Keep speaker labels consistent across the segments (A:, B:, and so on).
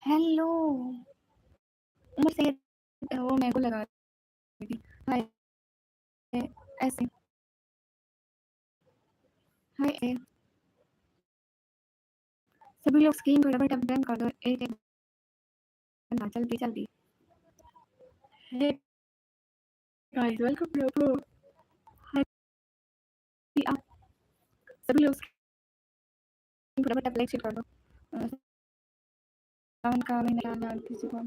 A: Hello. Umar Syed वो मेरे को लगा रही थी। हाय ऐसे। हाय सभी लोग स्क्रीन को डबल टैप कर दो। एक एक बंदा जल्दी जल्दी। Hey guys welcome to pro. Hi आप सभी लोग स्क्रीन को डबल टैप लाइक शेयर कर दो। सावन का महीना किसी को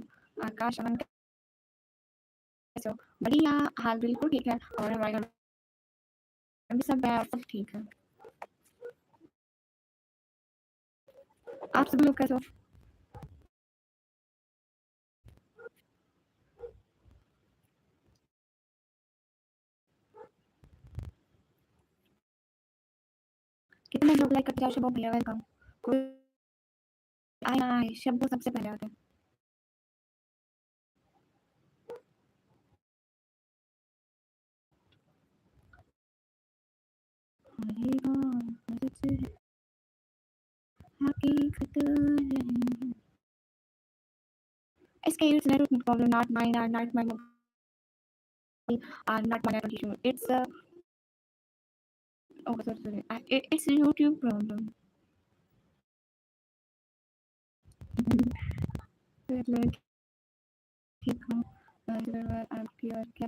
A: आकाश अमन कैसे हो? बढ़िया हाल बिल्कुल ठीक है और हमारे घर में भी सब है और सब ठीक है। आप सभी लोग कैसे हो? कितने लोग लाइक करते जाओ शुभ भैया वेलकम। कोई आए ना आए शब्द सबसे पहले आते हैं। Escape is network problem, not mine, or not my mobile, or not my network issue. It's a oh sorry. It's a YouTube problem. like ठीक हूँ आपकी और क्या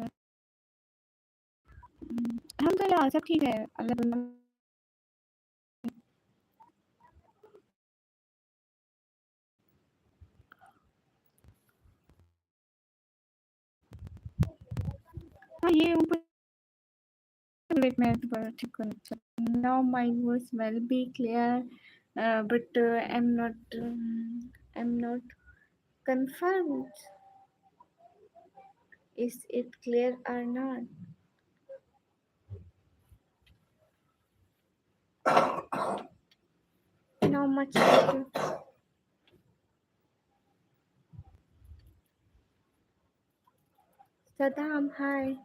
A: अल्हम्दुलिल्लाह सब ठीक है अल्लाह हाँ ये ऊपर wait मैं दोबारा ठीक करूँ. Now my voice will be clear, but I'm not confirmed. Is it clear or not? Not much better. Saddam, hi.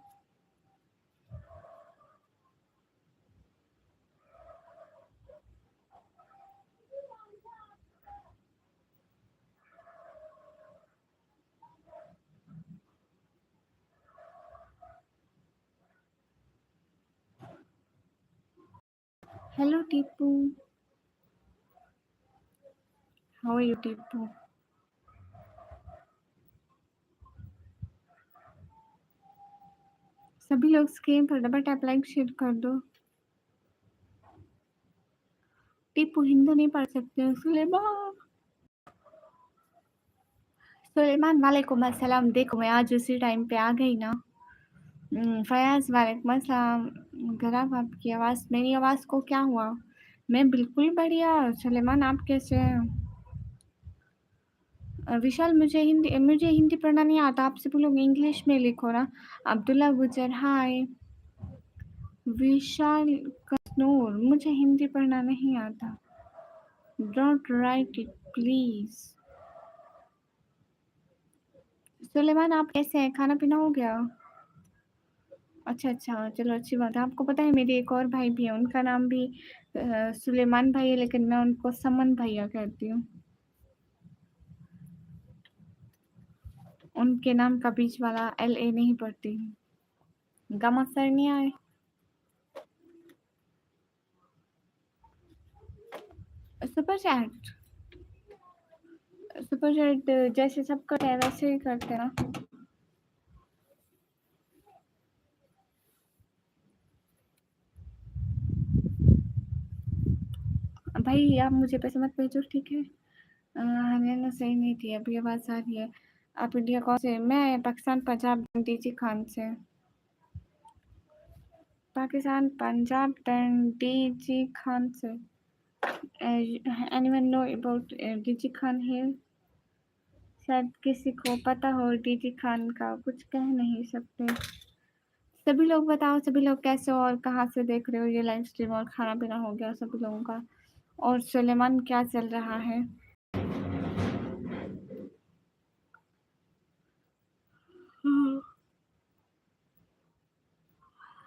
A: Hello, Tipu. How are you, Tipu? सभी लोग स्क्रीन पर डबल टैप लाइक शेयर कर दो. टीपू हिंदू नहीं पढ़ सकते. सुलेमान वालेकुम अस्सलाम. देखो मैं आज उसी टाइम पे आ गई ना. फयाज वालेकुम अस्सलाम. खराब आपकी आवाज़. मेरी आवाज़ को क्या हुआ? मैं बिल्कुल बढ़िया. सुलेमान आप कैसे हैं? विशाल मुझे हिंदी पढ़ना नहीं आता. आप सब लोग इंग्लिश में लिखो ना. अब्दुल्ला गुजर हाय. विशाल कस्नूर मुझे हिंदी पढ़ना नहीं आता. Don't write it please. Suleman आप कैसे हैं? खाना पीना हो गया? अच्छा अच्छा चलो अच्छी बात है. आपको पता है मेरे एक और भाई भी है. उनका नाम भी सुलेमान भाई है लेकिन मैं उनको समन भैया कहती हूँ. उनके नाम का बीच वाला LA नहीं पढ़ती हूँ. गम असर नहीं आए. सुपर चैट जैसे सब करते हैं वैसे ही करते हैं ना. भाई आप मुझे पैसे मत भेजो ठीक है. हरियाणा सही नहीं थी. अभी आवाज़ आ रही है. आप इंडिया कौन से? मैं पाकिस्तान पंजाब डीजी खान से. पाकिस्तान पंजाब डीजी खान से. Anyone know about DG Khan here? शायद किसी को पता हो डीजी खान का. कुछ कह नहीं सकते. सभी लोग बताओ सभी लोग कैसे हो और कहाँ से देख रहे हो ये लाइव स्ट्रीम. और खाना पीना हो गया सभी लोगों का? और सुलेमान क्या चल रहा है?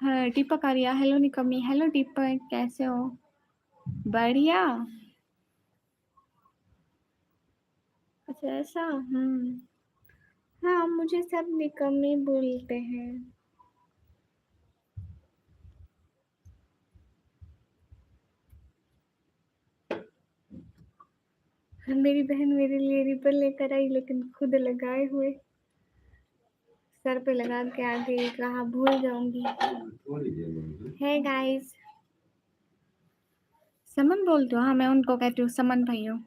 A: हाँ, दीपक आर्या, हेलो निकमी, हेलो दीपक, कैसे हो? बढ़िया। अच्छा ऐसा, हाँ, मुझे सब निकम्मी बोलते हैं। मेरी बहन मेरे लिए रिबन लेकर आई, लेकिन खुद लगाए हुए सर पे लगा के आ गई, कहा भूल जाऊंगी। हे गाइस, समन बोलते हो? हाँ, मैं उनको कहती हूँ समन भाइयों।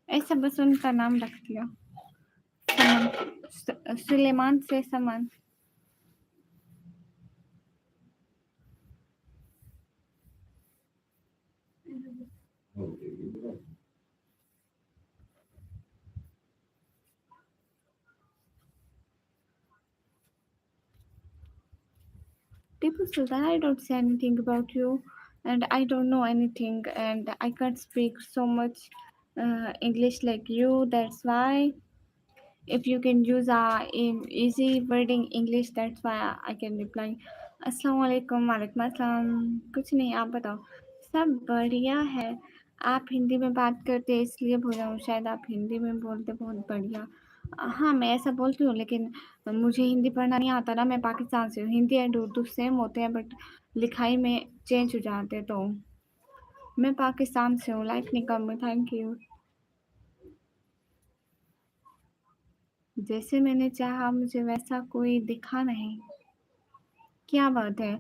A: ऐसा बस उनका नाम रख दिया, समन, सुलेमान से समन। People Sultan, I don't say anything about you, and I don't know anything, and I can't speak so much English like you. That's why if you can use in easy wording English, that's why I can reply. अस्सलाम वालेकुम, वालेकुम अस्सलाम। कुछ नहीं, आप बताओ। सब बढ़िया है। आप हिंदी में बात करते इसलिए बोला हूँ, शायद आप हिंदी में बोलते बहुत बढ़िया। हाँ, मैं ऐसा बोलती हूँ, लेकिन मुझे हिंदी पढ़ना नहीं आता ना, मैं पाकिस्तान से हूँ। हिंदी एंड उर्दू सेम होते हैं, बट लिखाई में चेंज हो जाते हैं, तो मैं पाकिस्तान से हूँ। लाइक निकम में, थैंक यू। जैसे मैंने चाहा मुझे वैसा कोई दिखा नहीं। क्या बात है।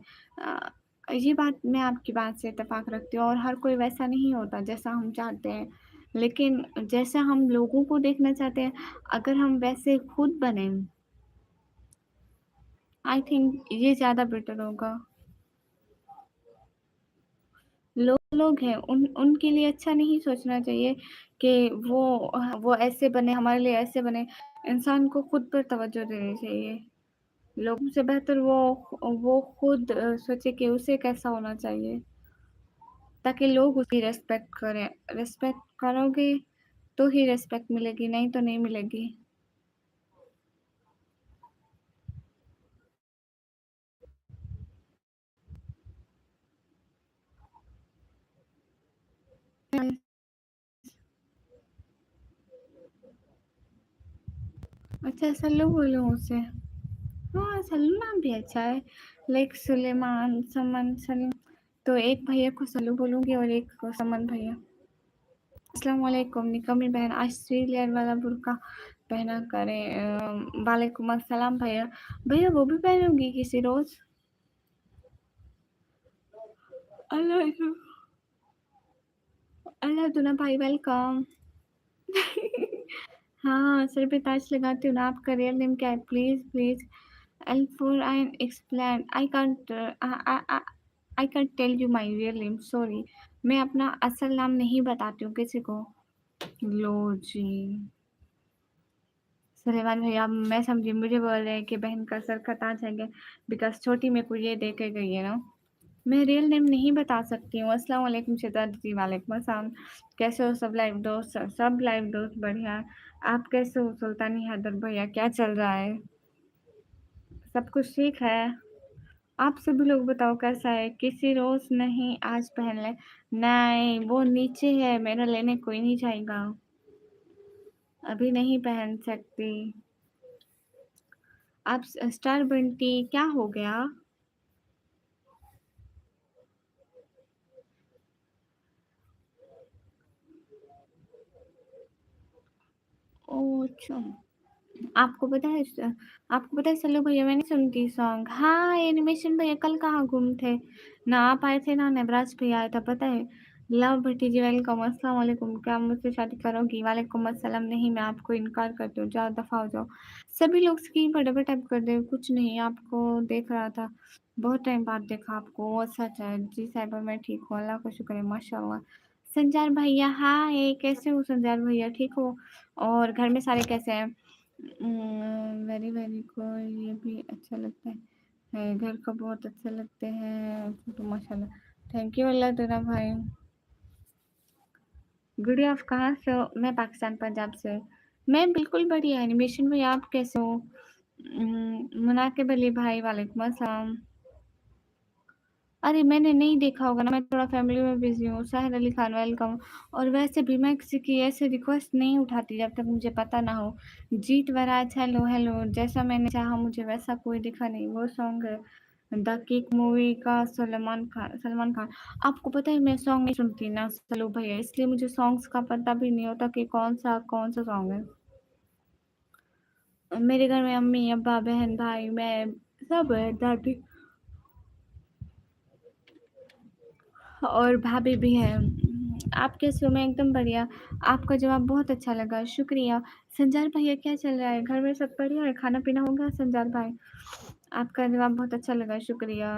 A: ये बात मैं आपकी बात से इत्तेफ़ाक रखती हूँ, और हर कोई वैसा नहीं होता जैसा हम चाहते हैं। लेकिन जैसा हम लोगों को देखना चाहते हैं, अगर हम वैसे खुद बने, आई थिंक ये ज़्यादा बेटर होगा। लोग हैं, उनके लिए अच्छा नहीं सोचना चाहिए कि वो ऐसे बने, हमारे लिए ऐसे बने। इंसान को खुद पर तवज्जो देनी चाहिए। लोगों से बेहतर वो खुद सोचे कि उसे कैसा होना चाहिए, ताकि लोग उसकी रिस्पेक्ट करें। रिस्पेक्ट करोगे तो ही रिस्पेक्ट मिलेगी, नहीं तो नहीं मिलेगी। अच्छा, सल्लू बोलो उसे। हाँ, सल्लू नाम भी अच्छा है। लाइक सुलेमान, समन, सलीम। तो एक भैया को सल्लू बोलूंगी और एक को समन भैया। अस्सलाम वालेकुम निकमी बहन, आज 3 लेयर वाला बुर्का पहना करें। वालेकुम अस्सलाम भैया। भैया वो भी पहनूंगी किसी रोज। अल्लाह, अल्लाह दुना भाई, वेलकम। हाँ, सर पे ताज लगाती हूँ ना। आपका रियल नेम क्या है? प्लीज प्लीज, एल4 I explain, I can't tell you my real name, sorry. मैं अपना असल नाम नहीं बताती हूँ किसी को। लो जी, सलेमान भैया, मैं समझी मुझे बोल रहे हैं कि बहन का सर का ताज है क्या, बिकॉज छोटी मेरे को ये दे के गई है ना। मैं रियल नेम नहीं बता सकती हूँ। अस्सलाम वालेकुम शिता जी, वालेकुम अस्सलाम। कैसे हो सब लाइव दोस्त? सब लाइव दोस्त बढ़िया। आप कैसे हो सुल्तानी हैदर भैया, क्या चल रहा है? सब कुछ ठीक है। आप सभी लोग बताओ कैसा है? किसी रोज नहीं, आज पहन ले। नहीं, वो नीचे है, मेरा लेने कोई नहीं जाएगा। अभी नहीं पहन सकती। आप स्टार बंटी क्या हो गया? ओह अच्छा। आपको पता है आपको पता है सल्लू भैया, मैं नहीं सुनती सॉन्ग। हाँ, एनिमेशन भैया कल कहाँ गुम थे? ना आप आए थे ना नवराज भैया आया था, पता है। लव भट्टी जी, वेलकम। अस्सलाम वालेकुम, क्या मुझसे शादी करोगी? वालेकुम अस्सलाम। नहीं, मैं आपको इनकार करती हूँ, जाओ दफा हो जाओ। सभी लोग स्क्रीन पर डबल टैप कर दे। कुछ नहीं, आपको देख रहा था, बहुत टाइम बाद देखा आपको। अच्छा अच्छा जी साहिबा, मैं ठीक हूँ, अल्लाह का शुक्र है, माशाल्लाह। संजार भैया हाय, कैसे हो संजार भैया, ठीक हो? और घर में सारे कैसे हैं? वेरी वेरी को ये भी अच्छा लगता है, घर का बहुत अच्छा लगते हैं फोटो, माशाल्लाह। थैंक यू अल्लाह तेरा भाई। गुड़िया आप कहाँ से हो? मैं पाकिस्तान पंजाब से। मैं बिल्कुल बढ़िया एनिमेशन में। आप कैसे हो? मुनाकिब अली भाई वालेकुम अस्सलाम। अरे मैंने नहीं देखा होगा ना, मैं थोड़ा फैमिली में बिजी हूँ। साहिर अली खान वेलकम। और वैसे भी मैं किसी की ऐसे रिक्वेस्ट नहीं उठाती जब तक मुझे पता ना हो। जीत वराज हेलो हेलो, जैसा मैंने चाहा मुझे वैसा कोई दिखा नहीं, वो सॉन्ग है द किक मूवी का। सलमान खान। आपको पता है मैं सॉन्ग नहीं सुनती ना सलू भैया, इसलिए मुझे सॉन्ग्स का पता भी नहीं होता कि कौन सा सॉन्ग है। मेरे घर में अम्मी अब्बा बहन भाई मैं सब है, दादी और भाभी भी है। आप कैसे हो? मैं एकदम बढ़िया। आपका जवाब बहुत अच्छा लगा, शुक्रिया। संजार भैया क्या चल रहा है? घर में सब बढ़िया है? खाना पीना हो गया संजार भाई? आपका जवाब बहुत अच्छा लगा, शुक्रिया।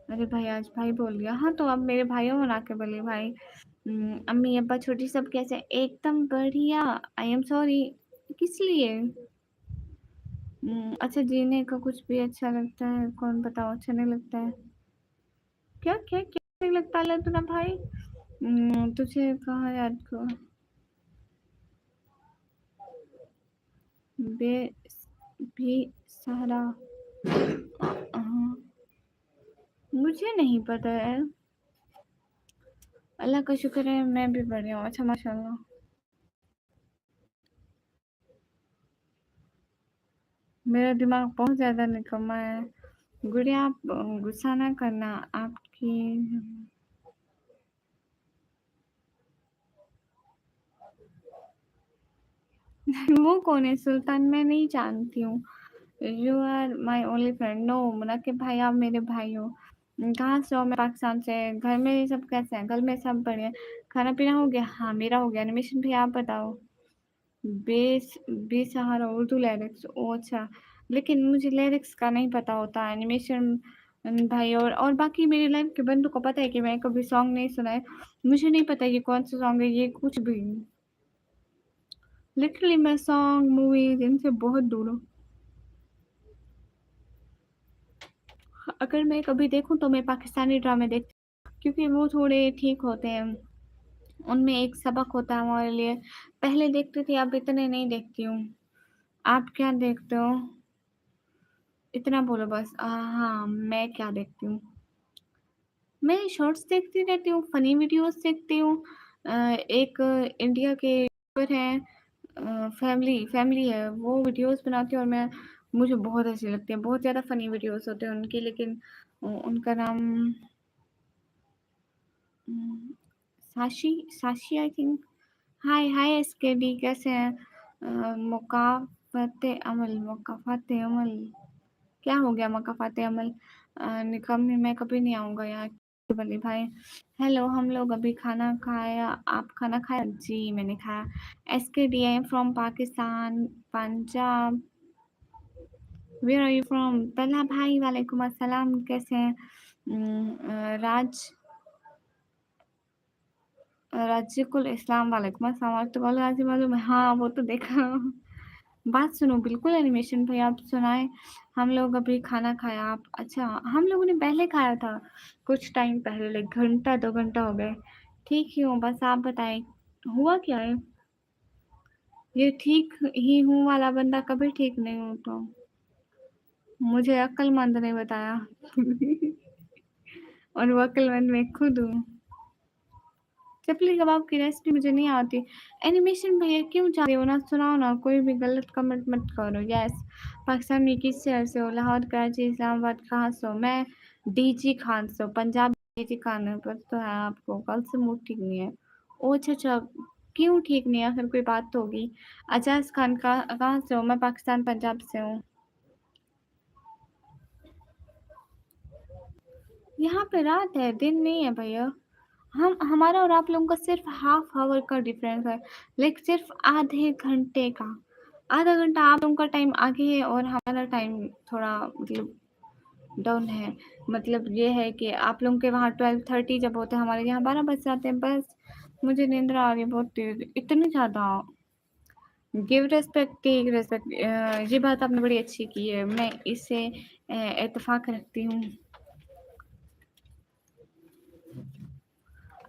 A: अरे भाई आज भाई बोल गया, हाँ तो अब मेरे भाइयों बना के बोले भाई। अम्मी अब्बा छोटी सब कैसे? एकदम बढ़िया। I am sorry. किस लिए? अच्छा जीने का कुछ भी अच्छा लगता है? कौन बताओ अच्छा नहीं लगता है? क्या क्या क्या नहीं लगता है तुना भाई? तुझे कहाँ याद को बे भी सहारा। हाँ, मुझे नहीं पता है। अल्लाह का शुक्र है मैं भी बढ़िया हूँ। अच्छा माशाल्लाह। मेरा दिमाग बहुत ज्यादा निकम्मा है। गुड़िया आप गुस्सा ना करना आपकी। वो कौन है सुल्तान? मैं नहीं जानती हूँ। You are my only friend. No Munakib भाई आप मेरे भाई हो। कहाँ से हो? मैं पाकिस्तान से। घर में ये सब कैसे हैं? घर में सब बढ़िया। खाना पीना हो गया? हाँ मेरा हो गया। एनिमेशन भी आप बताओ। बेसहारा उर्दू लिरिक्स, ओ अच्छा। लेकिन मुझे लिरिक्स का नहीं पता होता एनिमेशन। भाई और बाकी मेरी लाइफ के बंदों को पता है कि मैं कभी सॉन्ग नहीं सुना है। मुझे नहीं पता ये कौन सा सॉन्ग है, ये कुछ भी। लिटरली मैं सॉन्ग मूवीज इनसे बहुत दूर हूँ। अगर मैं कभी देखूँ तो मैं पाकिस्तानी ड्रामे देखती हूँ, क्योंकि वो थोड़े ठीक होते हैं। उनमें एक सबक होता है हमारे लिए। पहले देखती थी, अब इतने नहीं देखती हूँ। आप क्या देखते हो? इतना बोलो बस। हाँ मैं क्या देखती हूँ? मैं शॉर्ट्स देखती रहती हूँ, फनी वीडियोस देखती हूँ। एक इंडिया के यूट्यूबर हैं, फैमिली फैमिली है, वो वीडियोस बनाती है और मैं मुझे बहुत अच्छी लगती है। बहुत ज़्यादा फनी वीडियोस होते हैं उनके, लेकिन उनका नाम उम, साशी साशी I think. Hi hi SKD कैसे हैं? मुकाफाते अमल क्या हो गया? मुकाफाते अमल निकम्मी, मैं कभी नहीं आऊँगा यहाँ। बल्ले भाई हेलो, हम लोग अभी खाना खाया। आप खाना खाया? जी मैंने खाया। SKD I am from Pakistan, Punjab. Where are you from? Talha भाई वालेकुम अस्सलाम, कैसे हैं? राज राजिकुल इस्लाम वालेकुम अस्सलाम। तो बोलो आज मालूम है? हाँ वो तो देखा। बात सुनो, बिल्कुल एनिमेशन भाई आप सुनाए। हम लोग अभी खाना खाया। आप? अच्छा हम लोगों ने पहले खाया था, कुछ टाइम पहले, लाइक घंटा 2 घंटा हो गए। ठीक ही हूँ, बस आप बताएं हुआ क्या है? ये ठीक ही हूँ वाला बंदा कभी ठीक नहीं होता। मुझे अक्लमंद ने बताया। और वो अक्लमंद मैं खुद हूँ। चपली कबाब की रेसिपी मुझे नहीं आती। एनिमेशन भैया क्यों चाहते हो ना, सुनाओ ना, कोई भी गलत कमेंट मत करो। यस। पाकिस्तान में किस शहर से हो? लाहौर, कराची, इस्लामाबाद। कहाँ से हो? मैं डीजी खान से हूँ, पंजाब। डीजी खान है पर तो है आपको, कल से मूड ठीक नहीं है। ओ अच्छा अच्छा। क्यों ठीक नहीं है? आखिर कोई बात तो होगी। अजाज खान का कहाँ से हो? मैं पाकिस्तान पंजाब से हूँ। यहाँ पे रात है, दिन नहीं है भैया। हम हमारा और आप लोगों का सिर्फ हाफ आवर का डिफरेंस है, लाइक सिर्फ आधे घंटे का। आधा घंटा आप लोगों का टाइम आगे है और हमारा टाइम थोड़ा मतलब डाउन है। मतलब ये है कि आप लोगों के वहाँ 12:30 जब होते हैं, हमारे यहाँ 12 बज जाते हैं। बस मुझे नींद आ रही है बहुत तेज, इतनी ज़्यादा। गिव रिस्पेक्ट टेक रिस्पेक्ट, ये बात आपने बड़ी अच्छी की है, मैं इससे इत्तेफाक रखती हूँ।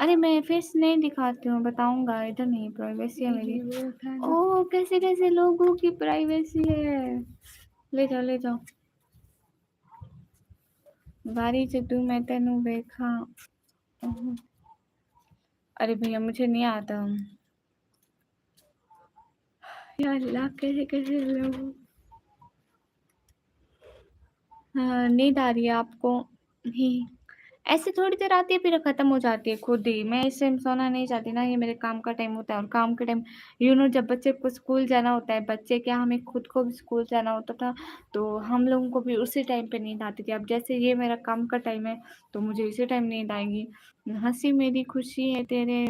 A: अरे मैं फेस नहीं दिखाती हूँ, बताऊँगा, इधर नहीं, प्राइवेसी है मेरी। ओह! कैसे-कैसे लोगों की प्राइवेसी है। ले जाओ, ले जाओ। बारी जद्दू मैं तेनू देखा। अरे भैया मुझे नहीं आता। या अल्लाह कैसे-कैसे लोग। हाँ, नींद आ रही है आपको? ही ऐसे थोड़ी देर आती है फिर खत्म हो जाती है खुद ही। मैं इस टाइम सोना नहीं चाहती ना, ये मेरे काम का टाइम होता है और काम के टाइम जब बच्चे को स्कूल जाना होता है, बच्चे क्या हमें खुद को भी स्कूल जाना होता था, तो हम लोगों को भी उसी टाइम पे नींद आती थी। अब जैसे ये मेरा काम का टाइम है, तो मुझे इसी टाइम नींद आएगी। हँसी मेरी खुशी है तेरे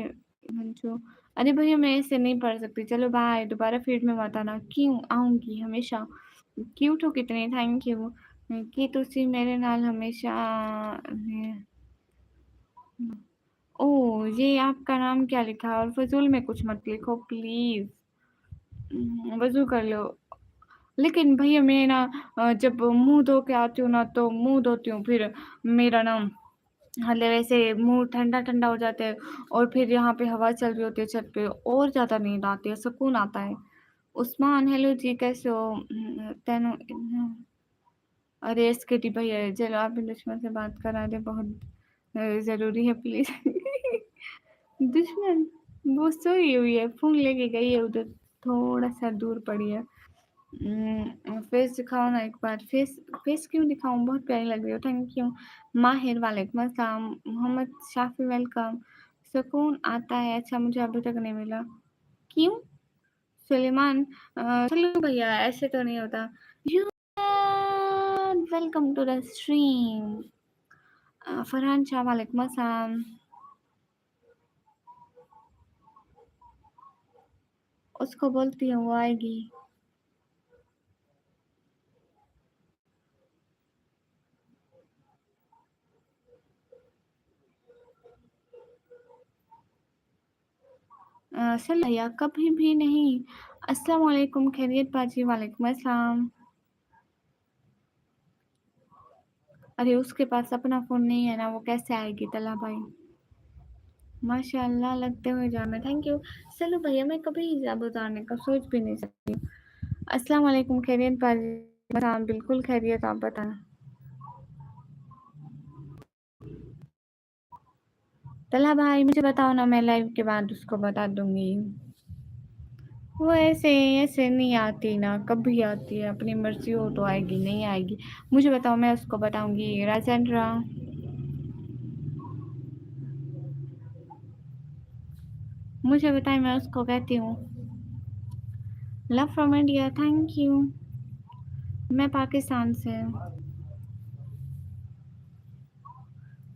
A: मंजू। अरे भैया मैं ऐसे नहीं पढ़ सकती, चलो बाय, दोबारा फीड में मत आना। क्यों आऊँगी हमेशा। क्यूट हो कितने, थैंक यू। कि तुसी मेरे नाल हमेशा। ओह! ये आपका नाम क्या लिखा है? और फ़िज़ूल में कुछ मत लिखो प्लीज़। वज़ू कर लो। लेकिन भैया मैं ना जब मुँह धो के आती हूँ ना, तो मुँह धोती हूँ, फिर मेरा ना मतलब ऐसे मुँह ठंडा-ठंडा हो जाता है और फिर यहाँ पे हवा चल रही होती है छत पे, और ज़्यादा नींद आती है, सुकून आता है। उस्मान हेलो जी, कैसे हो? तेनू अरे एसकेटी भैया, चलो आप भी दुश्मन से बात करा दे, बहुत ज़रूरी है प्लीज़। दुश्मन वो सोई हुई है, फ़ोन लेके गई है उधर, थोड़ा-सा दूर पड़ी है। फेस दिखाओ ना एक बार। फेस फेस क्यों दिखाऊँ? बहुत प्यारी लग रही हो, थैंक यू। माहिर वालेकुम अस्सलाम, मोहम्मद शाफ़ी वेलकम। सुकून आता है, अच्छा मुझे अभी तक नहीं मिला। क्यों? सुलेमान चलो भैया ऐसे तो नहीं होता। You welcome to the stream. Farhan Shah वालेकुम अस्सलाम। उसको बोलती हूँ वो आएगी। चल भैया कभी भी नहीं। अस्सलाम वालेकुम, खैरियत बाजी? वालेकुम अस्सलाम। अरे उसके पास अपना फ़ोन नहीं है ना, वो कैसे आएगी तला भाई? माशाल्लाह लगते हुए जान में, थैंक यू। चलो भैया मैं कभी हिजाब उतारने का सोच भी नहीं सकती। अस्सलाम वालेकुम, खैरियत बाजी? हाँ बिल्कुल खैरियत, आप बताएं। तला भाई मुझे बताओ ना, मैं लाइव के बाद उसको बता दूंगी। वो ऐसे ऐसे नहीं आती ना, कभी आती है, अपनी मर्जी हो तो आएगी, नहीं आएगी। मुझे बताओ, मैं उसको बताऊंगी। राजेंद्रा मुझे बताए, मैं उसको कहती हूँ। Love from India, thank you. मैं पाकिस्तान से हूँ।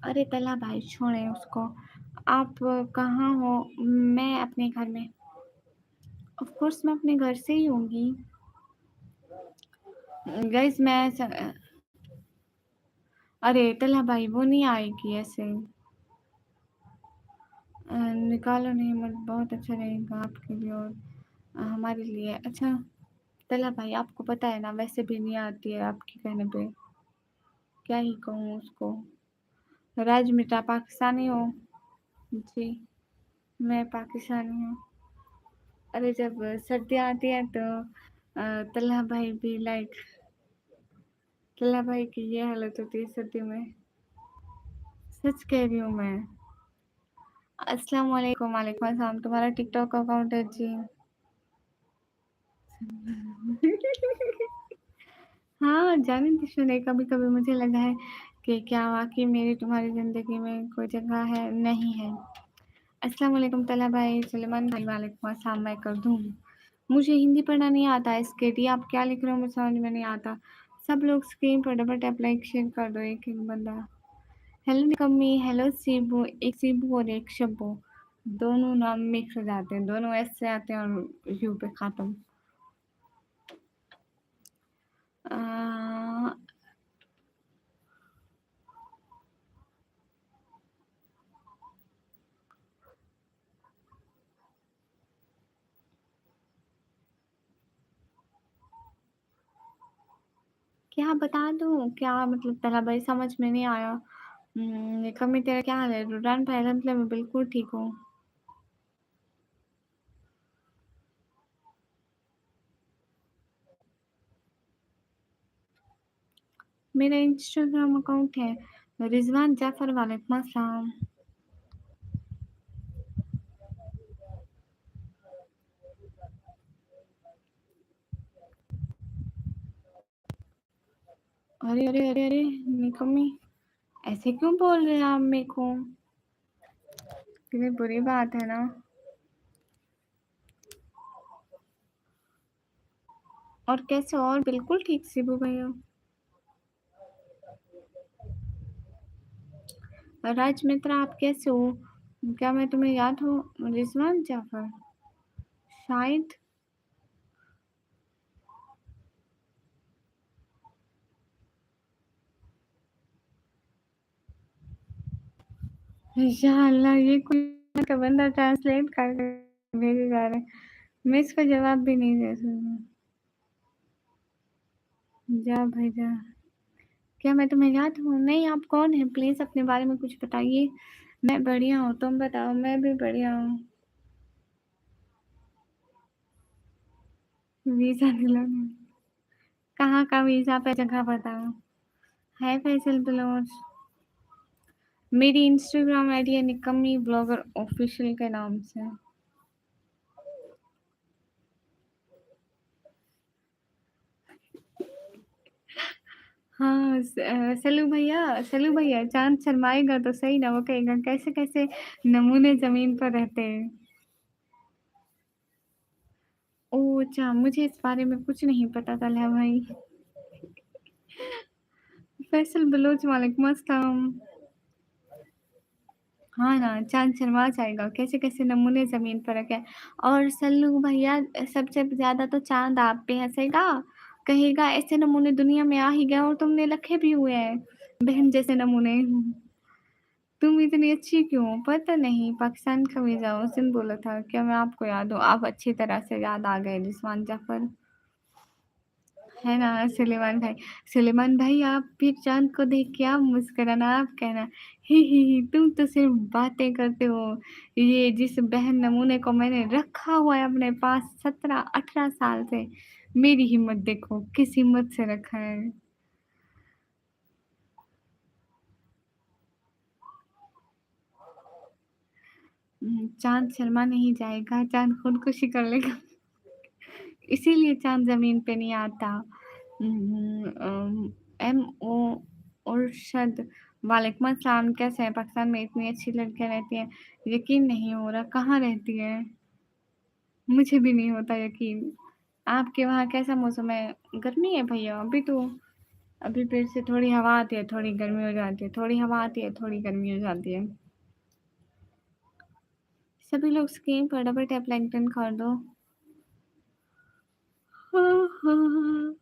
A: अरे तला भाई छोड़े उसको। आप कहाँ हो? मैं अपने घर में। ऑफ कोर्स मैं अपने घर से ही होंगी। गाइस अरे तला भाई वो नहीं आएगी ऐसे। निकालो नहीं, मुझे बहुत अच्छा रहेगा आपके लिए और हमारे लिए। अच्छा तला भाई आपको पता है ना, वैसे भी नहीं आती है आपके कहने पे, क्या ही कहूँ उसको। राज मिटा पाकिस्तानी हो? जी मैं पाकिस्तानी हूँ। अरे जब सर्दियाँ आती है तो तल्हा भाई भी लाइक, तल्हा भाई की ये हालत होती है सर्दियों में। सच कह रही हूँ मैं। अस्सलाम वालेकुम। वालेकुम अस्सलाम। तुम्हारा टिकटॉक अकाउंट है जी? हाँ जाने दीजिए, कभी कभी मुझे लगा है कि क्या वाकई मेरी तुम्हारी ज़िंदगी में कोई जगह है, नहीं है। अस्सलाम वालेकुम तला भाई, सुलेमान भाई वालेकुम अस्सलाम। मैं कर दूँ? मुझे हिंदी पढ़ना नहीं आता है, इसके डी आप क्या लिख रहे हो मुझे समझ में नहीं आता। सब लोग स्क्रीन पर डबल टैप लाइक शेयर कर दो, एक एक बंदा। हेलो निकम्मी, हेलो सीबू। एक सीबू और एक शब्बू, दोनों नाम मिक्स हो जाते हैं, दोनों एस से आते हैं और यू पे ख़त्म। अ, क्या बता दूँ? क्या मतलब तला भाई समझ में नहीं आया। निकम्मी तेरा क्या हाल है? रुडान भाई अल्हम्दुलिल्लाह मैं बिल्कुल ठीक हूँ। मेरा इंस्टाग्राम अकाउंट है रिज़वान जाफ़र वालेकुम अस्सलाम। अरे, अरे, अरे, अरे! निकम्मी ऐसे क्यों बोल रहे हैं आप मेरे को? कितनी बुरी बात है ना। और कैसे हो? और बिल्कुल ठीक शिबू भैया। राज मित्रा आप कैसे हो? क्या मैं तुम्हें याद हूँ? रिज़वान जाफ़र शायद। या अल्लाह ये कोई का बंदा ट्रांसलेट कर भेजे जा रहे हैं। मैं इसका जवाब भी नहीं दे सकती। जा भाई जा। क्या मैं तुम्हें याद हूँ? नहीं, आप कौन हैं? प्लीज़ अपने बारे में कुछ बताइए। मैं बढ़िया हूँ, तुम बताओ? मैं भी बढ़िया हूँ। वीज़ा दिलाना। कहाँ का वीज़ा पे जगह बताओ। हाय फैसल बलोच। मेरी इंस्टाग्राम आईडी है निकम्मी ब्लॉगर ऑफिशियल के नाम से। हाँ, सल्लू भैया चाँद शर्माएगा तो सही ना, वो कहेगा कैसे-कैसे नमूने ज़मीन पर रहते हैं। ओह! अच्छा, मुझे इस बारे में कुछ नहीं पता चला भाई। फैसल बलोच वालेकुम अस्सलाम। हाँ ना, चाँद शर्मा जाएगा, कैसे-कैसे नमूने ज़मीन पर रखे हैं। और सल्लू भैया सबसे ज़्यादा तो चाँद आप पे हँसेगा, कहेगा ऐसे नमूने दुनिया में आ ही गए और तुमने रखे भी हुए हैं, बहन जैसे नमूने। तुम इतनी अच्छी क्यों हो? पता नहीं, पाकिस्तान का वीज़ा उस दिन बोला था, क्या मैं आपको याद हूँ? आप अच्छी तरह से याद आ गए रिज़वान जाफ़र। है ना सुलेमान भाई आप फिर चाँद को देख के आप मुस्कुराना, आप कहना ही तुम तो सिर्फ़ बातें करते हो। ये जिस बहन नमूने को मैंने रखा हुआ है अपने पास 17-18 साल से, मेरी हिम्मत देखो, किस हिम्मत से रखा है। चाँद शर्मा नहीं जाएगा, चाँद खुदकुशी कर लेगा। इसीलिए चाँद ज़मीन पे नहीं आता। एमओ अरशद वालेकुम अस्सलाम कैसे हैं? पाकिस्तान में इतनी अच्छी लड़कियाँ रहती हैं, यकीन नहीं हो रहा कहाँ रहती हैं? मुझे भी नहीं होता यकीन। आपके वहाँ कैसा मौसम है? गर्मी है भैया अभी फिर से थोड़ी हवा आती है, थोड़ी गर्मी हो जाती है, थोड़ी हवा आती है, थोड़ी गर्मी हो जाती है। सभी लोग स्क्रीन पर डबल टैप LinkedIn कर दो। हाँ, हाँ, हाँ।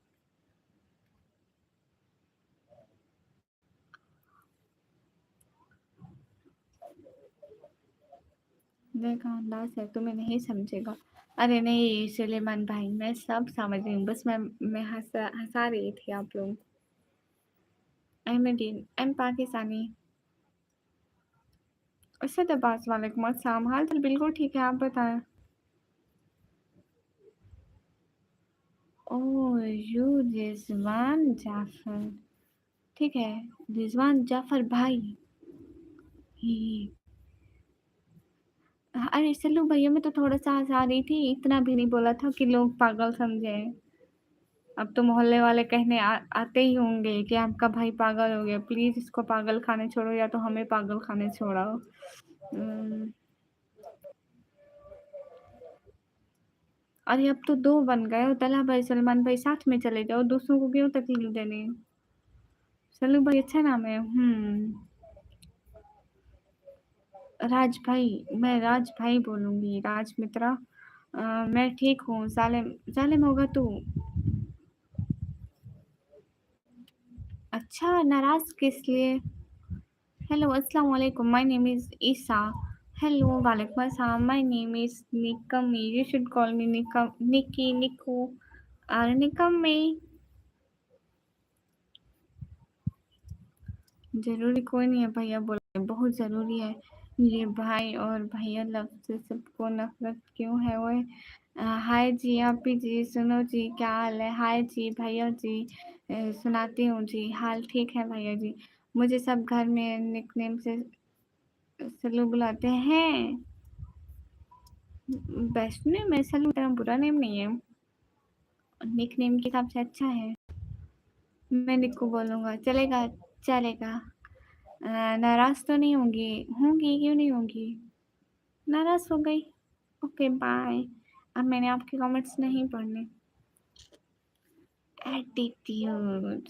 A: देखा अंदाज़ है तुम्हें नहीं समझेगा। अरे नहीं सुलेमान भाई मैं सब समझ रही हूँ बस मैं हँसा रही थी आप लोग। अहमदीन एम पाकिस्तानी। असद अब्बास वालेकुम अस्सलाम हाल चाल बिल्कुल ठीक है आप बताएं। Oh you Rizwan Jafar. ठीक है रिजवान जाफर भाई। ही अरे चलो भैया मैं तो थोड़ा सा हँसा रही थी इतना भी नहीं बोला था कि लोग पागल समझे। अब तो मोहल्ले वाले कहने आते ही होंगे कि आपका भाई पागल हो गया प्लीज इसको पागल खाने छोड़ो या तो हमें पागल खाने छोड़ाओ। हम्म, अरे अब तो दो बन गए हो तला भाई सलमान भाई साथ में चले जाओ दूसरों को क्यों तकलीफ देनी। सल्लू भाई अच्छा नाम है। राज भाई मैं राज भाई बोलूंगी राज मित्रा। मैं ठीक हूँ जालिम जालिम होगा तू। अच्छा नाराज किस लिए। हेलो अस्सलाम वालेकुम my name is Isa. Hello वालेकुम अस्सलाम my name is Nikmi you should call me Niki Niku और निकमी। ज़रूरी कोई नहीं है भैया बोलना, बहुत ज़रूरी है। ये भाई और भैया लफ्ज़ से सबको नफ़रत क्यों है ओए? हाय जी, आपी जी, सुनो जी, क्या हाल है? हाय जी, भैया जी, सुनाती हूँ जी, हाल ठीक है भैया जी। मुझे सब घर में निकनेम से सल्लू बुलाते हैं। वैष्णो में सल्लू इतना बुरा नेम नहीं है, निकनेम के हिसाब से अच्छा है। मैं निक्कू बोलूँगा, चलेगा? चलेगा। नाराज़ तो नहीं होंगी? होंगी, क्यों नहीं होंगी? नाराज़ हो गई? Okay bye. अब मैंने आपके कमेंट्स नहीं पढ़ने। एटीट्यूड।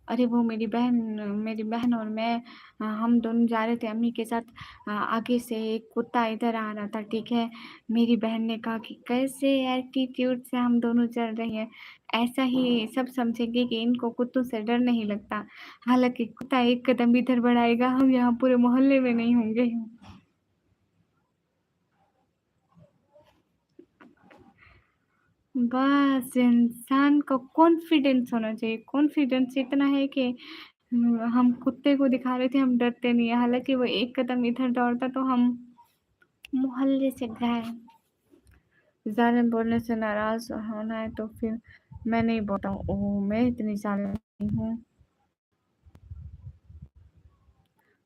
A: अरे वो मेरी बहन और मैं, हम दोनों जा रहे थे अम्मी के साथ। आगे से एक कुत्ता इधर आ रहा था, ठीक है। मेरी बहन ने कहा कि कैसे एटीट्यूड से हम दोनों चल रहे हैं, ऐसा ही सब समझेंगे कि इनको कुत्तों से डर नहीं लगता। हालांकि कुत्ता एक कदम इधर बढ़ाएगा, हम यहाँ पूरे मोहल्ले में नहीं होंगे। बस इंसान को कॉन्फिडेंस होना चाहिए। कॉन्फिडेंस इतना है कि हम कुत्ते को दिखा रहे थे हम डरते नहीं है, हालांकि वो एक कदम इधर दौड़ता तो हम मोहल्ले से गए। ज़्यादा बोलने से नाराज होना है तो फिर मैं नहीं बोलता हूँ। ओह मैं इतनी साल नहीं हूँ।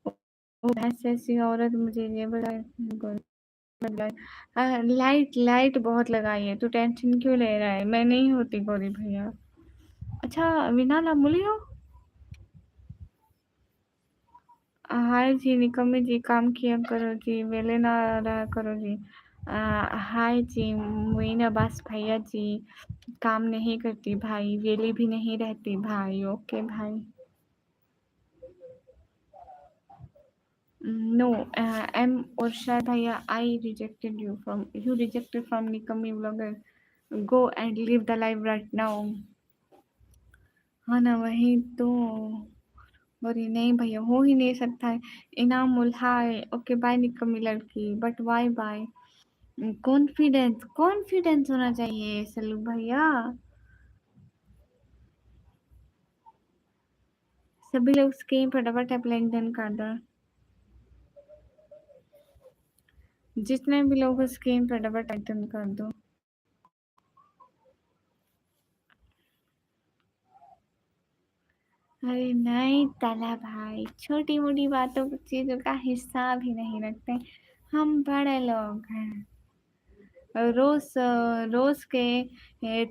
A: वो भैंस ऐसी औरत मुझे ये बताए। लाइट लाइट बहुत लगाई है, तू टेंशन क्यों ले रहा है? मैं नहीं होती गौरी भैया। अच्छा विनाल आप बोली हो? हाय जी निकम्मे जी, काम किया करो जी, वेले ना रहा करो जी। हाय जी मोइन अब्बास भैया जी, काम नहीं करती भाई, वेली भी नहीं रहती भाई। ओके भाई। नो एम और शायद भैया, I rejected you rejected from Nikammi blogger, go and live the life right now. हाँ ना वही तो। बोली नहीं भैया हो ही नहीं सकता है। इनाम उल हाय ओके बाय निकम्मी लड़की, but why bye? Confidence confidence होना चाहिए सल्लू भैया। सभी लोग स्क्रीन फटाफट अपलाइन डन कर दो। जितने भी लोग स्क्रीन फटाफट डन कर दो। अरे नहीं ताला भाई, छोटी मोटी बातों चीजों का हिसाब ही नहीं रखते। हम बड़े लोग हैं। रोज रोज के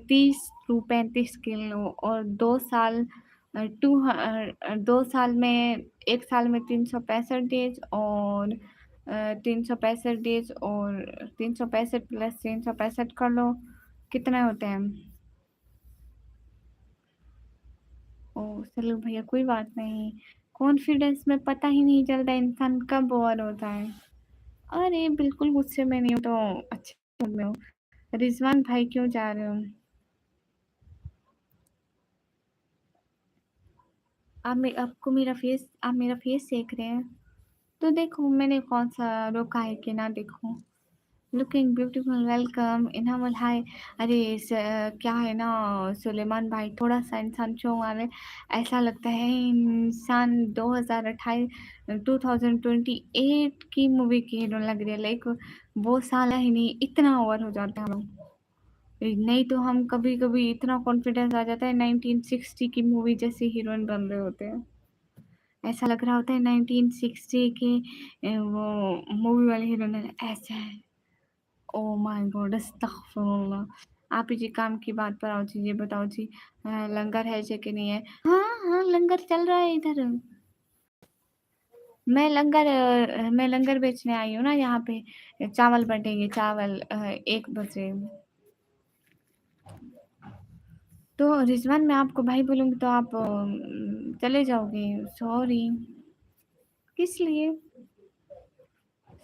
A: 30 टू 35 किलो, और 2 साल, 2 साल में, 1 साल में 365 डेज, और 365 डेज और 365 प्लस 365 कर लो, कितने होते हैं? ओ चलो भैया कोई बात नहीं। कॉन्फिडेंस में पता ही नहीं चलता इंसान कब ओवर होता है। अरे बिल्कुल गुस्से में नहीं हूँ तो अच्छे मूड में हूँ। रिजवान भाई क्यों जा रहे हो? आप मेरा फेस देख रहे हैं तो देखो मैंने कौन सा रोका है कि ना देखो। लुकिंग ब्यूटीफुल, वेलकम इनामुल हाय। अरे क्या है ना सुलेमान भाई, थोड़ा सा इंसान शो मारे, ऐसा लगता है इंसान 2028 2028 की मूवी की हीरो लग रही है। लाइक वो साल ही नहीं, इतना ओवर हो जाता है हम लोग। नहीं तो हम कभी कभी इतना कॉन्फिडेंस आ जाता है 1960 की मूवी जैसी हीरोइन बन रहे होते हैं। ऐसा लग रहा होता है 1960 की वो मूवी वाली हीरोइन ऐसा है। ओह माय गॉड अस्तगफुरुल्लाह। आप ही जी काम की बात पर आओ जी, ये बताओ जी, लंगर है जी कि नहीं है? हाँ हाँ लंगर चल रहा है इधर। मैं लंगर बेचने आई हूँ ना यहाँ पे। चावल बटेंगे, चावल 1 बजे। तो रिजवान मैं आपको भाई बोलूँगी तो आप चले जाओगे? सॉरी। किस लिए?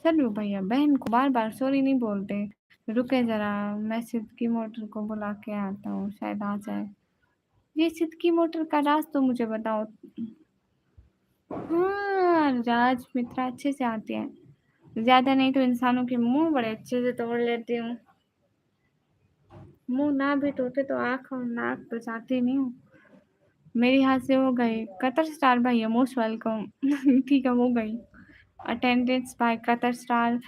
A: सर भैया बहन को बार बार सॉरी नहीं बोलते। रुके जरा, मैं सिद्दकी मोटर को बुला के आता हूँ, शायद आ जाए। ये सिद्दकी मोटर का राज तो मुझे बताओ। हाँ, राज मित्रा अच्छे से आती है। ज़्यादा नहीं तो इंसानों के मुँह बड़े अच्छे से तोड़ लेती हूँ। मुँह ना भी टूटे तो आँख और नाक तो चाहती नहीं हूँ। मेरे हाथ से हो गई। कतर स्टार भैया मोस्ट वेलकम। ठीक है, हो गई। Attendance by Qatar Star.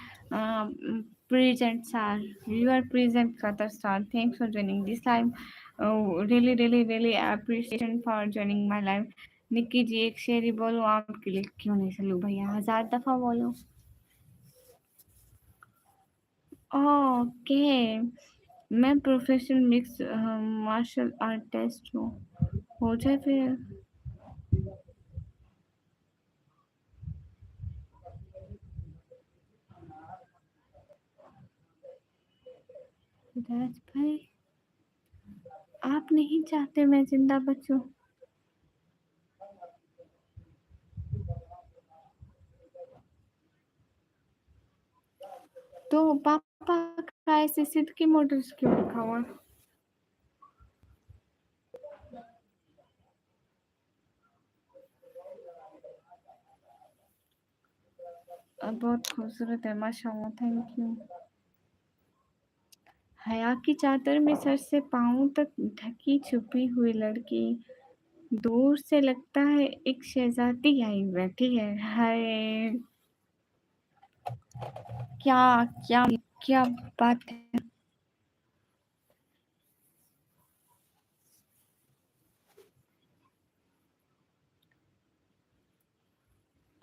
A: Present Star. You are present Qatar Star. Thanks for joining this live. Really appreciation for joining my live. Nikki जी एक शेर ही बोलो आपके लिए। क्यों नहीं सलू भैया 1000 दफा बोलो। ओके, मैं प्रोफेशनल मिक्स मार्शल आर्टिस्ट हूँ। हो जाए फिर। राज भाई, आप नहीं चाहते मैं जिंदा बचूं? तो पापा का ऐसे सिद्ध की मोटर्स क्यों लिखा हुआ? बहुत खूबसूरत है माशाल्लाह, थैंक यू। हया की चादर में सर से पाँव तक ढकी छुपी हुई लड़की, दूर से लगता है एक शहजादी आई बैठी है। हाय, क्या क्या क्या बात है।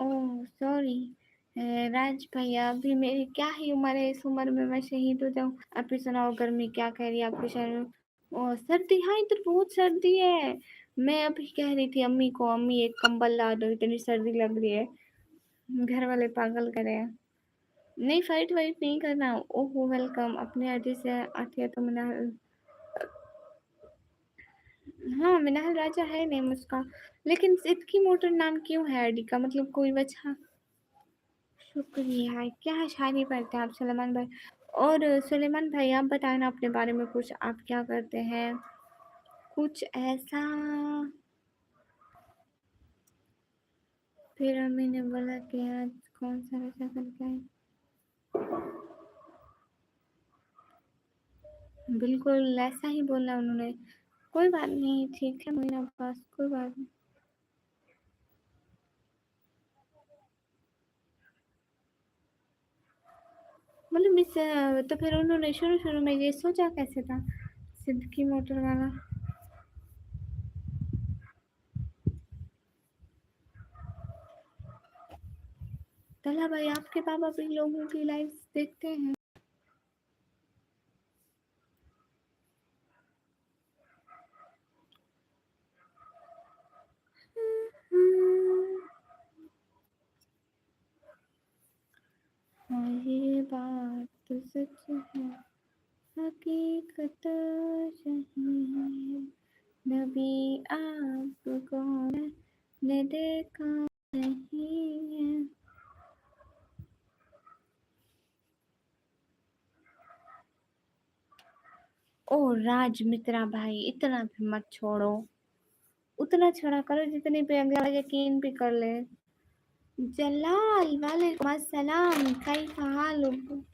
A: ओह सॉरी राज भैया, अभी मेरी क्या ही उम्र है, इस उम्र में मैं शहीद हो जाऊं? आप ही सुनाओ, गर्मी क्या कह रही है आपके शहर में? ओह सर्दी, हाँ इधर बहुत सर्दी है। मैं अभी कह रही थी अम्मी को, अम्मी एक कंबल ला दो, इतनी सर्दी लग रही है। घर वाले पागल करे हैं। नहीं फाइट वाइट नहीं करना। ओहो वेलकम, अपने आगे से आती है तो मिनाल। हाँ मिनाल राजा है नेम उसका, लेकिन सिद्दकी मोटर नाम क्यों है आईडी का, मतलब कोई वजह? शुक्रिया। क्या शायरी पढ़ते हैं आप सुलेमान भाई? और सुलेमान भाई आप बताएं ना अपने बारे में कुछ, आप क्या करते हैं कुछ ऐसा? फिर अम्मी ने बोला कि आज कौन सा नशा करके आए? बिल्कुल ऐसा ही बोला उन्होंने। कोई बात नहीं, ठीक है मीना अब्बास, कोई बात नहीं। मतलब इस तो फिर उन्होंने शुरू शुरू में ये सोचा कैसे था सिद्दकी मोटर वाला? तला भाई आपके पापा भी लोगों की लाइफ देखते हैं? हाँ ये बात तो सच है, हकीकत नहीं है। नबी आपको मैंने देखा नहीं है। ओ राज मित्रा भाई, इतना भी मत छोड़ो। उतना छोड़ा करो जितने पे अगला यकीन भी कर ले। जलाल वालेकुम अस्सलाम, कैफा हालुक?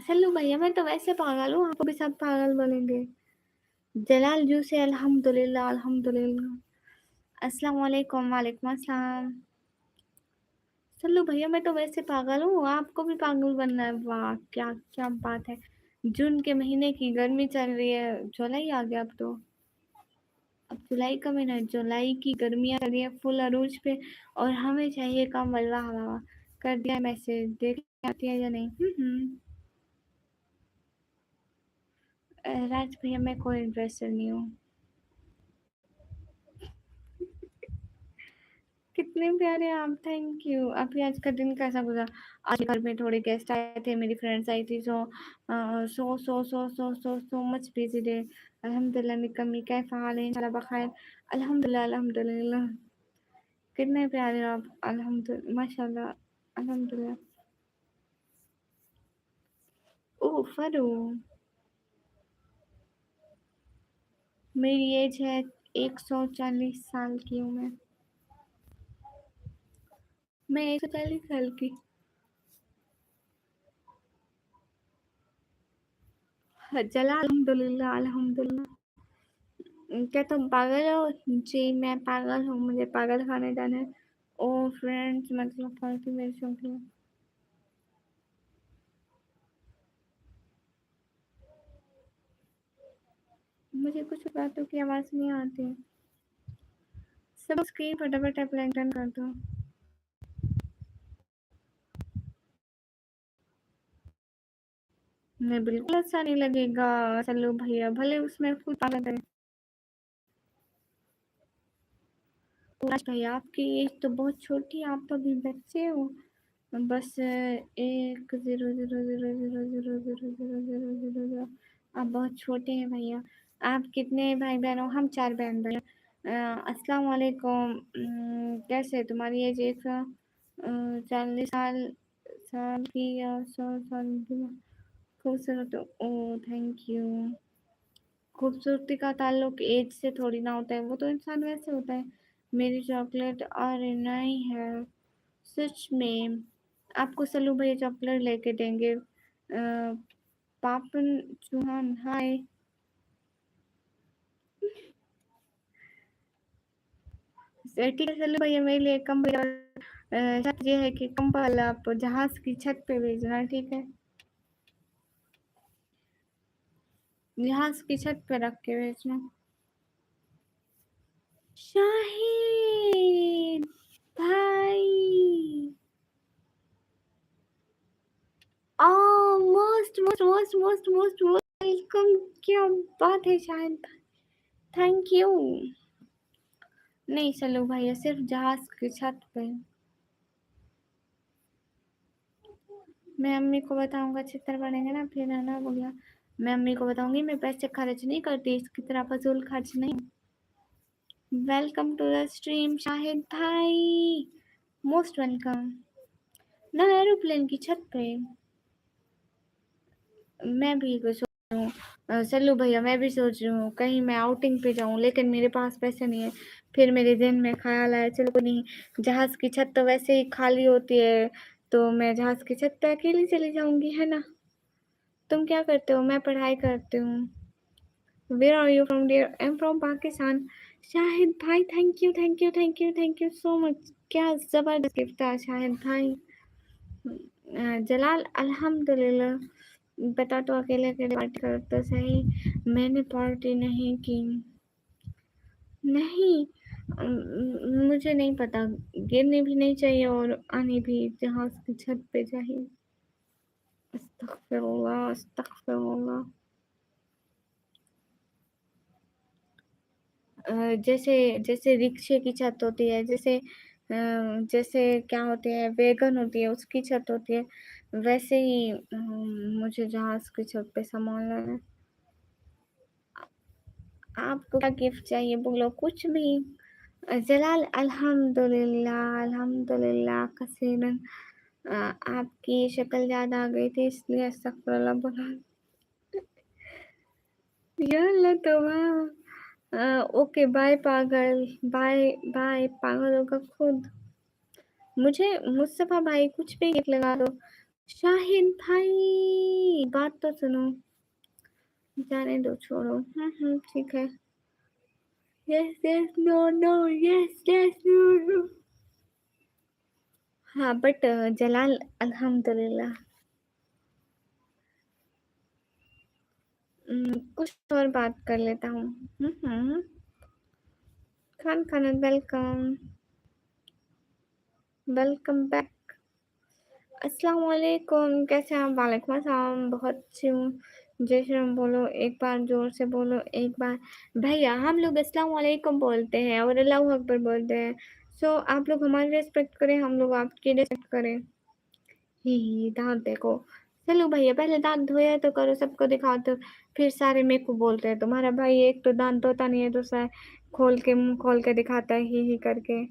A: सल्लू भैया मैं तो वैसे पागल हूँ, आपको भी सब पागल बोलेंगे। जलाल जू से अल्हम्दुलिल्लाह अल्हम्दुलिल्लाह। अस्सलाम वालेकुम, वालेकुम अस्सलाम। सल्लू भैया मैं तो वैसे पागल हूँ, आपको भी पागल बनना है? वाह क्या क्या बात है। जून के महीने की गर्मी चल रही है, जुलाई आ गया अब तो। अब जुलाई का महीना है, जुलाई की गर्मियाँ चल रही है फुल अरूज पे। और हमें चाहिए कम, वाह वाह वाह। कर दिया मैसेज, देख आती है या नहीं? राज भैया मैं कोई इंटरेस्टेड नहीं हूँ। कितने प्यारे आप, थैंक यू। अभी आज का दिन कैसा गुजरा? आज घर में थोड़े गेस्ट आए थे, मेरी फ्रेंड्स आई थी, सो मच बिजी डे। अल्हम्दुलिल्लाह निकम्मी, कैसा हाल है? इंशाल्लाह बखैर। अल्हम्दुलिल्लाह अल्हम्दुलिल्लाह। कितने प्यारे आप, अल्हम्दुलिल्लाह माशाल्लाह। अल्हम्दुलिल्लाह। ओह! फरो मेरी एज है 140 साल की हूँ मैं। मैं 140 साल की। चला अल्हम्दुलिल्लाह, अल्हम्दुलिल्लाह। क्या तुम पागल हो? जी, मैं पागल हूँ, मुझे पागल खाने जाना है। ओह! फ्रेंड्स मतलब फालतू मेरी चॉकलेट। मुझे कुछ बातों की आवाज़ नहीं आती। सब स्क्रीन फटाफट अप्लाइटन कर दो। मैं बिल्कुल अच्छा नहीं लगेगा चलो भैया, भले उसमें खुद पागल है। राज भैया आपकी एज तो बहुत छोटी है, आप तो अभी बच्चे हो। बस 1 0 0 0 0 0 0 0 0 0 आप बहुत छोटे हैं भैया। आप कितने भाई बहन हो? हम 4 बहन भाई। अस्सलाम वालेकुम। कैसे है? तुम्हारी एज 140 साल की या 100 साल की? खूबसूरत हो। ओह थैंक यू। खूबसूरती का ताल्लुक एज से थोड़ी ना होता है, वो तो इंसान वैसे होता है। मेरी चॉकलेट और नहीं है सच में। आपको सल्लू भैया चॉकलेट लेके देंगे। पापन चौहान हाय। ठीक है सल्लू भैया, मेरे लिए कंबल शर्त ये है कि कंबल आप जहाज की छत पे भेजना, ठीक है? जहाज की छत पे रख के भेजना। शाहिद भाई। Most most most most most welcome. क्या बात है शाहिद भाई, थैंक यू। नहीं चलो भैया, सिर्फ जहाज की छत पे। मैं अम्मी को बताऊंगा, चित्तर बनेंगे ना फिर, है ना बोलिया। मैं अम्मी को बताऊंगी मैं पैसे खर्च नहीं करती, इसकी तरह फजूल खर्च नहीं। Welcome to the stream Shahid भाई, मोस्ट वेलकम। ना एरोप्लेन की छत पे। मैं भी कुछ सोच रही हूँ सल्लू भैया, मैं भी सोच रही हूँ कहीं मैं आउटिंग पे जाऊँ, लेकिन मेरे पास पैसे नहीं है। फिर मेरे दिन में ख्याल आया चलो कोई नहीं, जहाज की छत तो वैसे ही खाली होती है, तो मैं जहाज की छत पे अकेली चली जाऊंगी, है ना? तुम क्या करते हो? मैं पढ़ाई करती हूँ। Where are you from dear? I am from Pakistan. Shahid भाई thank you thank you thank you thank you so much. क्या जबरदस्त गिफ्ट था शाहिद भाई। जलाल अल्हम्दुलिल्लाह। बता तो अकेले अकेले पार्टी कर तो सही। मैंने पार्टी नहीं की। नहीं मुझे नहीं पता। गिरनी भी नहीं चाहिए और आनी भी जहाज की छत पे चाहिए। अस्तगफिरुल्लाह अस्तगफिरुल्लाह। जैसे जैसे रिक्शे की छत होती है, जैसे क्या होती है, वैगन होती है उसकी छत होती है, वैसे ही मुझे जहाज की छत पे संभालना है। आपको क्या गिफ्ट चाहिए बोलो, कुछ भी। जलाल अल्हम्दुलिल्लाह अल्हम्दुलिल्लाह कसीरन। आपकी शक्ल याद आ गई थी इसलिए अस्तगफुरुल्लाह बोला। या अल्लाह तौबा। ओके बाय पागल, बाय बाय पागल होगा खुद। मुझे मुस्तफा भाई कुछ भी गिफ्ट लगा दो। शाहिद भाई बात तो सुनो। जाने दो छोड़ो। ठीक है। Yes yes no no yes yes no no. हाँ बट जलाल अल्हम्दुलिल्लाह। कुछ और बात कर लेता हूँ। Khan Khan welcome, welcome back. अस्सलाम वालेकुम, कैसे हैं आप? वालेकुम अस्सलाम, बहुत अच्छी हूँ। जय श्री राम बोलो एक बार, जोर से बोलो एक बार। भैया हम लोग अस्सलाम वालेकुम बोलते हैं और अल्लाहू अकबर बोलते हैं। सो आप लोग हमारी रिस्पेक्ट करें, हम लोग आपकी रिस्पेक्ट करें। ही दांत देखो। चलो भैया पहले दांत धोया तो करो, सबको दिखाते हो, फिर सारे मेरे को बोलते हैं तुम्हारा भाई एक तो दांत धोता नहीं है, दूसरा खोल के मुंह खोल के दिखाता है ही करके।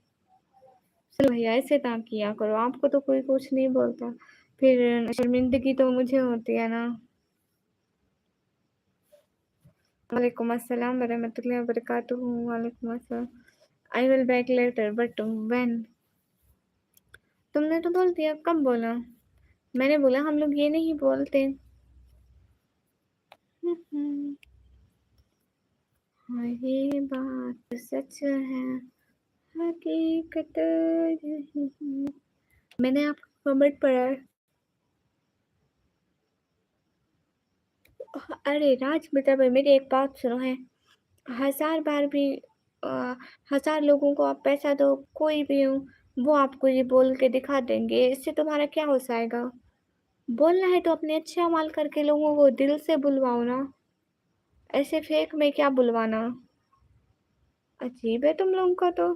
A: चलो भैया ऐसे ना किया करो, आपको तो कोई कुछ नहीं बोलता, फिर शर्मिंदगी तो मुझे होती है ना। वालेकुम अस्सलाम वरहमतुल्लाहि वबरकातुहू। वालेकुम अस्सलाम। I will back later but when? तुमने तो बोल दिया, कब बोला? मैंने बोला हम लोग ये नहीं बोलते। हाँ ये बात सच है, हकीकत यही। मैंने आपका कमेंट पढ़ा है। अरे राज बेटा भाई, मेरी एक बात सुनो है, 1000 बार भी अ, 1000 लोगों को आप पैसा दो, कोई भी हो, वो आपको ये बोल के दिखा देंगे, इससे तुम्हारा क्या हो जाएगा? बोलना है तो अपने अच्छे अमाल करके लोगों को दिल से बुलवाओ ना, ऐसे फेक में क्या बुलवाना। अजीब है तुम लोगों का तो।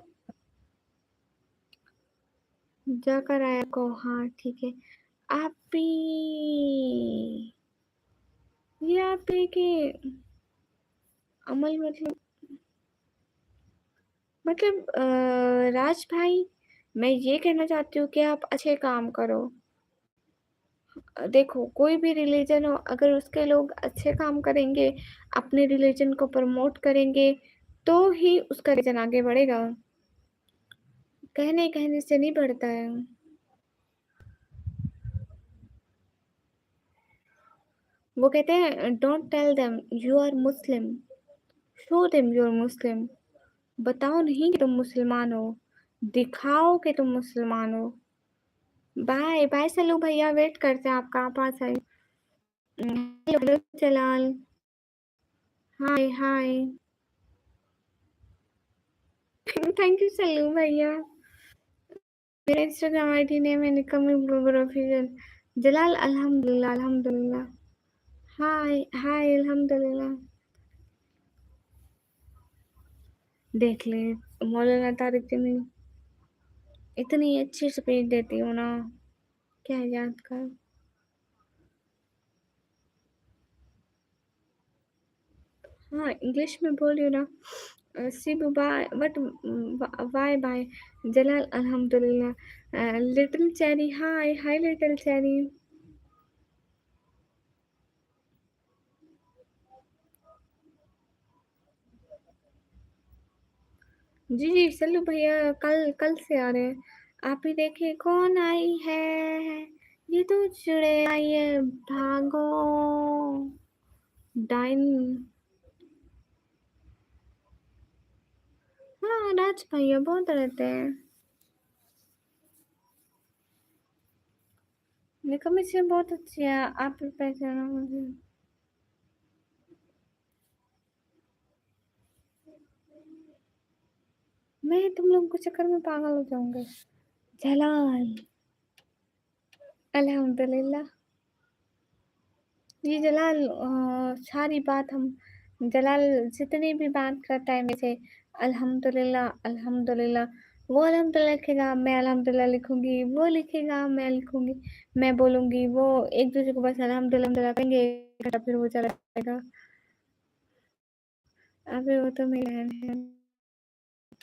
A: जाकर आया को, हाँ ठीक है। आप भी, ये आप ही के अमल मतलब राज भाई, मैं ये कहना चाहती हूँ कि आप अच्छे काम करो। देखो कोई भी रिलीजन हो, अगर उसके लोग अच्छे काम करेंगे, अपने रिलीजन को प्रमोट करेंगे, तो ही उसका रिलीजन आगे बढ़ेगा। कहने कहने से नहीं बढ़ता है। वो कहते हैं don't tell them you are Muslim, show them you are Muslim. बताओ नहीं कि तुम मुसलमान हो, दिखाओ कि तुम मुसलमान हो। बाय बाय सल्लू भैया, वेट करते हैं आपका, आप आ जाइए। Hello Jalal, hi hi. Thank you Sallu भैया। मेरा इंस्टाग्राम आईडी नेम है निकम ऑफिशियल। जलाल अल्हम्दुलिल्लाह अल्हम्दुलिल्लाह। हाय हाय अल्हम्दुलिल्लाह। देख ले, मौलाना तारिक जमील इतनी अच्छी स्पीच देती हूँ ना, क्या याद कर। हाँ इंग्लिश में बोल रही हूँ ना। सिब बाय बट बाय बाय। जलाल अल्हम्दुलिल्लाह। लिटिल चेरी, हाय हाय लिटिल चेरी। जी जी सल्लू भैया कल कल से आ रहे हैं। आप ही देखिए कौन आई है, ये तो चुड़े आई है, भागो। डाइन। हाँ राज भैया बहुत रहते हैं। निकम्मी से बहुत अच्छी है, आप भी पहचाना मुझे। मैं तुम लोगों के चक्कर में पागल हो जाऊंगा। जलाल अल्हम्दुलिल्लाह। जी जलाल, सारी बात हम, जलाल जितनी भी बात करता है मेरे से, अल्हम्दुलिल्लाह अल्हम्दुलिल्लाह। वो अल्हम्दुलिल्लाह लिखेगा, मैं अल्हम्दुलिल्लाह लिखूंगी, वो लिखेगा, मैं लिखूंगी, मैं बोलूंगी, वो एक दूसरे को बस अल्हम्दुलिल्लाह अल्हम्दुलिल्लाह कहेंगे, फिर वो चला जाएगा। अभी वो तो मेरी बहन है।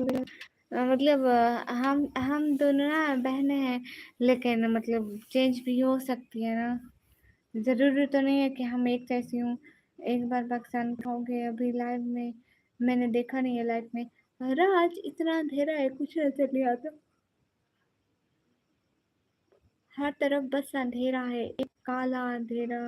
A: मतलब हम दोनों ना बहनें हैं, लेकिन मतलब चेंज भी हो सकती है ना। ज़रूरी तो नहीं है कि हम एक जैसी हों। एक बार पाकिस्तान खाओगे अभी लाइव में, मैंने देखा नहीं है लाइव में। राज इतना अंधेरा है, कुछ नजर नहीं आता, हर तरफ बस अंधेरा है, एक काला अंधेरा।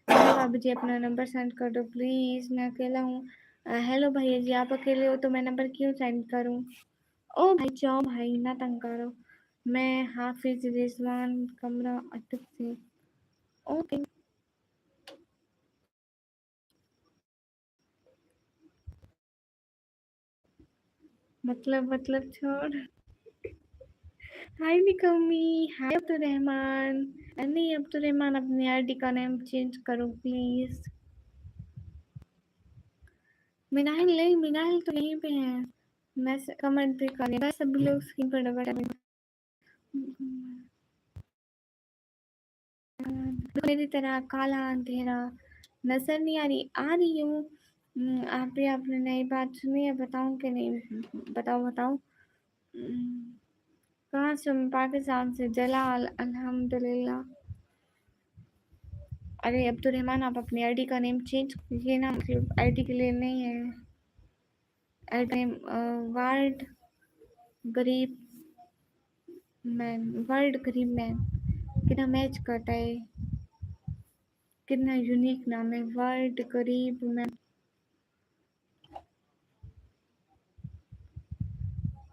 A: हेलो भाभी जी, अपना नंबर सेंड कर दो प्लीज़, मैं अकेला हूँ। हेलो भैया जी, आप अकेले हो तो मैं नंबर क्यों सेंड करूँ? ओ भाई जाओ भाई, ना तंग करो। मैं हाफिज रिजवान कमरा अटक से। ओके। मतलब छोड़। हाय निकमी, हाय अब्दुलरहमान। नहीं अब्दुलरहमान, अपनी आईडी का नेम चेंज करो प्लीज। मिनाहिल नहीं, मिनाहिल तो यहीं पे है। मैं कमेंट भी कर बस सभी लोग स्क्रीन पर बैठे। मेरी तरह काला अंधेरा नजर नहीं आ रही, आ रही हूँ। आप भी आपने नई बात सुनी है, बताऊं कि नहीं? बताओ बताओ। हम्म, कहाँ से? पाकिस्तान से। जलाल, अल्हम्दुलिल्लाह। अरे अब्दुर्रहमान, आप अपनी आईडी का नेम चेंज, ये ना मतलब आईडी के लिए नहीं है। आईडी नेम वर्ल्ड गरीब मैन, वर्ल्ड गरीब मैन। कितना मैच करता है, कितना यूनिक नाम है, वर्ल्ड गरीब मैन।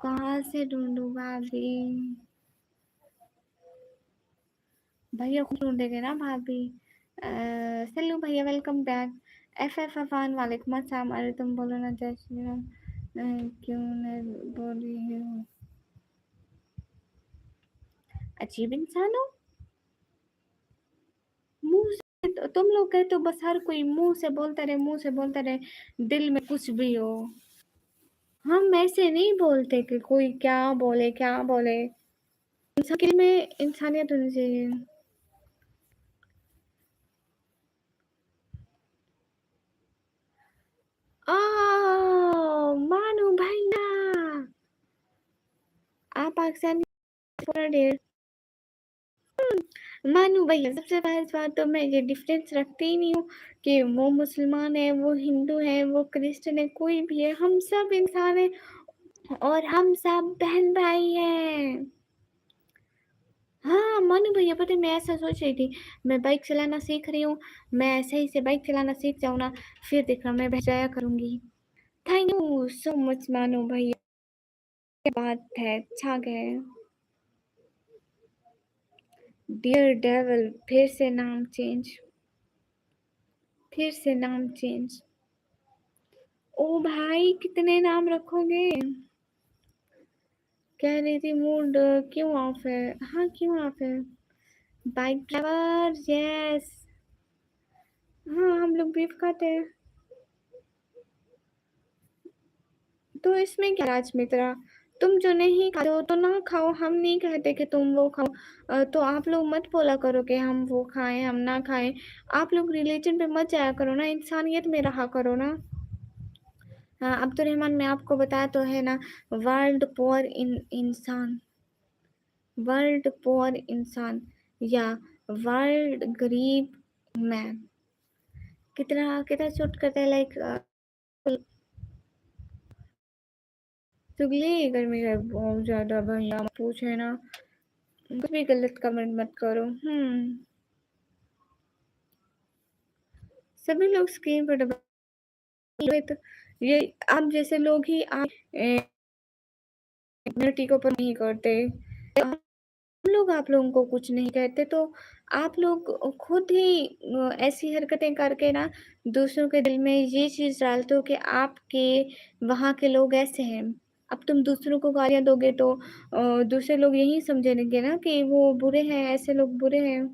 A: कहाँ से ढूंढूं भाभी? भैया को ढूंढेंगे ना भाभी। सल्लू भैया वेलकम बैक। एफ अफान वालेकुम अस्सलाम। अरे तुम बोलो ना जय श्री राम। क्यों नहीं बोल रही हो? अजीब इंसान हो। मुंह से तुम लोग कहते हो बस, हर कोई मुंह से बोलता रहे, मुंह से बोलता रहे, दिल में कुछ भी हो। हम ऐसे नहीं बोलते कि कोई क्या बोले क्या बोले। इंसान के में इंसानियत होनी चाहिए। मानू भैया, आप पाकिस्तानी। मानू भैया, सबसे पहली बात तो मैं ये डिफरेंस रखती ही नहीं हूँ कि वो मुसलमान है, वो हिंदू है, वो क्रिश्चियन है, कोई भी है, हम सब इंसान है और हम सब बहन भाई हैं। हाँ मानू भैया, पता है मैं ऐसा सोच रही थी, मैं बाइक चलाना सीख रही हूँ, मैं सही से बाइक चलाना सीख जाऊँ ना, फिर देखना मैं जाया करूंगी। Thank you so much Manu भैया, बात है, अच्छा गए। डियर डेविल, फिर से नाम चेंज, फिर से नाम चेंज। ओ भाई, कितने नाम रखोगे? कह रही थी मूड क्यों ऑफ है? हाँ क्यों ऑफ है? Bike driver, yes. हाँ हम लोग बीफ खाते हैं। तो इसमें क्या राजमित्रा, तुम जो नहीं खाते हो तो ना खाओ, हम नहीं कहते कि तुम वो खाओ। तो आप लोग मत बोला करो कि हम वो खाएं हम ना खाएं। आप लोग रिलीजन पे मत जाया करो ना, इंसानियत में रहा करो ना। हाँ अब्दुल रहमान, मैं आपको बताया तो है ना, वर्ल्ड पुअर इंसान, वर्ल्ड पुअर इंसान या वर्ल्ड गरीब मैन। कितना कितना सूट करता है, लाइक चुगली गर्मी है बहुत ज्यादा भैया, पूछे ना, कुछ भी गलत कमेंट मत करो। सभी लोग स्क्रीन पर दबा, तो ये आप जैसे लोग ही आप कम्युनिटी को ऊपर नहीं करते, हम लोग आप लोगों को कुछ नहीं कहते, तो आप लोग खुद ही ऐसी हरकतें करके ना दूसरों के दिल में ये चीज डालते हो कि आपके वहाँ के लोग ऐसे हैं। अब तुम दूसरों को गालियां दोगे तो दूसरे लोग यही समझेंगे ना कि वो बुरे हैं, ऐसे लोग बुरे हैं।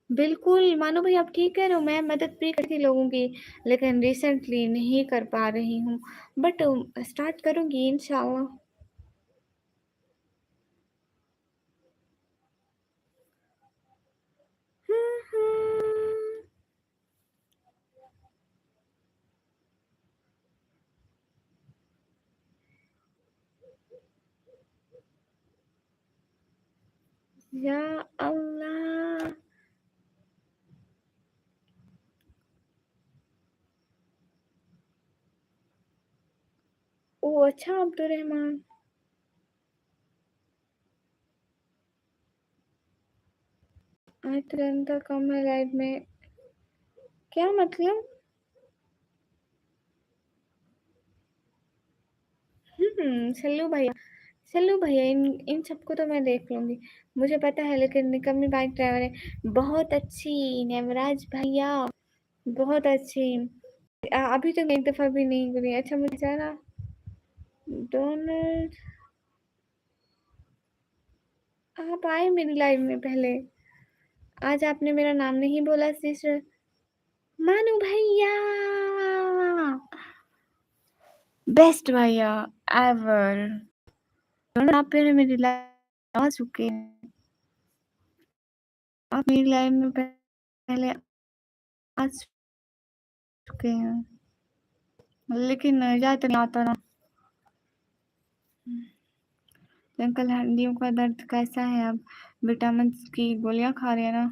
A: बिल्कुल मानो भाई, आप ठीक कह रहे हो, मैं मदद भी करती लोगों की, लेकिन रिसेंटली नहीं कर पा रही हूँ, बट स्टार्ट करूंगी इंशाल्लाह। या अल्लाह। ओ अच्छा अब्दुल रहमान। आज तुरंत कम है लाइफ में, क्या मतलब? सल्लू भैया, सल्लू भैया, इन सबको तो मैं देख लूंगी, मुझे पता है, लेकिन निकम्मी बाइक ड्राइवर है। बहुत अच्छी नेवराज भैया, बहुत अच्छी। अभी तक एक दफा भी नहीं करी। अच्छा मुझे जाना डोनल्ड, आप आए मेरी लाइफ में पहले, आज आपने मेरा नाम नहीं बोला सिस्टर। मानू भैया, बेस्ट भैया एवर। आप पहले मेरी लाइफ आ चुके हैं, आप मेरी लाइफ में पहले आ चुके हैं, लेकिन याद नहीं आता ना। अंकल हड्डियों का दर्द कैसा है अब? विटामिन की गोलियाँ खा रहे हैं ना?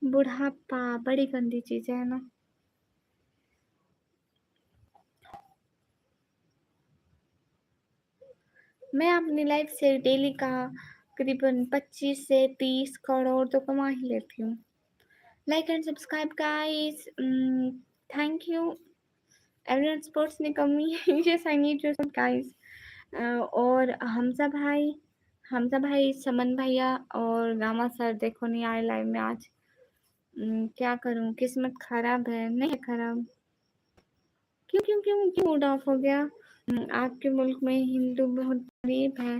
A: बुढ़ापा बड़ी गंदी चीज़ है ना? मैं अपनी लाइफ से डेली का करीबन 25 से 30 करोड़ तो कमा ही लेती हूँ। Like and subscribe guys. Thank you. Everyone supports me कमी yes I need your support guys. और हमजा भाई समन भैया और गामा सर देखो नहीं आए लाइव में आज। क्या करूँ, किस्मत खराब है। नहीं है खराब, क्यों क्यों क्यों क्यों मूड ऑफ हो गया? आपके मुल्क में हिंदू बहुत गरीब है,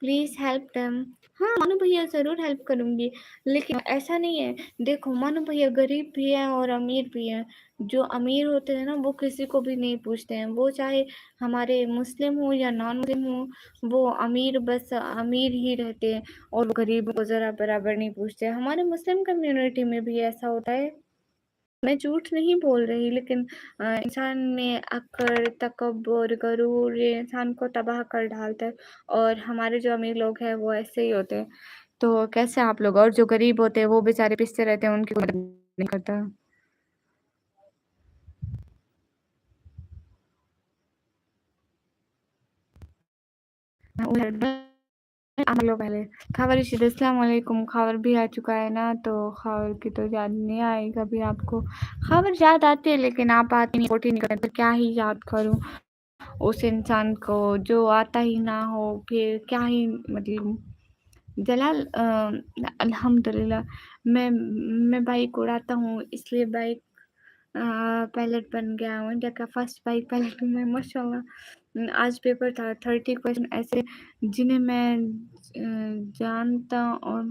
A: प्लीज हेल्प देम। हाँ मानो भैया जरूर हेल्प करूंगी, लेकिन ऐसा नहीं है। देखो मानो भैया गरीब भी है और अमीर भी है। जो अमीर होते हैं ना वो किसी को भी नहीं पूछते हैं, वो चाहे हमारे मुस्लिम हो या नॉन मुस्लिम हो, वो अमीर बस अमीर ही रहते हैं और गरीब को जरा बराबर नहीं पूछते। हमारे मुस्लिम कम्युनिटी में भी ऐसा होता है। मैं झूठ नहीं बोल रही, लेकिन इंसान में अक्ल, तकब्बुर, गरूर ये इंसान को तबाह कर डालता है। और हमारे जो अमीर लोग हैं वो ऐसे ही होते हैं। तो कैसे आप लोग, और जो गरीब होते हैं वो बेचारे पिसते रहते हैं, उनकी कोई मदद नहीं करता। हम लोग पहले खबर इसी अस्सलाम वालेकुम। खबर भी आ चुका है ना, तो खबर की तो याद नहीं आएगी कभी आपको। खबर याद आती है लेकिन आप आती नहीं, नहीं करते तो क्या ही याद करूं उस इंसान को जो आता ही ना हो, फिर क्या ही मतलब। जलाल अल्हम्दुलिल्लाह मैं बाइक उड़ाता हूँ, इसलिए बाइक पायलट बन गया हूँ। इंडिया का फर्स्ट बाइक पायलट हूँ मैं माशाल्लाह। आज पेपर था 30 क्वेश्चन ऐसे जिन्हें मैं जानता और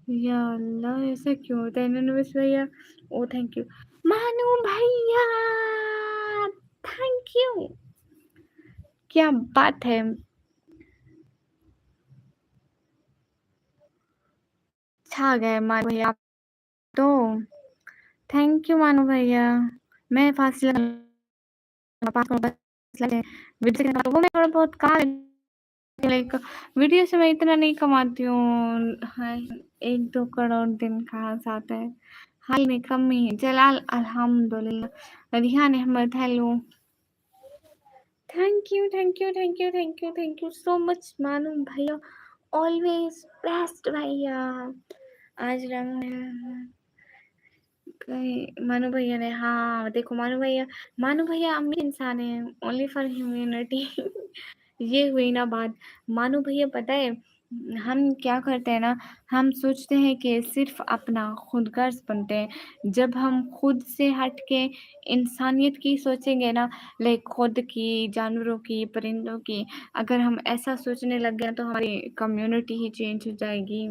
A: या अल्लाह ऐसा क्यों होता है? एनिवर्स भैया, ओ थैंक यू। मानू भैया थैंक यू, क्या बात है। छा गए मानू भैया आप तो। थैंक यू मानू भैया। मैं फासिला वो मैं थोड़ा बहुत कहा, लाइक वीडियो से मैं इतना नहीं कमाती हूँ। हाँ, 1-2 करोड़ दिन कहाँ से आता है? हाल में कम ही है। जलाल अल्हम्दुलिल्लाह। Rihan Ahmad hello. Thank you thank you thank you thank you thank you so much Manu भैया, ऑलवेज बेस्ट भैया। आज रंग मानू भैया ने, हाँ देखो मानू भैया अमीर इंसान है, ओनली फॉर ह्यूमैनिटी। ये हुई ना बात। मानू भैया पता है हम क्या करते हैं ना, हम सोचते हैं कि सिर्फ अपना खुद गर्ज बनते हैं। जब हम खुद से हट के इंसानियत की सोचेंगे ना, लाइक खुद की, जानवरों की, परिंदों की, अगर हम ऐसा सोचने लग गए तो हमारी कम्युनिटी ही चेंज हो जाएगी।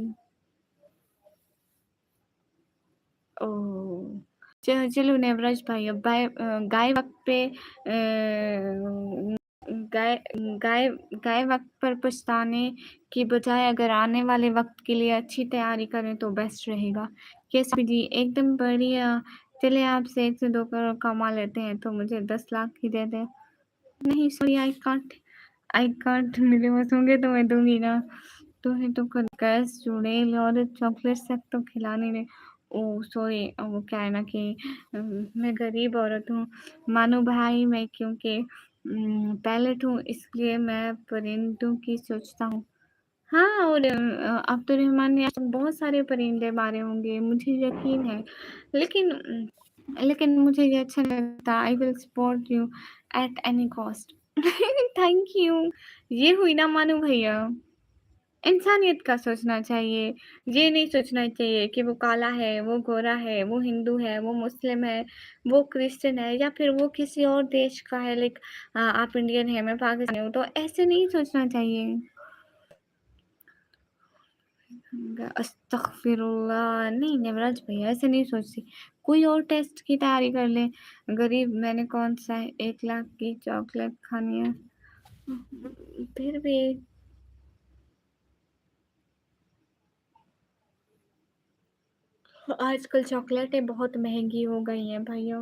A: ओह! चलो नेवराज भाई, अब गाय वक़्त पे गाय गाय गाय वक़्त पर पछताने की बजाय अगर आने वाले वक़्त के लिए अच्छी तैयारी करें तो बेस्ट रहेगा। कैसे जी? एकदम बढ़िया। चलिए आपसे 1 से 2 करोड़ कमा लेते हैं तो मुझे 10 लाख ही दे दें। नहीं सॉरी, आई कांट, मिले बस होंगे तो मैं दूँगी ना। तुम्हें तो खुद गैस चुड़ैल और चॉकलेट तक तो खिलाने ने। ओह सॉरी, वो क्या है ना कि मैं गरीब औरत हूँ मानो भाई। मैं क्योंकि पायलट हूँ इसलिए मैं परिंदों की सोचता हूँ। हाँ, और अब्दुर्रहमान ने आज बहुत सारे परिंदे मारे होंगे मुझे यकीन है, लेकिन लेकिन मुझे ये अच्छा नहीं लगता। I will support you at any cost. Thank you. ये हुई ना मानो भैया, इंसानियत का सोचना चाहिए। ये नहीं सोचना चाहिए कि वो काला है, वो गोरा है, वो हिंदू है, वो मुस्लिम है, वो क्रिश्चियन है या फिर वो किसी और देश का है। लाइक आप इंडियन हैं, मैं पाकिस्तानी हूँ, तो ऐसे नहीं सोचना चाहिए। अस्तगफिरुल्लाह, नहीं नेवराज भैया ऐसे नहीं सोचती। कोई और टेस्ट की तैयारी कर ले। गरीब मैंने कौन सा है, 1 लाख की चॉकलेट खानी है। फिर भी आजकल चॉकलेटें बहुत महँगी हो गई हैं भैया।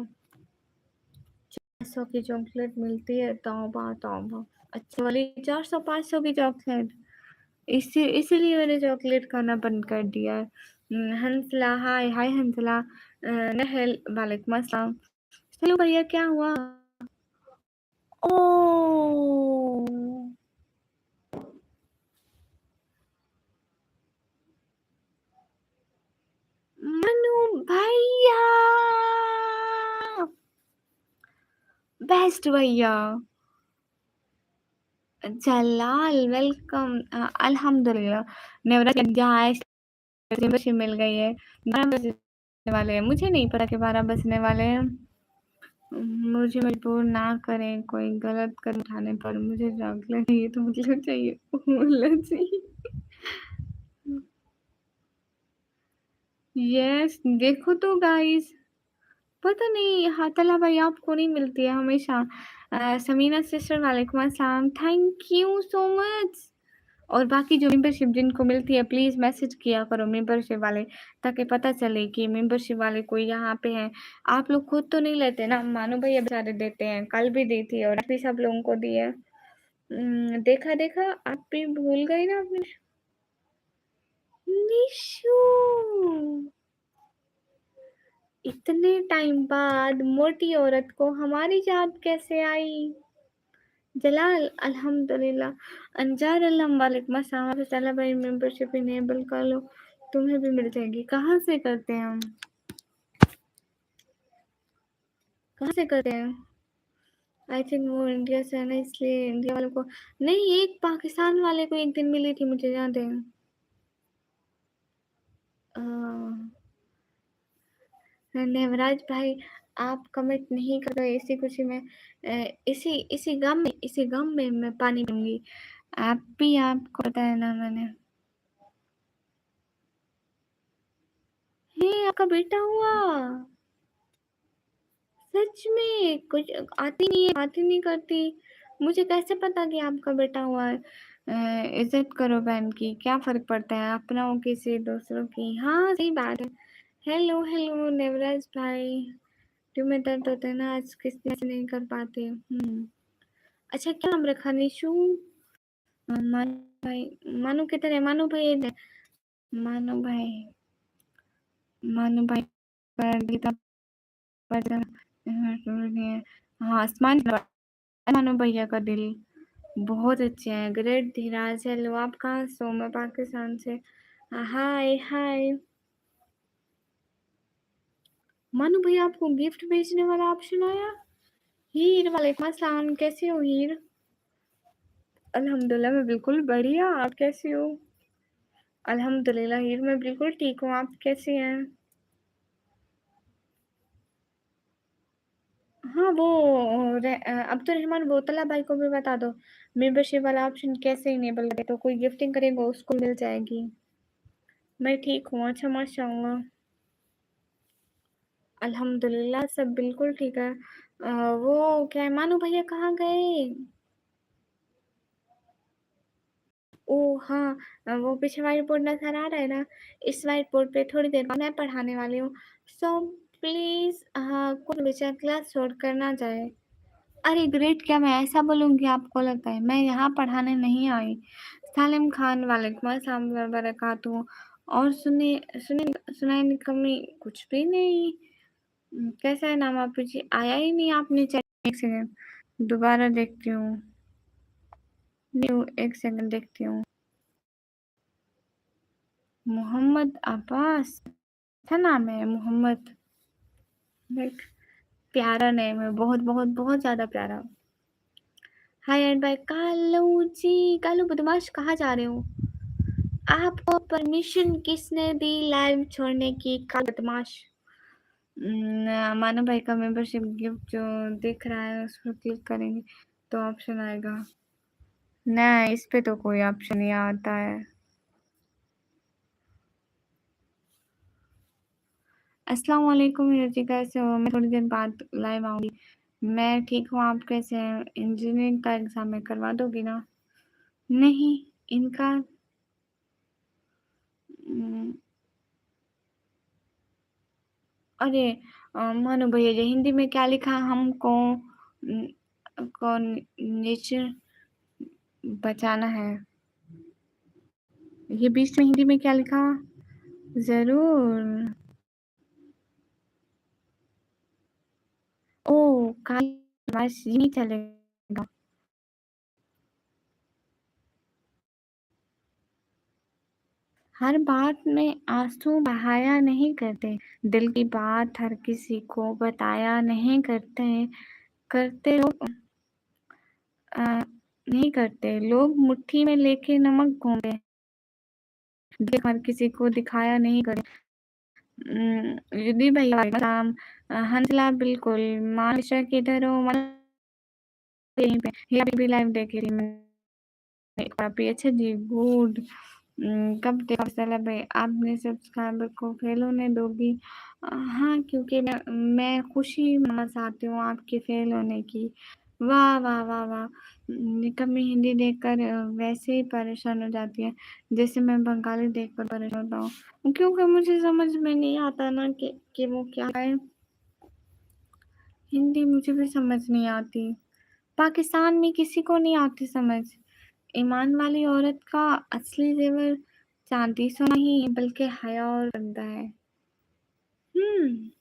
A: 500 की चॉकलेट मिलती है, तौबा तौबा। अच्छी वाली 400-500 की चॉकलेट, इसीलिए मैंने चॉकलेट खाना बंद कर दिया है। हंसला, हाय हाय हंसला। नहल, वालेकुम अस्सलाम। हेलो भैया, क्या हुआ? ओह! मनु भैया! बेस्ट भैया। जलाल, वेलकम। अल्हम्दुलिल्लाह। नेवरत जहाँ मेंबरशिप मिल गई है। 12 बजने वाले हैं। मुझे नहीं पता कि 12 बजने वाले हैं। मुझे मजबूर ना करें कोई गलत कदम उठाने पर। मुझे चॉकलेट चाहिए तो मतलब चाहिए। लस्सी। यस, देखो तो गाइस, पता नहीं हातला भाई आपको नहीं मिलती है हमेशा। समीना सिस्टर, वालेकुम अस्सलाम। Thank you so much. और बाकी जो मेंबरशिप जिनको मिलती है प्लीज़ मैसेज किया करो मेंबरशिप वाले, ताकि पता चले कि मेंबरशिप वाले कोई यहाँ पे हैं। आप लोग खुद तो नहीं लेते ना, मानो भैया बेचारे देते हैं, कल भी दी थी और आज भी सब लोगों को दी है। देखा देखा, आप भी भूल गई ना अपने। निशु, इतने टाइम बाद मोटी औरत को हमारी याद कैसे आई? जलाल, अल्हम्दुलिल्लाह। अंजार अल्लाह, वालेकुम अस्सलाम। चला भाई मेंबरशिप इनेबल कर लो, तुम्हें भी मिल जाएगी। कहाँ से करते हैं हम? कहाँ से करते हैं? आई थिंक वो इंडिया से है ना, इसलिए इंडिया वालों को नहीं, एक पाकिस्तान वाले को एक दिन मिली थी, मुझे याद है। नेवराज भाई, आप कमेंट नहीं कर रहे, इसी खुशी में इसी गम में मैं पानी पीऊंगी। आप भी, आपको पता है ना मैंने। हे, आपका बेटा हुआ? सच में कुछ आती नहीं है, बात ही नहीं करती। मुझे कैसे पता कि आपका बेटा हुआ है? इज्जत करो बहन की, क्या फर्क पड़ता है अपनाओं की से दूसरों की। हाँ सही बात है। हेलो हेलो नेवराज भाई, ट्यूब में दर्द होता है ना, आज किस दिन से नहीं कर पाते। अच्छा, क्या नाम रखा? निशु? मानू भाई। मानू किधर है? मानू भाई इधर। मानू भाई, मानू भाई पर गीता पर हाँ, आसमान मानो भैया का दिल बहुत अच्छे हैं। ग्रेट धीराज, हेलो, आप कहाँ से हो? मैं पाकिस्तान से। हाय हाय। मानो भैया, आपको गिफ्ट भेजने वाला ऑप्शन आया? हीर, वालेकुम अस्सलाम। कैसे हो हीर? अल्हम्दुलिल्लाह, मैं बिल्कुल बढ़िया। आप कैसी हो? अल्हम्दुलिल्लाह हीर, मैं बिल्कुल ठीक हूँ। आप कैसी हैं? हाँ, वो अब्दुल रहमान बोतला भाई को भी बता दो मेंबरशिप वाला ऑप्शन कैसे इनेबल करे, तो कोई गिफ्टिंग करेगा उसको मिल जाएगी। मैं ठीक हूँ। अच्छा, माशाल्लाह। अल्हम्दुलिल्लाह सब बिल्कुल ठीक है। वो क्या है, मानू भैया कहाँ गए? ओह हाँ, वो पीछे व्हाइट बोर्ड नजर आ रहा है ना, इस व्हाइट बोर्ड पे थोड़ी देर बाद मैं पढ़ाने वाली हूँ। सो प्लीज, हाँ, कोई बच्चा क्लास छोड़ कर ना जाए। अरे ग्रेट, क्या मैं ऐसा बोलूँगी आपको लगता है? मैं यहाँ पढ़ाने नहीं आई। सालिम खान, वालेकुम अस्सलाम वबरकातुहू। और सुनाई कमी कुछ भी नहीं। कैसा है नाम आप जी? आया ही नहीं आपने चैट। एक सेकंड दोबारा देखती हूँ। न्यू, एक सेकंड देखती हूँ। मोहम्मद अब्बास, अच्छा नाम है मोहम्मद। देख, प्यारा नेम है, बहुत बहुत बहुत ज्यादा प्यारा। हाय एंड बाय कालू जी। कालू बदमाश, कहाँ जा रहे हो? आपको परमिशन किसने दी लाइव छोड़ने की, कालू बदमाश? मानो भाई का मेंबरशिप गिफ्ट जो दिख रहा है उस पर क्लिक करेंगे तो ऑप्शन आएगा। ना, इस पे तो कोई ऑप्शन नहीं आता है। अस्सलाम वालेकुम जी, कैसे हो? मैं थोड़ी देर बाद लाइव आऊंगी। मैं ठीक हूँ, आप कैसे हैं? इंजीनियरिंग का एग्जाम में करवा दोगी ना? नहीं, इनका उम, अरे मानो भैया जी, हिंदी में क्या लिखा हमको? को नेचर बचाना है। ये बीच में हिंदी में क्या लिखा? ज़रूर। ओह! बस ये नहीं चलेगा। हर बात में आँसू बहाया नहीं करते, दिल की बात हर किसी को बताया नहीं करते, करते लोग नहीं करते, लोग मुट्ठी में लेके नमक घूमते, दिल हर किसी को दिखाया नहीं करते। रिद्धि भैया वालेकुम सलाम, हंसला बिल्कुल, मानिशा किधर हो? यहीं पे, ये अभी भी लाइव देख रही मैं। काफ़ी अच्छा जी, गुड। कब देखा मतलब आपने सब्सक्राइबर को फेल होने दोगी? हाँ, क्योंकि मैं खुशी मनाना चाहती हूँ आपके फेल होने की। वाह, वाह, वाह, वाह! निकम्मी हिंदी देखकर वैसे ही परेशान हो जाती है, जैसे मैं बंगाली देखकर परेशान होता हूँ। क्योंकि मुझे समझ में नहीं आता ना कि वो क्या है। हिंदी मुझे भी समझ नहीं आती। पाकिस्तान में किसी को नहीं आती समझ। ईमान वाली औरत का असली ज़ेवर चांदी सोना नहीं बल्कि हया और पर्दा है। हुँ।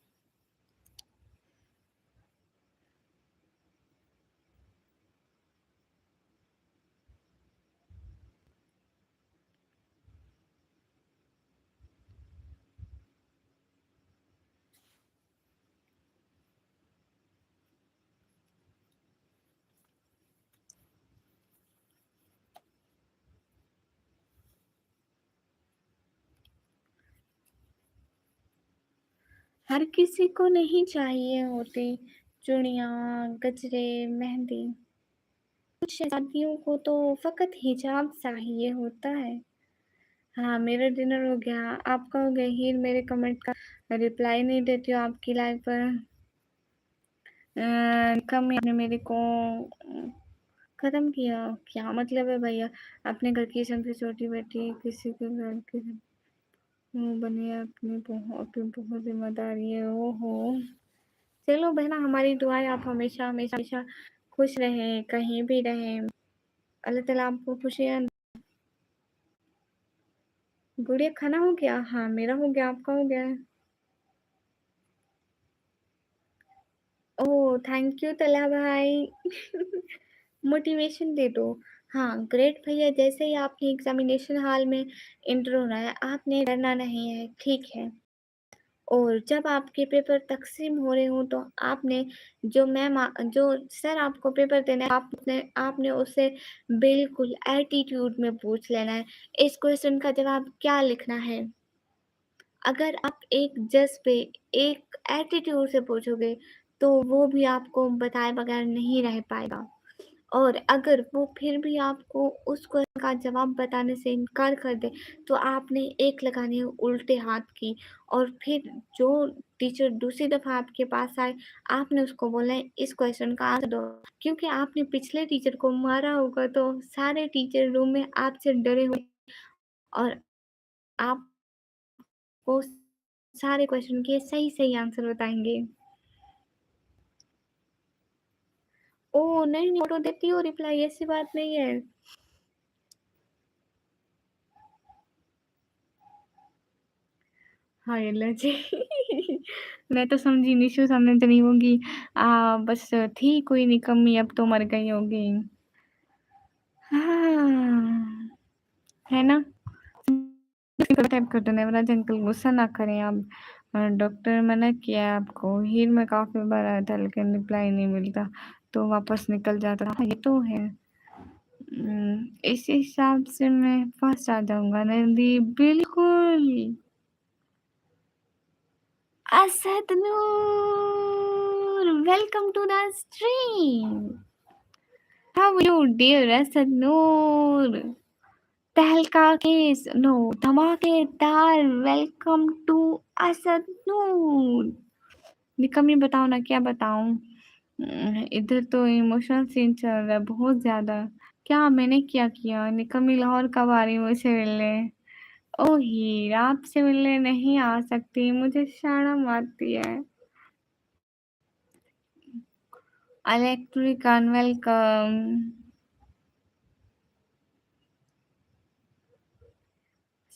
A: हर किसी को नहीं चाहिए होती चूड़ियाँ, गजरे, मेहंदी। कुछ शहज़ादियों को तो फ़कत हिजाब चाहिए होता है। हाँ, मेरा डिनर हो गया, आपका हो गया? हीर मेरे कमेंट का रिप्लाई नहीं देती हो आपकी लाइव पर। कम आपने मेरे को ख़त्म किया, क्या मतलब है भैया? अपने घर की सबसे छोटी बेटी किसी के घर की बनिए अपनी बहुत ज़िम्मेदारी है। ओहो! चलो बहना हमारी दुआएँ आप हमेशा हमेशा हमेशा खुश रहें, कहीं भी रहें। अल्लाह ताला आपको खुशियाँ गुड़िया खाना हो गया? हाँ, मेरा हो गया, आपका हो गया? ओह! थैंक यू तला भाई। मोटिवेशन दे दो। हाँ, ग्रेट भैया जैसे ही आपने एग्ज़ामिनेशन हॉल में एंटर होना है, आपने डरना नहीं है, ठीक है? और जब आपके पेपर तक़सीम हो रहे हों तो आपने जो सर आपको पेपर देना है आपने उससे बिल्कुल एटीट्यूड में पूछ लेना है, इस क्वेश्चन का जवाब क्या लिखना है? अगर आप एक जज पे एक एटीट्यूड से पूछोगे, तो वो भी आपको बताए बगैर नहीं रह पाएगा। और अगर वो फिर भी आपको उस क्वेश्चन का जवाब बताने से इनकार कर दे, तो आपने एक लगानी है उल्टे हाथ की और फिर जो टीचर दूसरी दफ़ा आपके पास आए, आपने उसको बोलना है इस क्वेश्चन का आंसर दो। क्योंकि आपने पिछले टीचर को मारा होगा तो सारे टीचर रूम में आपसे डरे हुए और आपको सारे क्वेश्चन के सही-सही आंसर बताएँगे। ओह! नहीं, नहीं ऑटो देती हो रिप्लाई ऐसी बात नहीं है। हाय अल्लाह जी। मैं तो समझी निशु समझ रही होंगी बस थी कोई निकम्मी अब तो मर गई होगी। हाँ, है ना? टाइप कर दो नेवराज अंकल गुस्सा ना करें आप। डॉक्टर मना किया है आपको। हीर में काफ़ी बार आया था लेकिन रिप्लाई नहीं मिलता तो वापस निकल जाता था। हाँ, ये तो है। इस हिसाब से मैं फँस आ जाऊँगा नंदी बिल्कुल। Asad Noor welcome to the stream. How are you dear Asad Noor? तहलका केस नो धमाकेदार वेलकम टू असद नूर। निकम्मी बताओ ना क्या बताऊं? इधर तो इमोशनल सीन चल रहा है बहुत ज्यादा। क्या मैंने क्या किया? निकम्मी लाहौर कब आ रही मुझसे मिलने? ओ हीर आपसे मिलने नहीं आ सकती मुझे शर्म आती है। Electric unwelcome.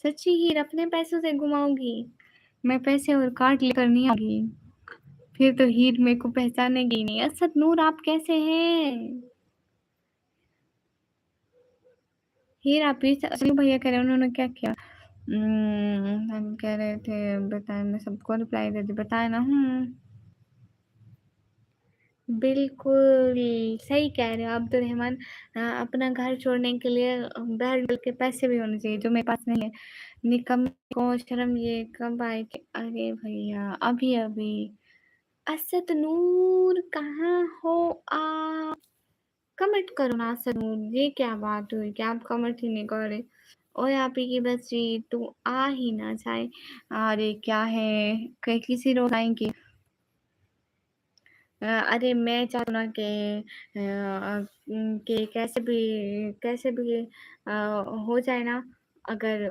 A: सच्ची हीर अपने पैसों से घुमाऊंगी मैं, पैसे और कार्ड लेकर नहीं आऊंगी। फिर तो हीर मेरे को पहचानेगी ही नहीं। असद नूर आप कैसे हैं? हीर आप ही असली भैया कह रहे हैं, उन्होंने क्या किया? हम कह रहे थे बताए, मैं सबको रिप्लाई दे दी, बताए ना। बिल्कुल सही कह रहे हो अब्दुल रहमान। अपना घर छोड़ने के लिए बैल के पैसे भी होने चाहिए, जो मेरे पास नहीं है। निकम को शर्म ये कब आए कि अरे भैया अभी अभी। असद नूर कहाँ हो आप? कमेंट करो ना असद नूर, ये क्या बात हुई कि आप कमेंट ही नहीं कर रहे? ओए आप ही की बच्ची, तू आ ही ना जाए। अरे क्या है, किसी रोज आएंगे। अरे मैं चाहती हूँ ना कि कैसे भी हो जाए ना। अगर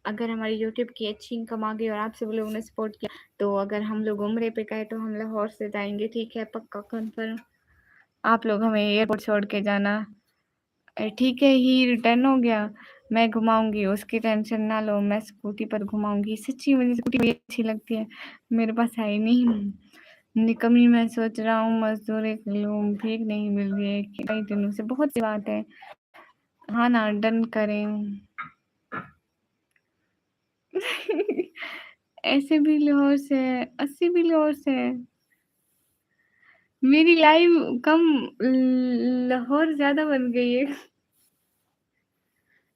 A: अगर हमारी यूट्यूब की अच्छी इनकम आ गई और आप सब लोगों ने सपोर्ट किया, तो अगर हम लोग उम्रे पे गए तो हम लाहौर से जाएंगे, ठीक है? पक्का कन्फर्म। आप लोग हमें एयरपोर्ट छोड़ के जाना। ठीक है, ही रिटर्न हो गया। मैं घुमाऊंगी, उसकी टेंशन ना लो, मैं स्कूटी पर घुमाऊंगी। सच्ची मुझे स्कूटी बड़ी अच्छी लगती है, मेरे पास है ही नहीं। निकम्मी मैं सोच रहा हूँ मजदूरी कर लूँ, भीख नहीं मिल रही है कई दिनों से। बहुत सी बात है। हाँ ना, डन करें। ऐसे भी लाहौर से है, 80 भी लाहौर से है। मेरी लाइव कम, लाहौर ज्यादा बन गई है।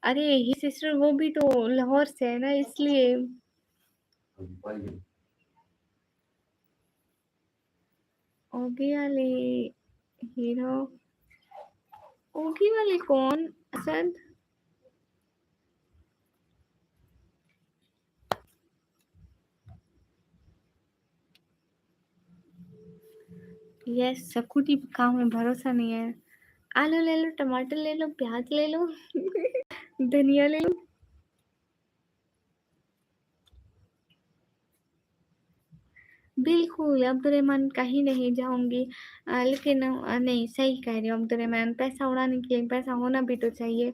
A: अरे ही सिस्टर वो भी तो लाहौर से है ना, इसलिए। ओगी वाली हीरो? ओगी वाली कौन? असद? यस, स्कूटी पे काम में भरोसा नहीं है। आलू ले लो, टमाटर ले लो, प्याज ले लो, धनिया ले लो। बिल्कुल अब्दुल रहमान, कहीं नहीं जाऊंगी। लेकिन नहीं, सही कह रही हो अब्दुल रहमान, पैसा उड़ाने के लिए पैसा होना भी तो चाहिए।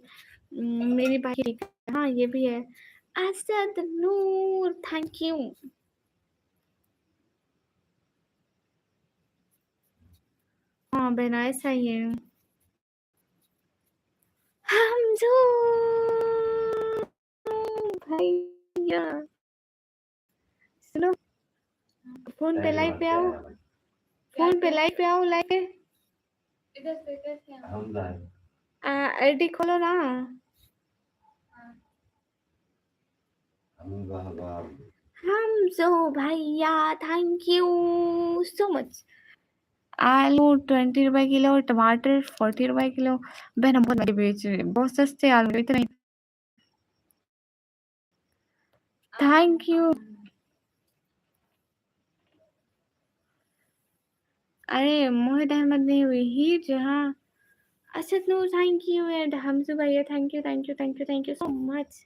A: मेरी भाई ठीक है, हाँ ये भी है। असद नूर थैंक यू। हाँ बहना, ऐसा ही है। हम जो भैया, सुनो, फोन पे लाइव पे आओ, फोन पे लाइव पे आओ, लाइव पे। इधर से कैसे आईडी खोलो ना। हम जो भैया थैंक यू सो मच। आलू 20 रुपए किलो, टमाटर 40 रुपए किलो। बहन हम बहुत महंगे बेच रहे हैं, बहुत सस्ते आलू, इतने। Thank you. अरे मोहित अहमद नहीं हुई ही जहाँ। अच्छा no, thank you and Hamsu भैया, thank you thank you thank you thank you so much.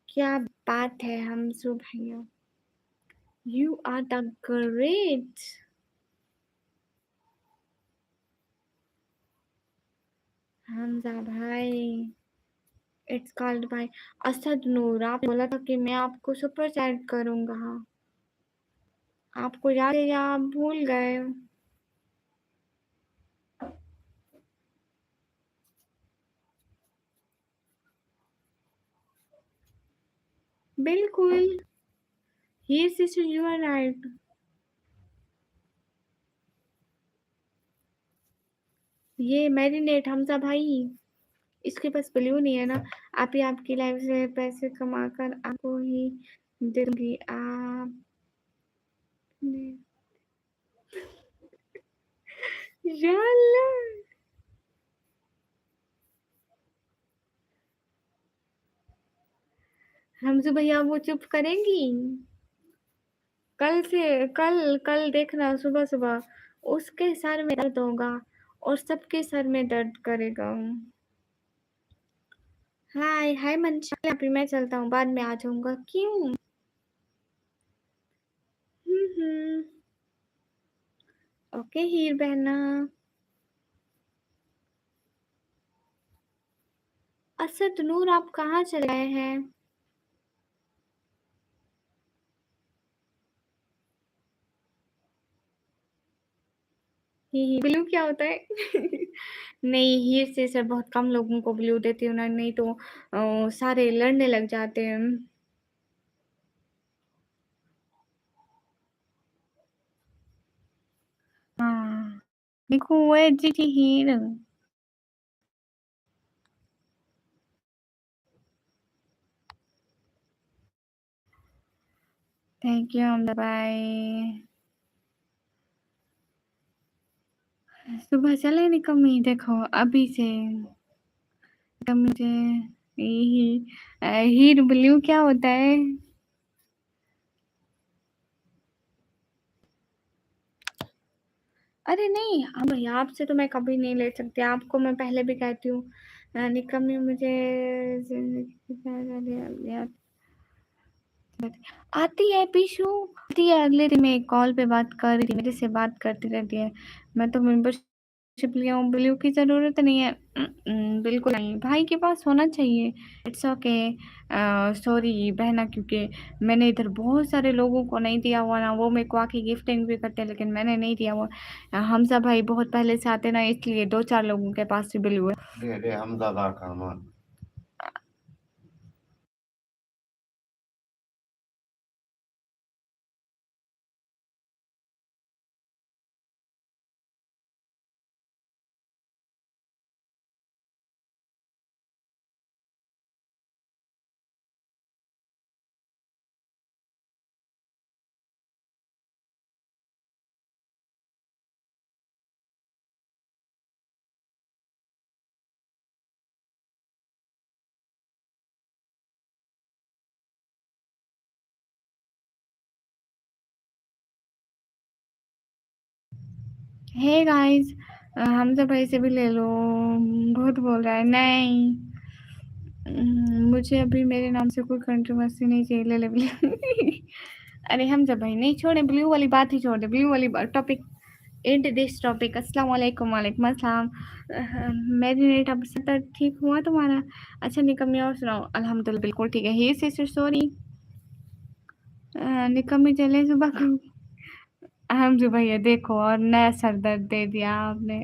A: क्या बात है हमसू भैया, you are the great. Hamza भाई, it's called by Asad Noor. आप बोला था कि मैं आपको सुपर चैट करूंगा। आपको याद है या आप भूल गए? बिल्कुल, ही सिस्टर यू आर राइट। ये मैरिनेट हमजा भाई, इसके पास ब्लू नहीं है ना। आप ही आपकी लाइफ से पैसे कमाकर आपको ही दे दूंगी। आप या अल्लाह। हमजू भैया वो चुप करेंगी? कल से, कल कल देखना सुबह सुबह उसके सर में दर्द होगा और सबके सर में दर्द करेगा। हाय हाय मंशा, अभी मैं चलता हूँ, बाद में आ जाऊंगा। क्यों? हम्म। ओके हीर बहना। अरशद नूर आप कहाँ चले गए हैं? ब्लू क्या होता है? नहीं, हीर से सर बहुत कम लोगों को ब्लू देती हूँ ना, नहीं तो सारे लड़ने लग जाते हैं। हाँ, देखो वो है जी जी हीर। Thank you bye. सुबह चले निकम्मी देखो अभी से। तब मुझे हीर ब्लू क्या होता है? अरे नहीं, अब भैया आपसे तो मैं कभी नहीं ले सकती, आपको मैं पहले भी कहती हूँ। निकम्मी मुझे जिंदगी की पहली याद आती है पीशू, आती है। अगले दिन मैं कॉल पे बात कर रही थी, मेरे से बात करती रहती है। मैं तो मेंबरशिप लिया हूँ, ब्लू की ज़रूरत नहीं है। बिल्कुल नहीं, भाई के पास होना चाहिए। It's okay. सॉरी बहना, क्योंकि मैंने इधर बहुत सारे लोगों को नहीं दिया हुआ ना, वो मेरे को आके गिफ्टिंग भी करते हैं, लेकिन मैंने नहीं दिया हुआ। हमजा भाई बहुत पहले से आते ना, इसलिए 2-4 लोगों के पास भी ब्लू है।
B: दे दे हमजा दा कहमान।
A: हे गाइस, हमजा भाई से भी ले लो। बहुत बोल रहा है नहीं। मुझे अभी मेरे नाम से कोई कंट्रोवर्सी नहीं चाहिए, ले ले ब्लू। अरे हमजा भाई नहीं, छोड़े ब्लू वाली बात ही छोड़ दे, ब्लू वाली टॉपिक एंड दिस टॉपिक। अस्सलाम वालेकुम। वालेकुम अस्सलाम। मेरिनेट अब से तो ठीक हुआ तुम्हारा? अच्छा निकम्मी और सुनाओ। अल्हम्दुलिल्लाह बिल्कुल ठीक है। ही सिस्टर सॉरी, निकम्मी चले सुबह को। हमजा भैया देखो, और नया सर दर्द दे दिया आपने।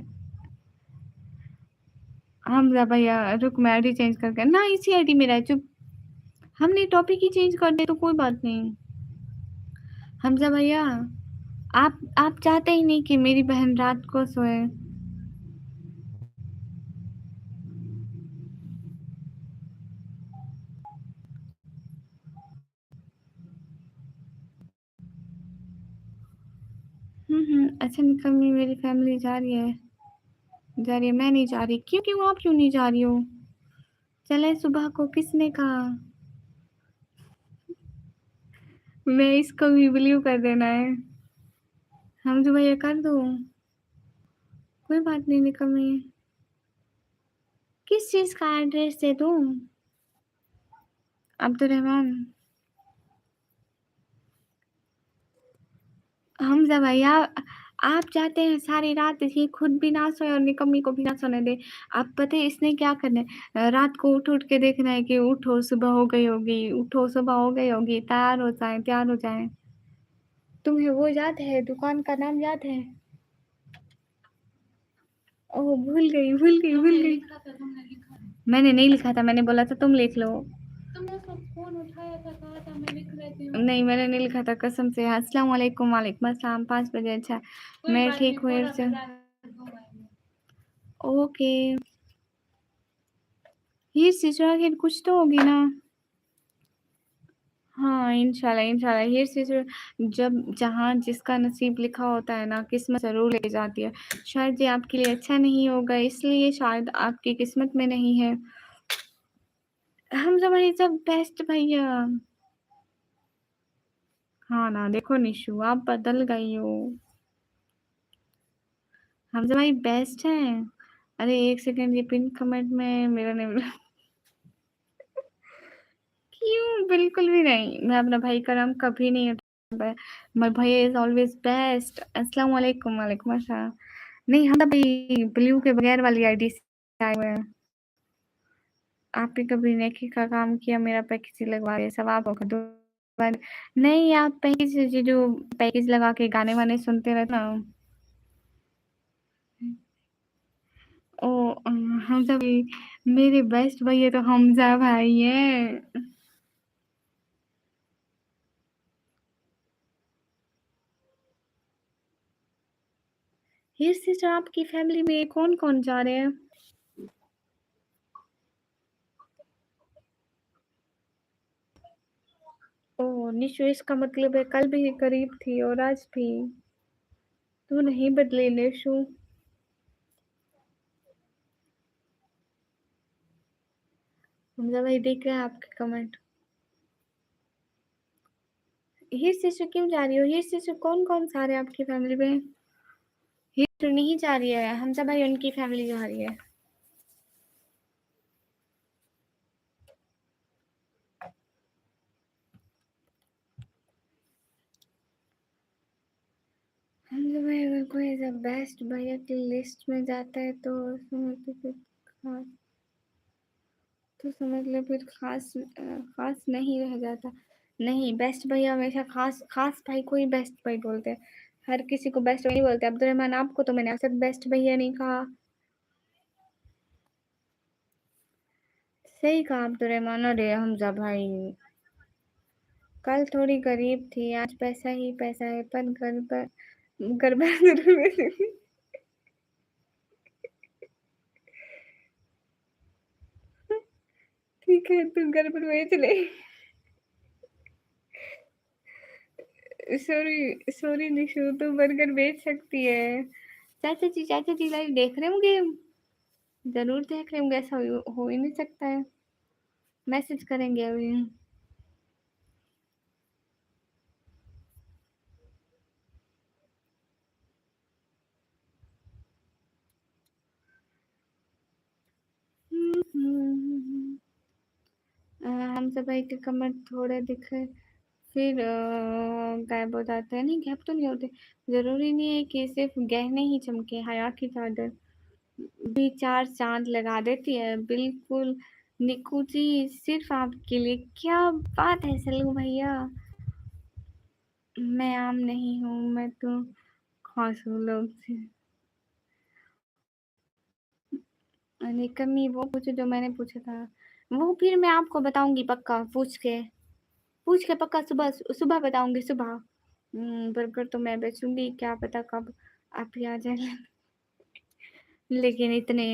A: हमजा भैया रुक, मैं आईडी चेंज करके ना, इसी आईडी में रह चुप। हमने टॉपिक ही चेंज कर दे तो कोई बात नहीं। हमजा भैया, आप चाहते ही नहीं कि मेरी बहन रात को सोए। अच्छा निकम्मी, मेरी फैमिली जा रही है, जा रही है, मैं नहीं जा रही। क्यों क्यों, आप क्यों नहीं जा रही हो? चले सुबह को, किसने कहा? मैं इसको भी ब्लू कर देना है। हमजा भैया कर दो, कोई बात नहीं निकम्मी। किस चीज़ का एड्रेस दे दूँ? अब्दुर्रहमान। हमजा भैया, आप चाहते हैं सारी रात ये खुद भी ना सोए और निकम्मी को भी ना सोने दे। आप पता है इसने क्या करना है? रात को उठ के देखना है कि उठो सुबह हो गई होगी, उठो सुबह हो गई होगी, तैयार हो जाए, तैयार हो जाए। तुम्हें वो याद है, दुकान का नाम याद है? ओह भूल गई, भूल गई, भूल गई। मैंने नहीं लिखा था, मैंने बोला था तुम लिख लो। तुमने उसका फोन उठाया था, कहा था मैं लिख लेती हूँ। नहीं मैंने नहीं लिखा था कसम से। अस्सलाम वालेकुम। वालेकुम अस्सलाम। 5 बजे। अच्छा मैं ठीक हूँ से। ओके। ये सिचुआ के कुछ तो होगी ना। हाँ इंशाल्लाह इंशाल्लाह। ये सिचुआ जब जहाँ जिसका नसीब लिखा होता है ना, किस्मत ज़रूर ले जाती है। शायद ये आपके लिए अच्छा नहीं होगा, इसलिए शायद आपकी किस्मत में नहीं है। हम हमारे सब बेस्ट भैया। हाँ ना, देखो निशु आप बदल गई हो। हम तुम्हारी बेस्ट हैं। अरे एक सेकंड, ये पिन कमेंट में मेरा नेम क्यों? बिल्कुल भी नहीं, मैं अपना भाई का नाम कभी नहीं उठाऊंगा। माय भैया इज ऑलवेज बेस्ट। अस्सलाम वालेकुम। वालेकुम अस्सलाम। नहीं हम तो भाई ब्लू के बगैर वाली आईडी से आए हुए हैं। आप ही कभी नेकी का काम किया, मेरा पैकेज लगवा दिया, सवाब होगा दो बार। नहीं, आप पैकेज जो पैकेज लगा के गाने-वाने सुनते रहते ना। ओ हमजा भाई, मेरे बेस्ट भैया तो हमजा भाई हैं। ये सिस्टर, आपकी फैमिली में कौन-कौन जा रहे हैं? ओह! निशु, इसका मतलब है कल भी करीब थी और आज भी। तू नहीं बदली निशु। हमजा भाई देख रहे हैं आपके कमेंट। ये सिस्टर क्यों जा रही हो? ये सिस्टर कौन-कौन सा रहे हैं आपकी फैमिली में? ये तो नहीं जा रही है, हमजा भाई उनकी फैमिली जा रही है। हमजा भाई अगर कोई ऐसा बेस्ट भैया की लिस्ट में जाता है तो समझ लो फिर खास नहीं रह जाता। नहीं, बेस्ट भैया हमेशा खास भाई को ही बेस्ट भाई बोलते हैं। हर किसी को बेस्ट नहीं बोलते। अब्दुर्रहमान, आपको तो मैंने आज तक बेस्ट भैया नहीं कहा। सही कहा अब्दुर्रहमान। अरे हमजा भाई, कल थोड़ी गरीब थी, आज पैसा ही पैसा है, पर गरबा जरूर है। ठीक है, तू गड़बड़ बेच ले। सॉरी सॉरी निशु, तू बर्गर बेच सकती है। चाचा जी लाइव देख रहे होंगे। जरूर देख रहे होंगे, ऐसा हो ही नहीं सकता है। मैसेज करेंगे अभी। हम सब भाई के कमेंट थोड़े दिखे फिर गायब हो जाते हैं। नहीं, गायब तो नहीं होते। जरूरी नहीं है कि सिर्फ गहने ही चमके। हया की चादर भी चार चांद लगा देती है। बिल्कुल निकू जी, सिर्फ आपके लिए। क्या बात है सलू भैया। मैं आम नहीं हूँ, मैं तो खास हूँ लोग से। अरे कमी वो पूछो जो मैंने पूछा था। वो फिर मैं आपको बताऊंगी पक्का, पूछ के पक्का सुबह सुबह बताऊंगी सुबह। बर्गर तो मैं बेचूंगी, क्या पता कब आप ही आ जाए। लेकिन इतने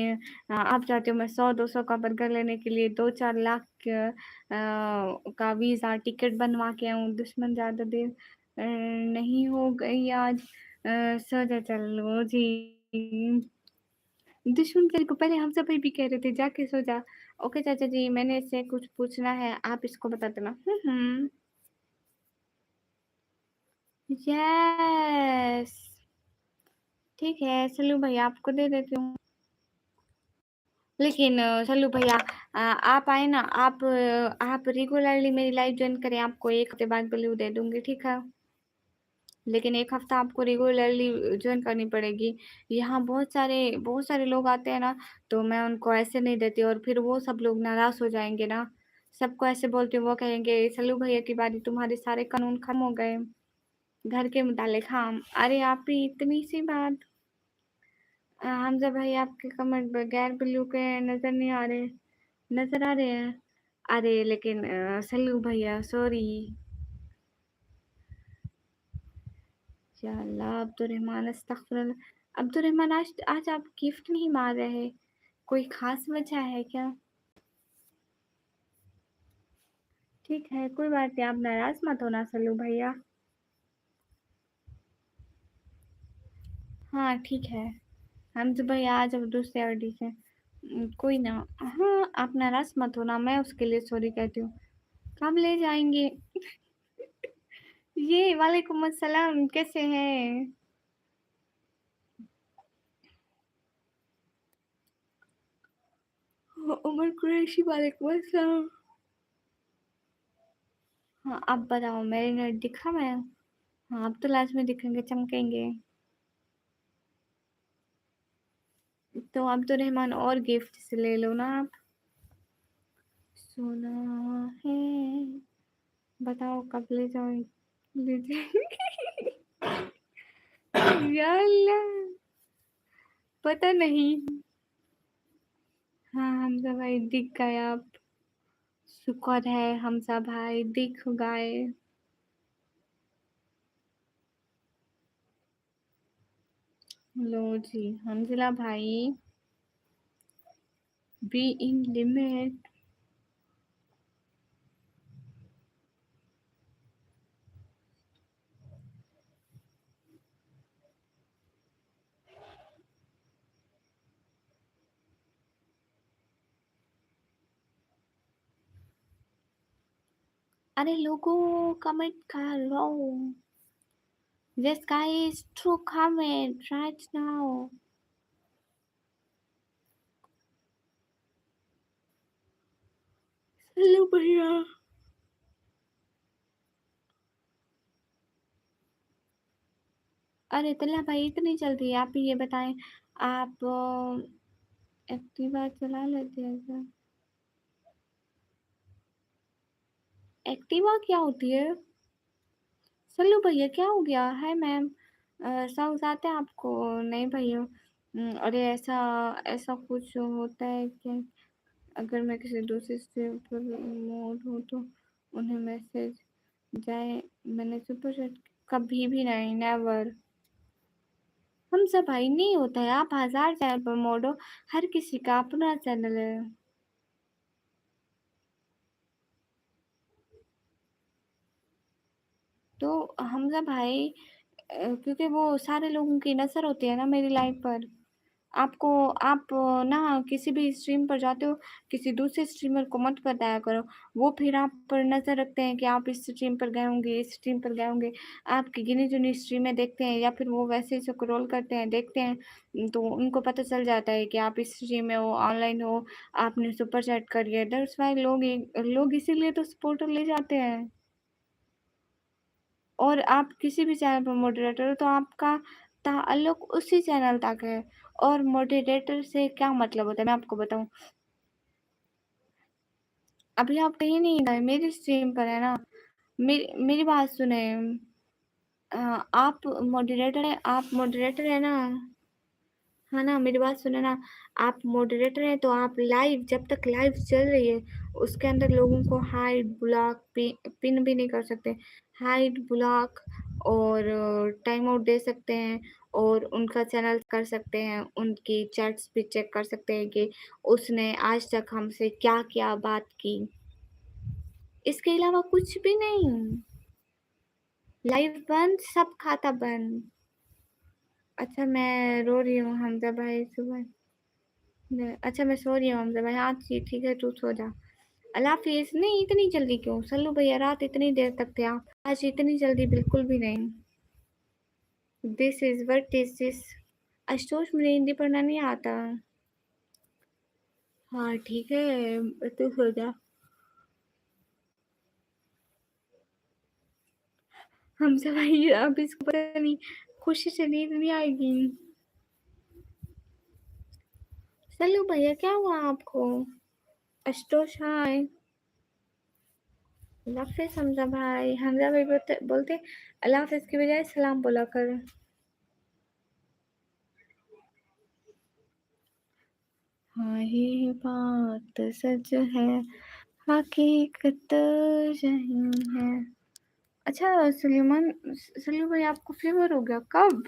A: आप चाहते हो मैं 100-200 का बर्गर लेने के लिए 2-4 लाख का वीज़ा टिकट बनवा के आऊँ। दुश्मन ज़्यादा देर नहीं हो गई आज। सो जा चलो जी। दुश्मन तेरे को पहले हम सब भी कह रहे थे जाके सो जा। ओके चाचा जी, मैंने इससे कुछ पूछना है, आप इसको बता देना। यस, ठीक है सल्लू भैया, आपको दे देती हूँ। लेकिन सल्लू भैया, आप आए ना, आप रेगुलरली मेरी लाइव ज्वाइन करें, आपको 1 हफ्ते बाद ब्लू दे दूँगी, ठीक है? लेकिन 1 हफ्ता आपको रेगुलरली ज्वाइन करनी पड़ेगी। यहाँ बहुत सारे लोग आते हैं ना, तो मैं उनको ऐसे नहीं देती और फिर वो सब लोग नाराज़ हो जाएँगे ना। सबको ऐसे बोलती हूँ, वो कहेंगे सल्लू भैया की बारी, तुम्हारे सारे कानून खत्म हो गए। घर के मुतालिक। हाँ, अरे आप ही इतनी सी बात। हमजा भाई, आपके कमेंट बगैर ब्लू के नज़र नहीं आ रहे। नज़र आ रहे हैं। अरे लेकिन सल्लू भैया सॉरी। या अल्लाह, अब्दुर्रहमान अस्तगफिरुल्लाह। अब्दुर्रहमान, आज आज आप गिफ्ट नहीं मार रहे, कोई खास वजह है क्या? ठीक है, कोई बात नहीं, आप नाराज मत होना सल्लू भैया। हाँ ठीक है, हम तो भाई आज अब दूसरे आईडी से कोई ना। हाँ, आप नाराज मत होना, मैं उसके लिए सॉरी कहती हूँ। कब ले जाएंगे? ये वालेकुम अस्सलाम, कैसे हैं? उमर कुरैशी, वालेकुम अस्सलाम। हाँ, अब बताओ, मेरे नेट दिखा मैं? हाँ, अब तो लास्ट में दिखेंगे, चमकेंगे। तो अब तो रहमान और गिफ्ट से ले लो ना आप। सोना है, बताओ कब ले जाओ, ले जाएंगे। या अल्लाह, पता नहीं। हाँ हमजा भाई दिख गए आप, शुक्र है हमजा भाई दिख गए। लो जी हमजिला भाई, बी इन लिमिट। अरे लोगों कमेंट करो, this guy is to comment right now। Hello भैया, अरे तल्ला भाई इतनी जल्दी आप ही ये बताएं, आप एक्टिवा चला लेते हैं क्या? एक्टिवा क्या होती है? सल्लू भैया क्या हो गया है मैम? सॉन्ग्स आते हैं आपको? नहीं भैया। अरे ऐसा ऐसा कुछ होता है कि अगर मैं किसी दूसरे स्ट्रीम पर मोड हूँ तो उन्हें मैसेज जाए। मैंने सुपर चैट कभी भी नहीं, नेवर। हम सब भाई नहीं होता है, आप 1000 चैनल पर मोड हो, हर किसी का अपना चैनल है। तो हमजा भाई क्योंकि वो सारे लोगों की नज़र होती है ना मेरी लाइफ पर। आपको आप ना किसी भी स्ट्रीम पर जाते हो, किसी दूसरे स्ट्रीमर को मत बताया करो, वो फिर आप पर नज़र रखते हैं कि आप इस स्ट्रीम पर गए होंगे, इस स्ट्रीम पर गए होंगे, आपकी गिनी-चुनी स्ट्रीमें देखते हैं या फिर वो वैसे ही स्क्रॉल करते हैं, देखते हैं, तो उनको पता चल जाता है कि आप इस स्ट्रीम में हो, ऑनलाइन हो, आपने सुपर चैट करी है। दैट्स व्हाई लोग इसीलिए तो सपोर्टर ले जाते हैं। और आप किसी भी चैनल पर मॉडरेटर हो तो आपका ताल्लुक उसी चैनल तक है, और मॉडरेटर से क्या मतलब होता है मैं आपको बताऊं। अभी आप कहीं नहीं गए, मेरी स्ट्रीम पर है ना। मेरी बात सुने। आप मॉडरेटर है, आप मॉडरेटर है ना। हाँ ना, मेरी बात सुने ना। आप मॉडरेटर हैं तो आप लाइव, जब तक लाइव चल रही है उसके अंदर लोगों को हाइड ब्लॉक पिन भी नहीं कर सकते। हाइड ब्लॉक और टाइम आउट दे सकते हैं, और उनका चैनल कर सकते हैं, उनकी चैट्स भी चेक कर सकते हैं कि उसने आज तक हमसे क्या क्या बात की। इसके अलावा कुछ भी नहीं। लाइव बंद, सब खाता बंद। अच्छा मैं रो रही हूँ हमजा भाई सुबह। अच्छा मैं सो रही हूँ हमजा भाई। हाँ जी ठीक है, तू सो जा। अल्लाह हाफिज़। नहीं इतनी जल्दी क्यों सल्लू भैया, रात इतनी देर तक थे आप? आज इतनी जल्दी बिल्कुल भी नहीं। This is what is this? Ashutosh मुझे हिंदी पढ़ना नहीं आता। हाँ ठीक है, तू सो जा। हमजा भाई अब इसको पता नहीं खुशी से नींद नहीं आएगी। सल्लू भैया क्या हुआ आपको? आशुतोष हाय। अल्लाह हाफिज़ हमजा भाई। हमजा भाई बोलते अल्लाह हाफिज़ की बजाय सलाम बोला कर। हाँ ये बात सच है, हकीकत यही है। अच्छा सुलेमान, सलीम भाई आपको फीवर हो गया कब?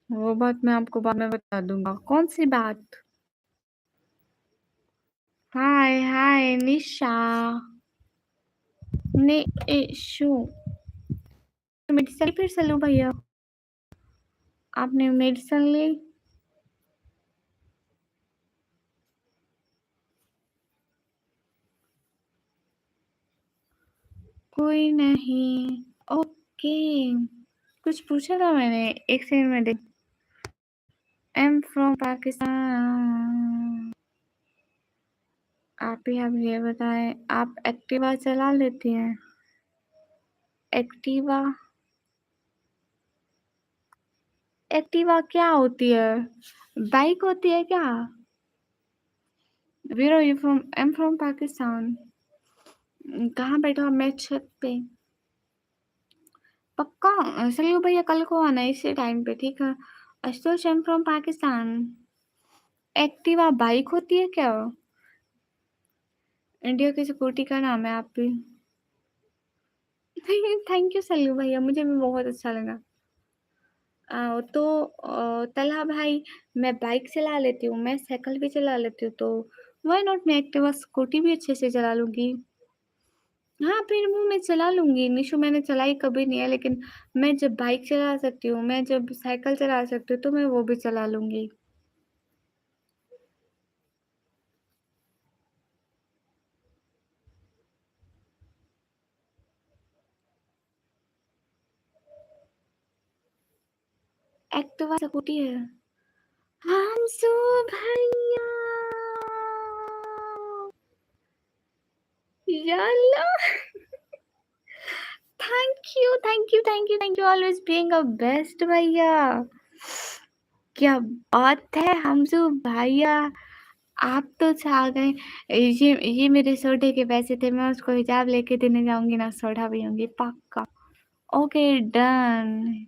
A: वो बात मैं आपको बाद में बता दूंगा। कौन सी बात? हाय हाय निशा। ने इशू मेडिसिन फिर सलू भैया, आपने मेडिसिन ली? कोई नहीं, ओके। कुछ पूछा था मैंने, एक सेकंड में देख। आई एम फ्रॉम पाकिस्तान। आप ही अब ये बताएं, आप एक्टिवा चला लेती हैं? एक्टिवा एक्टिवा क्या होती है? बाइक होती है क्या? Where are you from? I am from Pakistan. कहाँ बैठे हो? मैं छत पे। पक्का? चलिए भैया कल को आना इसी टाइम पे, ठीक है? Ashutosh, I am from Pakistan. Activa bike होती है क्या? इंडिया की सिक्योरिटी का नाम है आप भी। थैंक यू सल्लू भैया, मुझे भी बहुत अच्छा लगा। तो तलहा भाई, मैं बाइक चला लेती हूँ, मैं साइकिल भी चला लेती हूँ, तो व्हाई नॉट मैं एक्टिवा स्कूटी भी अच्छे से चला लूँगी। हाँ, फिर वो मैं चला लूँगी। निशु, मैंने चलाई कभी नहीं है, लेकिन मैं जब बाइक चला सकती हूँ, मैं जब साइकिल चला सकती हूँ, तो मैं वो भी चला लूँगी। एक्टिवा स्कूटी है। हमसू भैया, या अल्लाह! Thank you, thank you, thank you, thank you always being a best भैया। क्या बात है हमसू भैया, आप तो छा गए। ये मेरे सोडे के पैसे थे, मैं उसको हिजाब लेके देने जाऊंगी ना, सोडा पीऊंगी पक्का। Okay done.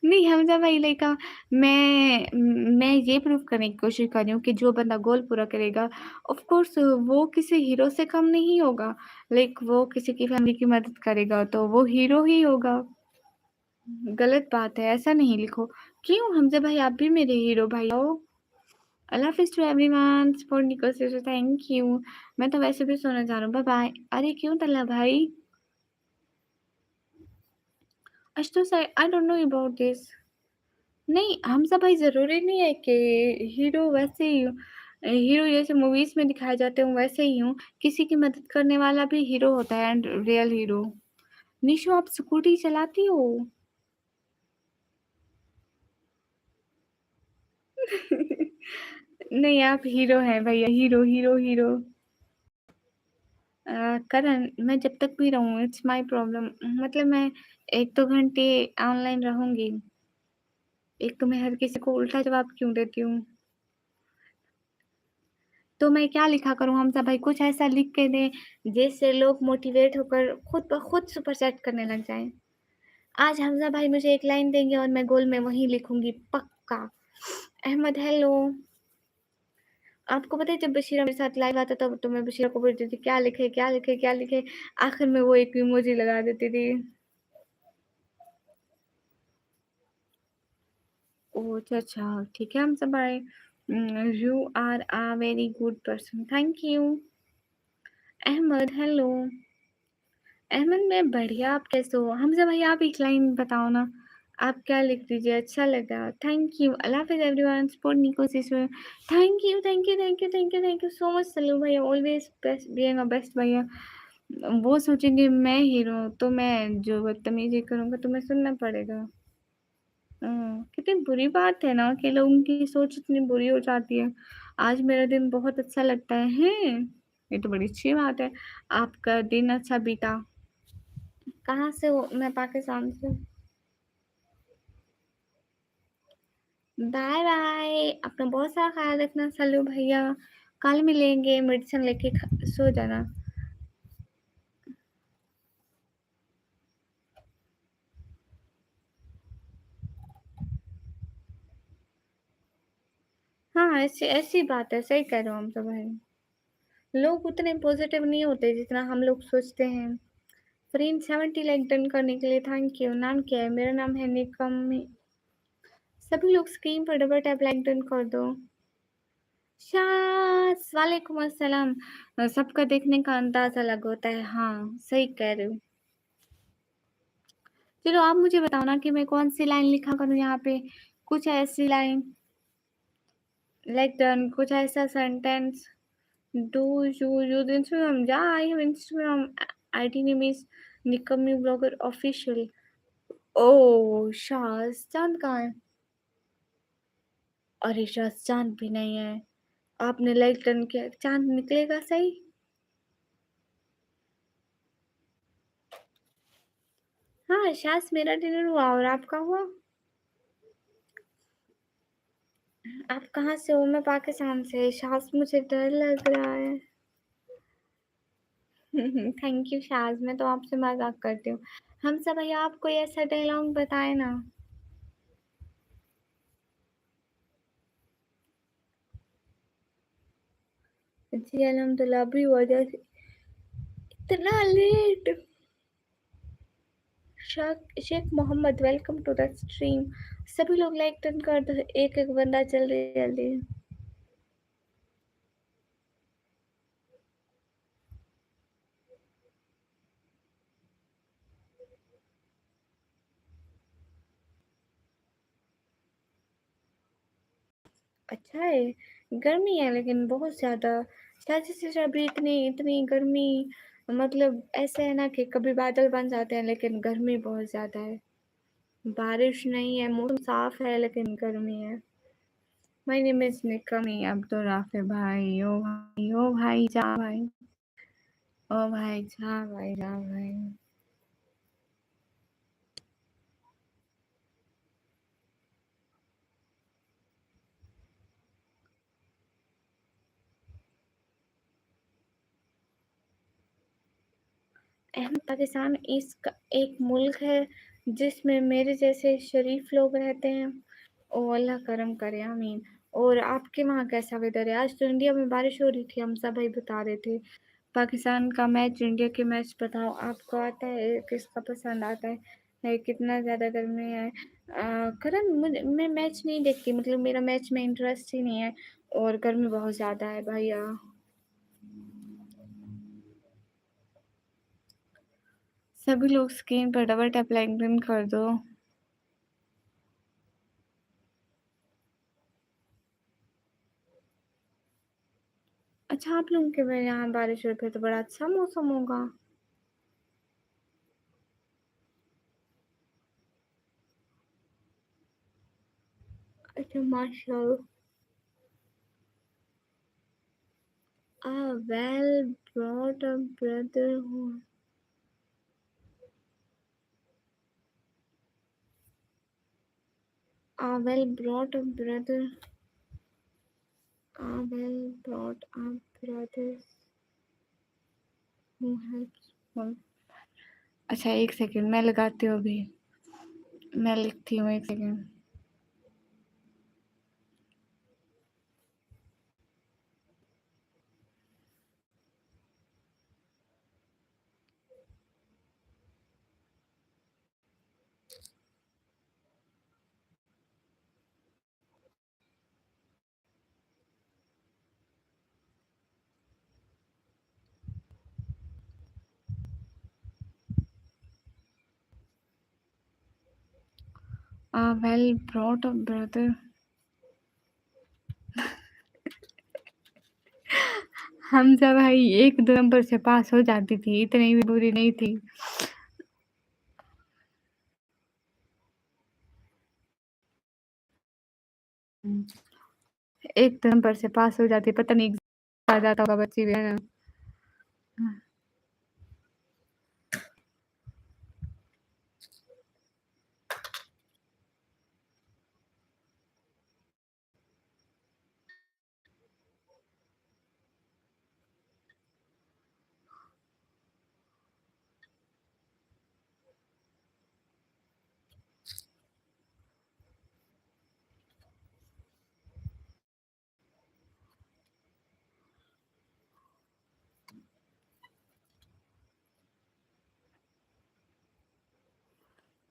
A: नहीं हमजा भाई लाइक मैं ये प्रूव करने की कोशिश कर रही हूँ कि जो बंदा गोल पूरा करेगा, ऑफ कोर्स वो किसी हीरो से कम नहीं होगा। लाइक वो किसी की फैमिली की मदद करेगा तो वो हीरो ही होगा। गलत बात है, ऐसा नहीं लिखो। क्यों हमजा भाई, आप भी मेरे हीरो भाई हो। अल्लाह हाफिज़ टू एवरीवन, सपोर्ट निको से थैंक यू। मैं तो वैसे भी सोने जा रहा हूँ, बाय बाय। अरे क्यों तल्ला भाई? Ashutosh, I don't know about this. नहीं हमजा भाई, जरूरी नहीं है कि हीरो वैसे ही हीरो जैसे मूवीज में दिखाए जाते हैं वैसे ही हूँ। किसी की मदद करने वाला भी हीरो होता है, एंड रियल हीरो। निशु, आप स्कूटी चलाती हो? नहीं, आप हीरो हैं भैया, हीरो हीरो हीरो। करण, मैं जब तक भी रहूँ इट्स माय प्रॉब्लम। मतलब मैं 1-2 घंटे ऑनलाइन रहूँगी। एक तो मैं हर किसी को उल्टा जवाब क्यों देती हूँ? तो मैं क्या लिखा करूँ हमजा भाई? कुछ ऐसा लिख के दें जिससे लोग मोटिवेट होकर खुद ब खुद सुपर चैट करने लग जाएँ। आज हमजा भाई मुझे एक लाइन देंगे और मैं गोल में वही लिखूँगी पक्का। अहमद हेलो। आपको पता है जब बशीरा मेरे साथ लाइव आता था तो मैं बशीरा को बोलती थी क्या लिखे, क्या लिखे, क्या लिखे? आखिर में वो एक इमोजी लगा देती थी। ओह! अच्छा, अच्छा, ठीक है हमजा भाई। You are a very good person, thank you. Ahmad hello. Ahmad मैं बढ़िया, आप कैसे हो? हमजा भाई आप एक लाइन बताओ ना, आप क्या लिख दीजिए, अच्छा लगा। थैंक यू, अल्लाह हाफ़िज़ everyone, support Niko sister. Thank you, thank you, thank you, thank you, thank you so much Sallu भैया, always best being a best भैया। वो सोचेंगे मैं हीरो हूँ, तो मैं जो बदतमीज़ी करूँगा तुम्हें सुनना पड़ेगा। कितनी बुरी बात है ना कि लोगों की सोच इतनी बुरी हो जाती है। आज मेरा दिन बहुत अच्छा लगता है। हैं? ये तो बड़ी अच्छी बात है। आपका दिन अच्छा बीता। कहाँ से हो? मैं पाकिस्तान से हूँ। बाय बाय, अपना बहुत सारा ख्याल रखना सल्लू भैया। कल मिलेंगे, मेडिसिन लेके सो जाना। हाँ, ऐसी ऐसी बात है, सही कह रहे हो हम तो भाई। लोग उतने पॉजिटिव नहीं होते जितना हम लोग सोचते हैं। फ्रेंड 70 लाइक डन करने के लिए थैंक यू। नाम क्या है? मेरा नाम है निकम। सभी लोग स्क्रीन पर डबल टैप लाइक डन कर दो। शास वालेकुम अस्सलाम। सबका देखने का अंदाज़ अलग होता है। हाँ, सही कह रहे हो। चलो आप मुझे बताओ ना कि मैं कौन-सी लाइन लिखा करूँ यहाँ पे? कुछ ऐसी लाइन लाइक डन, कुछ ऐसा sentence. Do you use Instagram? या I have Instagram. ID name is Nikammi blogger official. Oh! Shaz Chand कहाँ है? अरे शाज़ चाँद भी नहीं है। आपने लाइक डन किया, चाँद निकलेगा सही? हाँ, शायद मेरा डिनर हुआ और आपका हुआ? आप कहाँ से हो? मैं पाकिस्तान से। शायद मुझे डर लग रहा है। थैंक यू शाज़, मैं तो आपसे मज़ाक करती हूँ। हमज़ा भैया आप कोई ऐसा डायलॉग बताएँ ना। जी अल्हम्दुलिल्लाह अभी हुआ जैसे इतना late. Sheikh Mohammad welcome to the stream. सभी लोग लाइक टर्न कर दो, एक-एक बंदा जल्दी जल्दी। अच्छा है, गर्मी है लेकिन बहुत ज़्यादा। चाची से अभी इतनी इतनी गर्मी, मतलब ऐसा है ना कि कभी बादल बन जाते हैं लेकिन गर्मी बहुत ज़्यादा है। बारिश नहीं है, मौसम साफ है लेकिन गर्मी है। My name is Nikmi Abdul Rafi भाई। ओ भाई, ओ भाई जा भाई, ओ भाई जा भाई, जा भाई। पाकिस्तान एक मुल्क है जिसमें मेरे जैसे शरीफ लोग रहते हैं। ओ अल्लाह करम करे, आमीन। और आपके वहाँ कैसा वेदर है? आज तो इंडिया में बारिश हो रही थी, हम सब भाई बता रहे थे। पाकिस्तान का मैच, इंडिया के मैच बताओ आपको आता है? किसका पसंद आता है? कितना ज़्यादा गर्मी है? करण मैं मैच नहीं देखती, मतलब मेरा मैच में इंटरेस्ट ही नहीं है और गर्मी बहुत ज़्यादा है भैया। सभी लोग स्क्रीन पर डबल टैप लाइक डन कर दो। अच्छा आप लोगों के यहाँ बारिश हो रही, फिर तो बड़ा अच्छा मौसम होगा। अच्छा माशाल्लाह। A well brought up brother who a well brought up brother a well brought up brothers who helps one। अच्छा एक सेकंड मैं लगाती हूँ अभी, मैं लिखती हूँ एक second. A well brought up brother। Hamza भाई 1-2 नंबर से पास हो जाती थी, इतनी भी बुरी नहीं थी। एक नंबर से पास हो जाती, पता नहीं आ जाता होगा बच्ची भी है ना।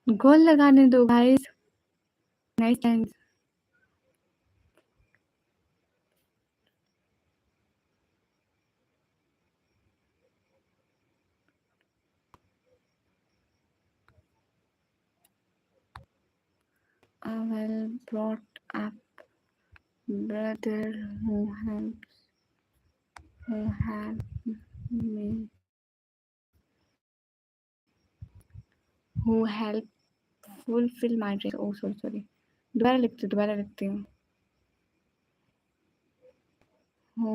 A: गोल लगाने दो guys. Nice time. A well brought up brother who helped me, who helped fulfill my dreams। Oh sorry, दोबारा लिखती हूँ। who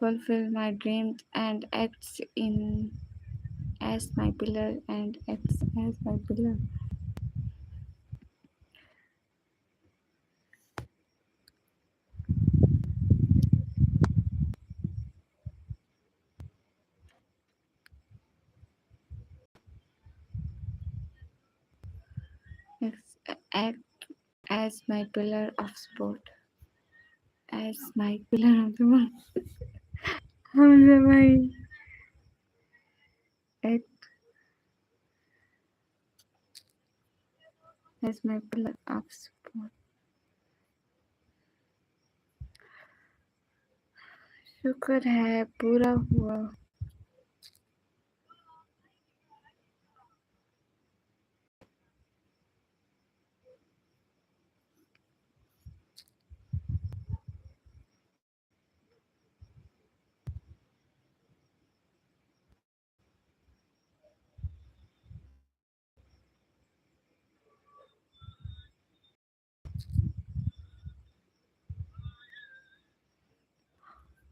A: fulfill my dreams and acts in as my pillar and acts as my pillar. Act as my pillar of support. As my pillar of support. Hamza भाई act as my pillar of support. शुक्र है पूरा हुआ.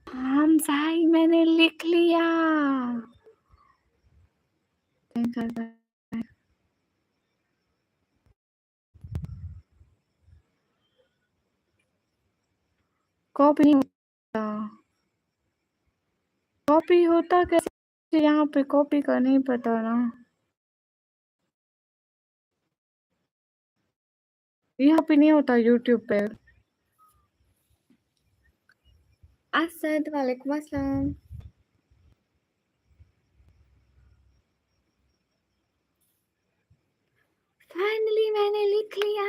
A: हम भाई मैंने लिख लिया. कॉपी नहीं होता. कॉपी होता कैसे? यहाँ पे कॉपी का नहीं पता ना. यहाँ पे नहीं होता यूट्यूब पे. असद वालेकुम अस्सलाम. फाइनली मैंने लिख लिया.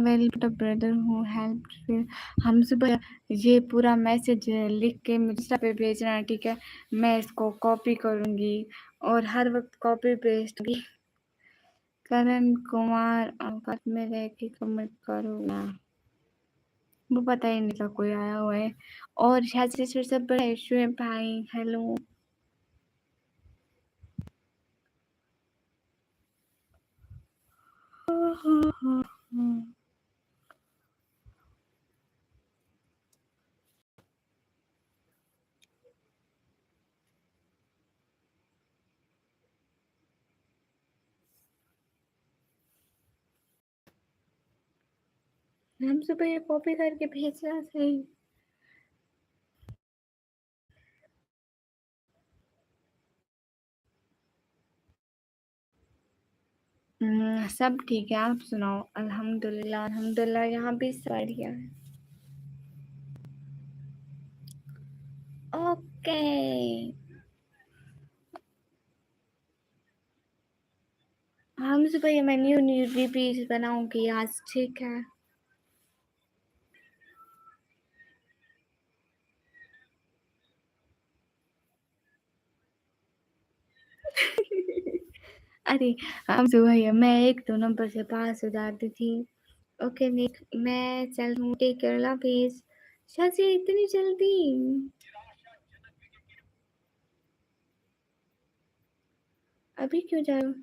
A: वेल ब्रदर हूँ हेल्प. हम सुबह ये पूरा मैसेज लिख के इंस्टा पे भेजना है, ठीक है? मैं इसको कॉपी करूँगी और हर वक्त कॉपी पेस्ट भी. करण कुमार औकात में रह के कमेंट करूँगा. वो पता ही नहीं था कोई आया हुआ है. और शायद से सब बड़ा इशू है भाई. हेलो हम सुबह ये कॉपी करके भेजना सही. सब ठीक है. आप सुनाओ. अल्हम्दुलिल्लाह अल्हम्दुलिल्लाह यहाँ भी बढ़िया है. ओके हम सुबह मैं न्यू रिपीट बनाऊंगी आज, ठीक है? अरे हम सुबह मैं 1-2 नंबर से पास हो जाती थी. ओके निक मैं चल हूँ. Take care. अल्लाह हाफिज. शाजी इतनी जल्दी अभी क्यों जा रहे हो?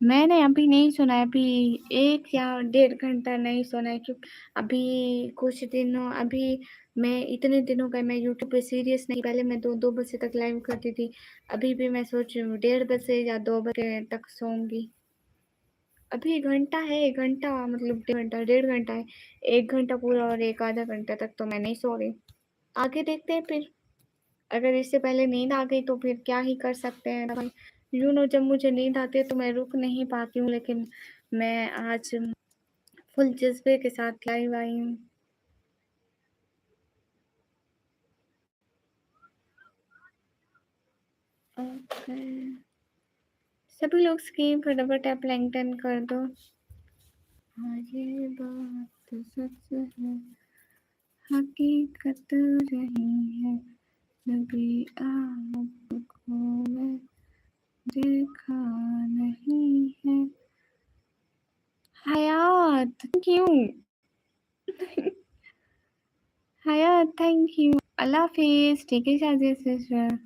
A: मैंने अभी नहीं सुना है. अभी 1 या 1.5 घंटा नहीं सुना है. क्यों अभी कुछ दिनों अभी मैं इतने दिनों का मैं यूट्यूब पे सीरियस नहीं. पहले मैं 2 बजे तक लाइव करती थी. अभी भी मैं सोच रही हूँ 1:30 बजे या 2 बजे तक सोऊंगी. अभी 1 घंटा है. 1 घंटा मतलब 1.5 घंटा है. 1 घंटा पूरा और 1 आधा घंटा तक तो मैं नहीं सो रही. आगे देखते हैं फिर. अगर इससे पहले नींद आ गई तो फिर क्या ही कर सकते हैं भाई. यू नो जब मुझे नींद आती है तो मैं रुक नहीं पाती हूँ. लेकिन मैं आज फुल जज्बे के साथ लाइव आई हूँ. ओके सभी लोग स्क्रीन फटाफट आप लैंगटन कर दो. हाँ ये बात तो सच है, हकीकत रही है, कभी आपको मैं देखा नहीं है। हयात, क्यों? हयात, थैंक यू। अल्लाह हाफिज। ठीक है शादी सिस्टर,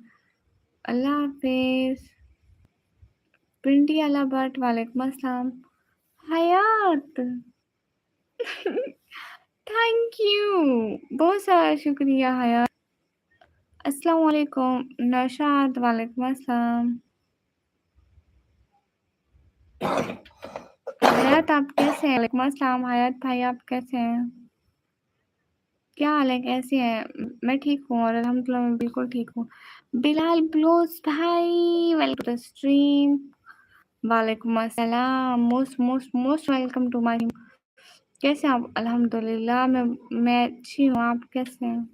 A: अल्लाह हाफिज। प्रिंटी अला भट्ट, वालेकुम अस्सलाम। हयात, थैंक यू, बहुत सारा शुक्रिया हयात। अस्सलाम वालेकुम नौशाद, वालेकुम अस्सलाम। हयात आप कैसे हैं? वालेकुम अस्सलाम हयात भाई, आप कैसे हैं? क्या हाल है, कैसे हैं? मैं ठीक हूँ और अल्हम्दुलिल्लाह मैं बिल्कुल ठीक हूँ। बिलाल ब्लोस भाई, वेलकम टू द स्ट्रीम। वालेकुम अस्सलाम, most most most welcome to my. कैसे हैं आप? अल्हम्दुलिल्लाह मैं अच्छी हूँ, आप कैसे हैं?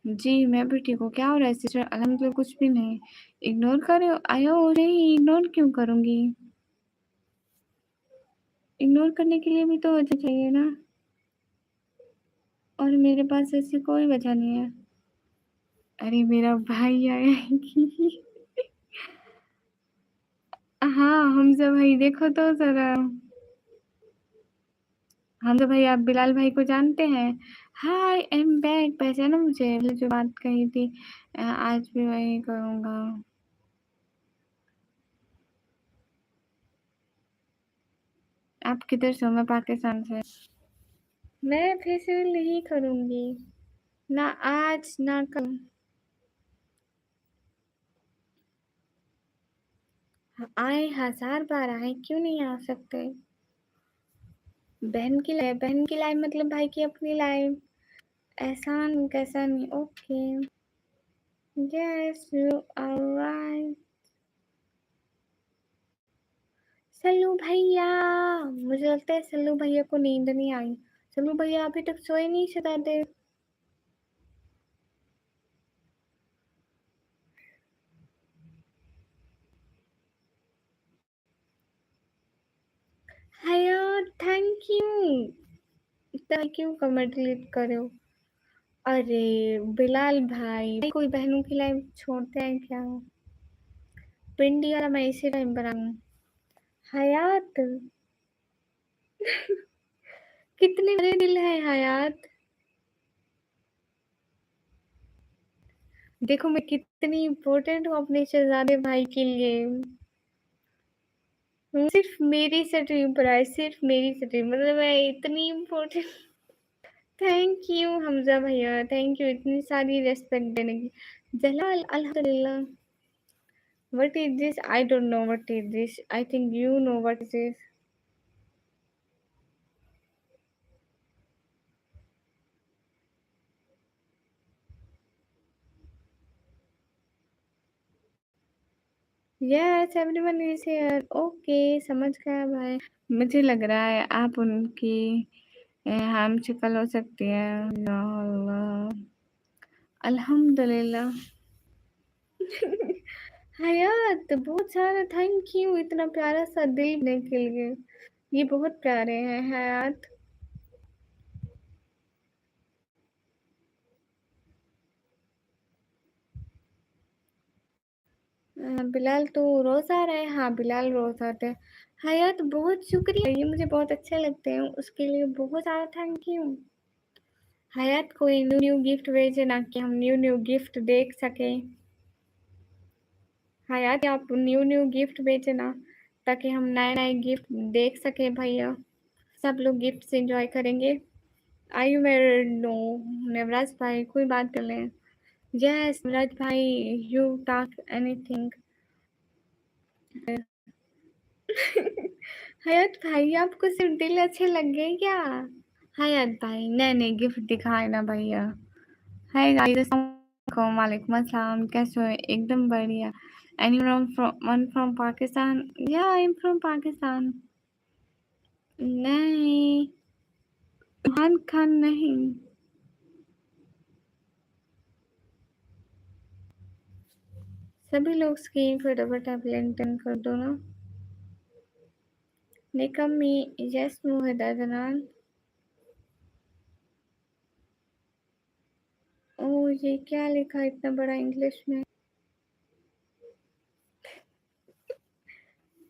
A: जी मैं भी ठीक हूँ। क्या हो रहा है सिस्टर? अल्हम्दुलिल्लाह कुछ भी नहीं। इग्नोर कर रहे हो? आयो नहीं, इग्नोर क्यों करूँगी? इग्नोर करने के लिए भी तो वजह चाहिए ना, और मेरे पास ऐसी कोई वजह नहीं है। अरे मेरा भाई आया है कि हाँ हमजा भाई, देखो तो जरा। हमजा भाई, आप बिलाल भाई को जानते हैं? हाय आई एम बैक। पहचाना मुझे? पहले जो बात कही थी आज भी वही करूँगा। आप किधर से हो? मैं पाकिस्तान से। मैं फिर से नहीं करूँगी, ना आज ना कल। आए 1000 बार आए, क्यों नहीं आ सकते? बहन की लाइफ मतलब भाई की अपनी लाइफ। एहसान कैसा नहीं? Okay, yes you are right. Sallu भैया, मुझे लगता है सल्लू भैया को नींद नहीं आई। सल्लू भैया अभी तक सोए नहीं शायद। हया, thank you. Thank you, comment delete करो। अरे बिलाल भाई, कोई बहनों की लाइफ छोड़ते हैं क्या? पिंडी वाला मैं इसी टाइम पर आऊँ। हयात, कितने बड़े दिल है हयात। देखो मैं कितनी इम्पोर्टेंट हूँ अपने शहजादे भाई के लिए। सिर्फ मेरी स्ट्रीम पर आए, सिर्फ मेरी स्ट्रीम, मतलब मैं इतनी इम्पोर्टेंट। थैंक यू हमजा भैया, थैंक यू इतनी सारी रेस्पेक्ट देने की। जलाल, अल्हम्दुलिल्लाह। What is this? I don't know what is this. I think you know what is this. Yes everyone is here. Okay, समझ गया भाई। मुझे लग रहा है आप उनकी हम शक्ल हो सकती है। या अल्लाह, अल्हम्दुलिल्लाह। हयात, बहुत सारा थैंक यू इतना प्यारा सा दिल देने के लिए। ये बहुत प्यारे हैं हयात। बिलाल तो रोज आ रहा है। हाँ बिलाल रोज आता है। हयात बहुत शुक्रिया, ये मुझे बहुत अच्छे लगते हैं, उसके लिए बहुत सारा थैंक यू। हयात कोई न्यू न्यू गिफ्ट भेजे ना, कि हम न्यू न्यू गिफ्ट देख सके। हयात आप न्यू न्यू गिफ्ट भेजे ना, ताकि हम नए नए गिफ्ट देख सके भैया। सब लोग गिफ्ट से एंजॉय करेंगे। आई यू मैरिड? नो। नेवराज भाई कोई बात कर लें। यस नेवराज भाई, यू टॉक एनीथिंग। हयात भाई, आपको सिर्फ दिल अच्छे लग गए क्या? हयात भाई, नए नए गिफ्ट दिखाए ना भैया। हाय गाइस, अस्सलाम वालेकुम अस्सलाम, कैसे हो? एकदम बढ़िया। And you from Pakistan? या आई एम फ्रॉम पाकिस्तान। नहीं, इमरान खान नहीं। सभी लोग स्क्रीन फटाफट आप लिंक्डइन कर दो ना। निकम्मी, यस मोहित अदनान। ओह! ये क्या लिखा इतना बड़ा इंग्लिश में?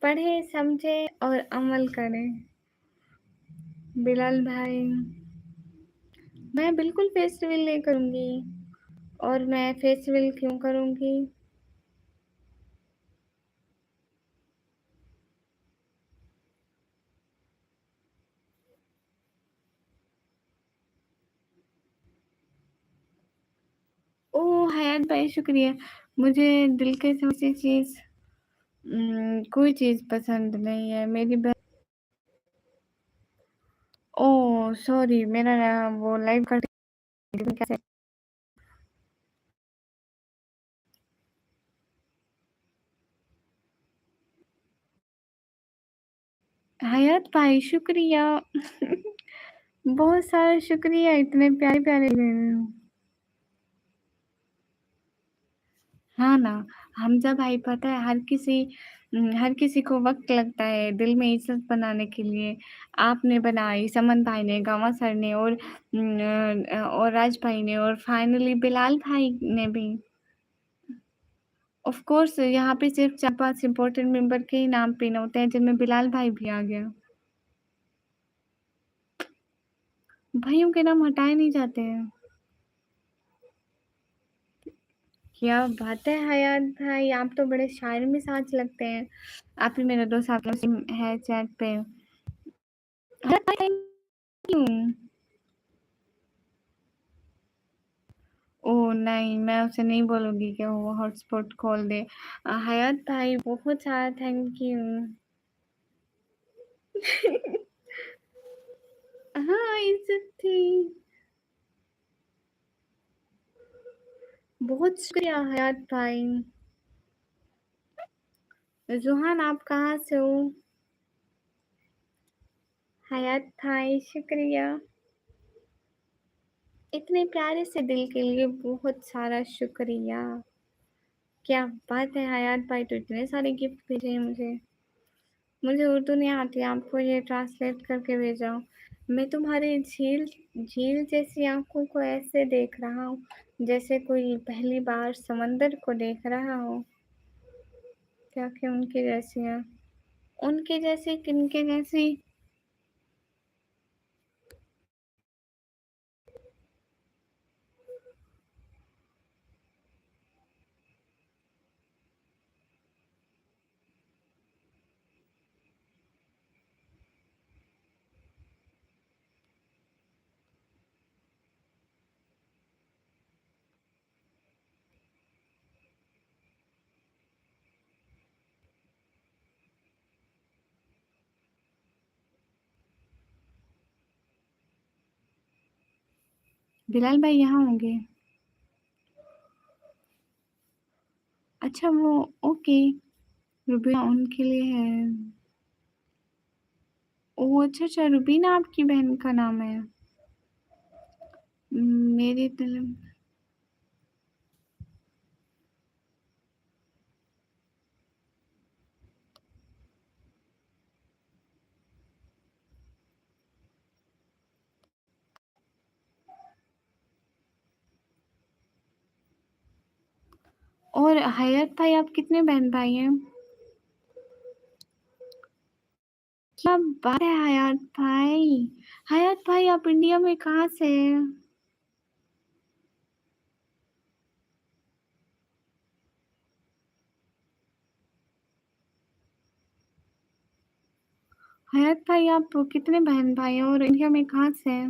A: पढ़ें, समझें और अमल करें। बिलाल भाई, मैं बिल्कुल फेस रिवील नहीं करूँगी। और मैं फेस रिवील क्यों करूँगी? ओह! हयात भाई शुक्रिया। मुझे दिल के समझी चीज़ कोई चीज़ पसंद नहीं है। मेरी ब ओह! सॉरी मेरा वो लाइव कट कैसे हयात भाई शुक्रिया। बहुत सारा शुक्रिया इतने प्यारे-प्यारे हाँ ना, हमज़ा भाई पता है हर किसी को वक़्त लगता है दिल में इज़्ज़त बनाने के लिए। आपने बनाई, समन भाई ने, गामा सर ने और राज भाई ने और फाइनली बिलाल भाई ने भी। ऑफ़ कोर्स यहाँ पे सिर्फ़ 4-5 इम्पोर्टेंट मेंबर के ही नाम पिन होते हैं जिनमें बिलाल भाई भी आ गया। भाइयों के नाम हटाए नहीं जाते हैं। क्या बात है हयात भाई, आप तो बड़े शायर मिज़ाज लगते हैं। आप ही मेरा दोस्त आपका है चैट पे। हयात भाई थैंक यू। ओह! नहीं, मैं उसे नहीं बोलूँगी कि वो हॉटस्पॉट खोल दे। हयात भाई बहुत सारा थैंक यू। हाँ, इज़्ज़त थी। बहुत शुक्रिया हयात भाई। ज़ुहान आप कहाँ से हो? हयात भाई शुक्रिया। इतने प्यारे से दिल के लिए बहुत सारा शुक्रिया। क्या बात है हयात भाई, तो इतने सारे गिफ्ट भेजे हैं मुझे। मुझे उर्दू नहीं आती, आपको ये ट्रांसलेट करके भेजा हूँ। मैं तुम्हारी झील झील जैसी आँखों को ऐसे देख रहा हूँ, जैसे कोई पहली बार समंदर को देख रहा हो। क्या कि उनकी जैसी हैं? उनकी जैसी किनके जैसी? बिलाल भाई यहाँ होंगे। अच्छा वो ओके, रुबीना उनके लिए है। ओह! अच्छा, रुबीना आपकी बहन का नाम है। मेरी दिल और हयात भाई आप कितने बहन-भाई हैं? क्या बात है हयात भाई! हयात भाई आप इंडिया में कहाँ से हैं? हयात भाई आप कितने बहन-भाई हैं और इंडिया में कहाँ से हैं?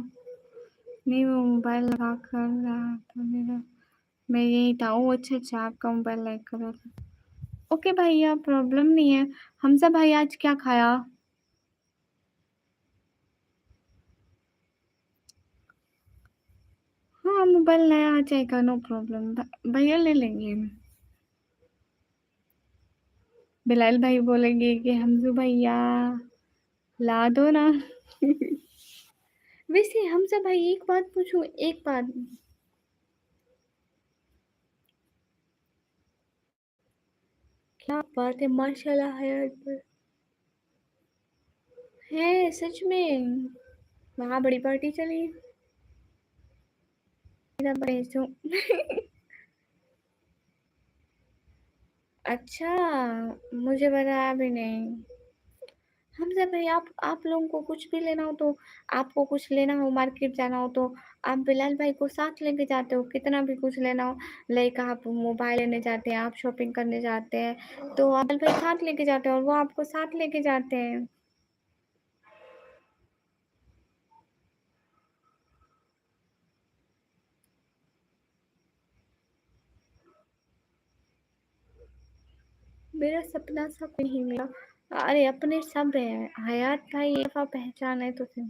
A: नहीं वो मोबाइल लगा कर रहा था मेरा। मैं यही था। ओह! अच्छा, आपका मोबाइल लाइक कर रहा था। ओके भैया प्रॉब्लम नहीं है। हमज़ा भाई आज क्या खाया? हाँ, मोबाइल नया आ जाएगा नो प्रॉब्लम भैया ले लेंगे। बिलाल भाई बोलेंगे कि हमज़ू भैया ला दो ना। वैसे हमज़ा भाई एक बात पूछूँ? एक बात। क्या बात है माशाल्लाह हयात भाई। है सच में, वहाँ बड़ी पार्टी चली। मेरा पैसों अच्छा, मुझे बताया भी नहीं। हमज़ा भाई, आप लोगों को कुछ भी लेना हो तो, आपको कुछ लेना हो, मार्केट जाना हो तो आप बिलाल भाई को साथ लेके जाते हो। कितना भी कुछ लेना हो, लाइक आप मोबाइल लेने जाते हैं, आप शॉपिंग करने जाते हैं, तो आप बिलाल भाई साथ लेके जाते हैं और वो आपको साथ लेके जाते हैं। मेरा सपना सब नहीं मिला। अरे अपने सब है, हयात भाई एक दफा पहचान है तुझे।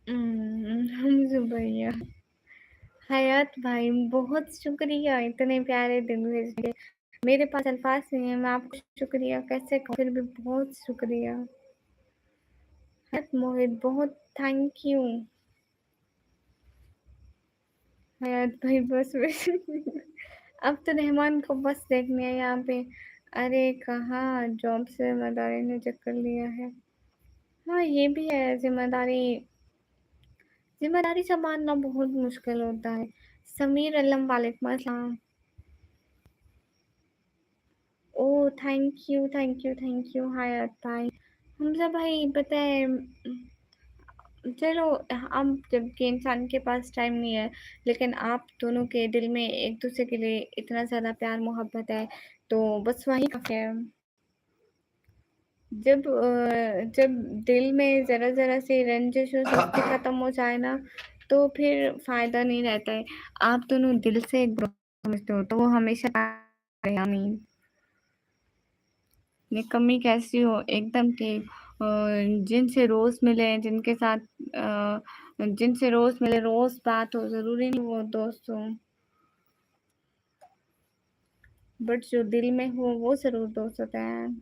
A: हमज़ा भैया, हयात भाई बहुत शुक्रिया इतने प्यारे दिन भेजने के लिए। मेरे पास अल्फाज नहीं है, मैं आपको शुक्रिया कैसे कहूँ, फिर भी बहुत शुक्रिया। हयात मोहित बहुत थैंक यू। हयात भाई बस अब तो रहमान को बस देखने है यहाँ पे। अरे कहाँ, जॉब से जिम्मेदारी ने चक्कर लिया है। हाँ ये भी है, जिम्मेदारी जिम्मेदारी संभालना बहुत मुश्किल होता है। समीर अलम वालेकुम अस्सलाम। Oh thank you thank you Hayat भाई। हमजा भाई पता है, चलो, अब जबकि इंसान के पास टाइम नहीं है, लेकिन आप दोनों के दिल में एक दूसरे के लिए इतना ज़्यादा प्यार मोहब्बत है, तो बस वही काफ़ी है। जब दिल में ज़रा-ज़रा सी रंजिश और दोस्ती ख़त्म हो जाए ना, तो फिर फ़ायदा नहीं रहता है। आप दोनों दिल से एक-दूसरे को समझते हो, तो वो हमेशा आमीन। निकम्मी कैसी हो? एकदम ठीक। जिनसे रोज़ मिले, जिनसे रोज़ मिले, रोज़ बात हो, ज़रूरी नहीं वो दोस्त हो, बट जो दिल में हो वो ज़रूर दोस्त होते हैं।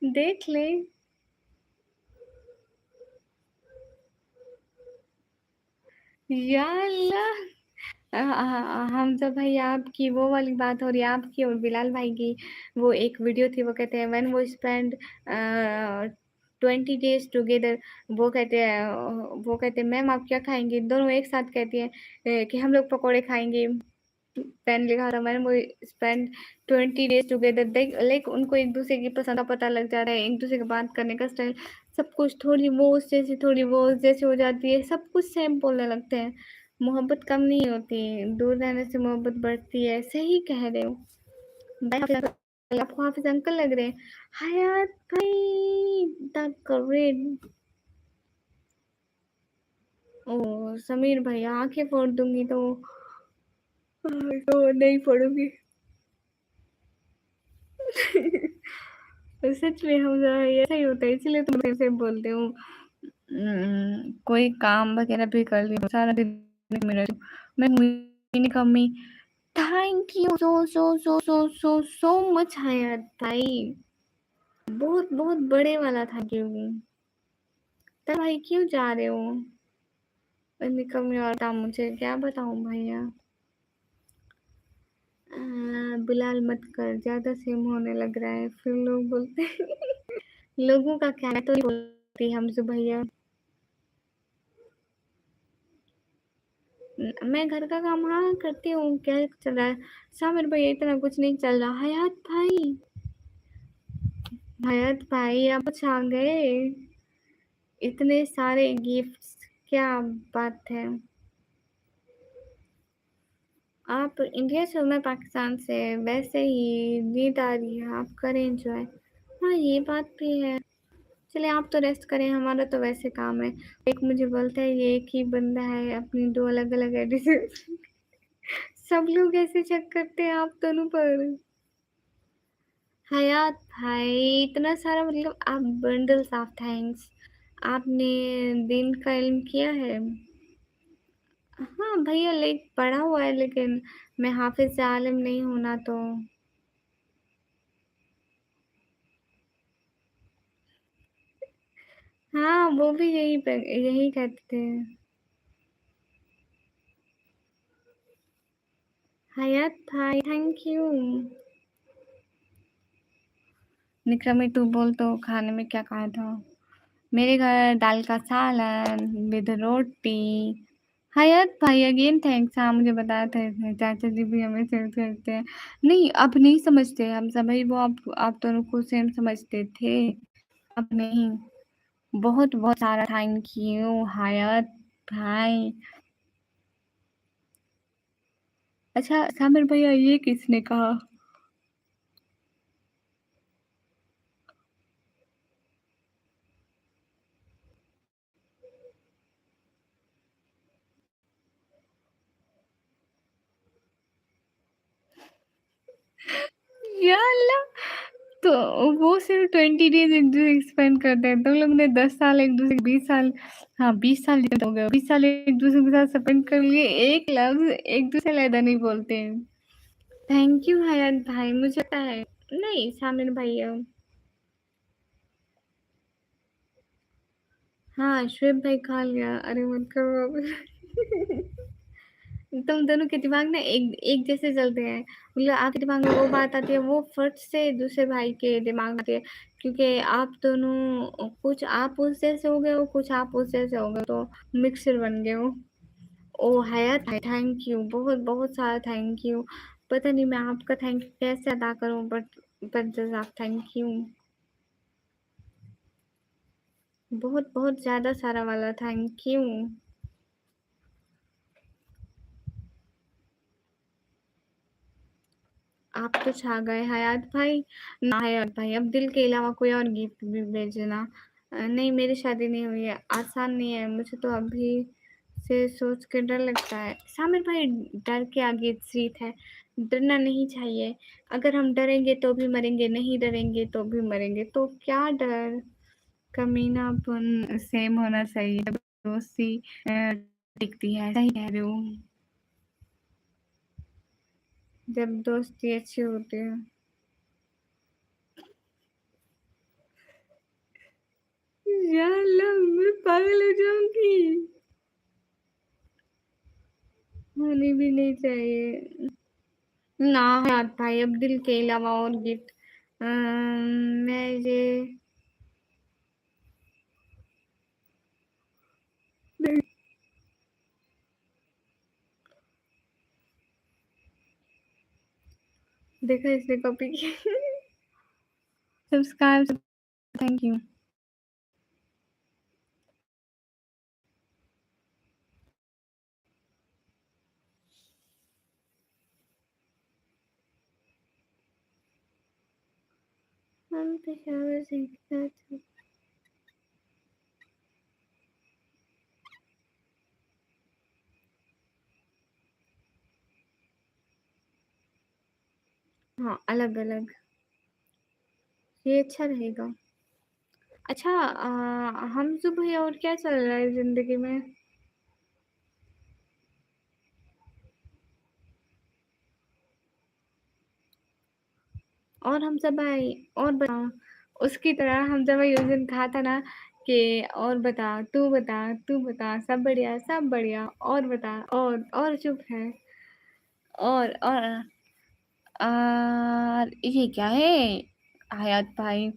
A: देख लें। या अल्लाह! हमज़ा भाई, आपकी वो वाली बात हो रही है, आपकी और बिलाल भाई की। वो एक वीडियो थी, वो कहते हैं व्हेन वो स्पेंड 20 डेज़ टुगेदर, वो कहते हैं मैम आप क्या खाएँगी? दोनों एक साथ कहती हैं कि हम लोग पकोड़े खाएँगे। पेन लिखा था मैंने, वो स्पेंड 20 डेज़ टुगेदर, देख लाइक उनको एक-दूसरे की पसंद का पता लग जाता है, एक-दूसरे की बात करने का स्टाइल, सब कुछ, थोड़ी वो उस जैसी, थोड़ी वो उस जैसी हो जाती है, सब कुछ सेम बोलने लगते हैं। मोहब्बत कम नहीं होती, दूर रहने से मोहब्बत बढ़ती है। सही कह रहे हो। भाई हाफ़िज़ अंकल, आपको हाफ़िज़ अंकल लग रहे हैं। हयात भाई द ग्रेट। ओह! समीर भैया, आँखें फोड़ दूँगी तो नहीं फोड़ूँगी। सच में हम ऐसा ही होता है, इसीलिए तो मैं ऐसे बोलती हूँ। कोई काम वगैरह भी कर लिया, सारा दिन मेरा मैं मम्मी कम्मी, थैंक यू सो मच हयात भाई, बहुत बहुत बड़े वाला थैंक यू। तब भाई क्यों जा रहे हो? इतनी कमी और था, मुझे क्या बताऊं भैया। बिलाल मत कर, ज्यादा सेम होने लग रहा है, फिर लोग बोलते हैं लोगों का क्या, मैं तो नहीं बोलती हमसे भैया। मैं घर का काम हाँ करती हूँ, क्या चल रहा है? सामिर भैया इतना कुछ नहीं चल रहा। हयात भाई आप छा गए, इतने सारे गिफ्ट्स, क्या बात है। आप इंडिया से हो, मैं पाकिस्तान से, वैसे ही नींद आ रही है, आप करें एंजॉय। हाँ ये बात भी है। चलिए आप तो रेस्ट करें, हमारा तो वैसे काम है। एक मुझे बोलता है ये एक ही बंदा है, अपनी दो अलग अलग आईडी से सब लोग ऐसे चेक करते हैं आप दोनों पर। हयात भाई इतना सारा, मतलब आप बंडल्स ऑफ थैंक्स, आपने दिन का इल्म किया है। हाँ भैया, लाइक पढ़ा हुआ है, लेकिन मैं हाफिज आलिम नहीं हूं ना, तो हाँ, वो भी यही कहते थे। हयात भाई थैंक यू। निक्रमी तू बोल तो खाने में क्या खाया था? मेरे घर दाल का सालन विद रोटी। हयात भाई अगेन थैंक्स। हाँ, मुझे बताया था इसने, चाचा जी भी हमें सेम समझते हैं। नहीं, अब नहीं समझते हम सभी, वो आप दोनों को सेम समझते थे, अब नहीं। बहुत सारा थैंक यू हयात भाई। अच्छा सामिर भैया, ये किसने कहा? या अल्लाह! तो वो सिर्फ 20 डेज एक दूसरे स्पेंड करते हैं, तुम लोग ने 10 साल एक दूसरे, 20 साल, हाँ 20 साल जितना हो गया, 20 साल एक दूसरे के साथ स्पेंड कर लिए, एक लफ्ज एक दूसरे लहदा नहीं बोलते हैं। थैंक यू हयात भाई, मुझे पता है। नहीं सामिर भैया। हाँ श्वेब भाई खा लिया, अरे मत करो अब। तुम दोनों के दिमाग ना एक एक जैसे चलते हैं, मतलब आपके दिमाग में वो बात आती है, वो फट से दूसरे भाई के दिमाग में आती है, क्योंकि आप दोनों कुछ आप उस जैसे हो गए हो, कुछ आप उस जैसे हो गए, तो मिक्सर बन गए हो। ओ हया थैंक यू, बहुत सारा थैंक यू। पता नहीं मैं आपका थैंक यू कैसे अदा करूं, बट जस्ट आप थैंक यू। बहुत ज्यादा सारा वाला थैंक यू। आप तो छा गए हयात भाई। ना हयात भाई, अब दिल के अलावा कोई और गिफ्ट भी भेजना। नहीं मेरी शादी नहीं हुई है, आसान नहीं है, मुझे तो अभी से सोच के डर लगता है। सामिर भाई, डर के आगे जीत है, डरना नहीं चाहिए। अगर हम डरेंगे तो भी मरेंगे, नहीं डरेंगे तो भी मरेंगे, तो क्या डर। कमीनापन सेम होना चाहिए, दोस्ती टिकती है, सही कह रहे हो। जब दोस्ती अच्छी होती है। या अल्लाह, मैं पागल हो जाऊंगी। होनी भी नहीं चाहिए। ना यार भाई, अब दिल के अलावा और गिफ्ट। मैं ये देखा, इसने कॉपी की। Subscribe, thank you. हम पेशावर से हाँ, अलग अलग, ये अच्छा रहेगा। अच्छा हम सुबह और क्या चल रहा है जिंदगी में? और हम सब भाई, और बता, उसकी तरह हम जब भाई उस दिन कहा था ना कि और बता, तू बता, सब बढ़िया सब बढ़िया, और बता, और चुप है। और ये क्या है हयात भाई?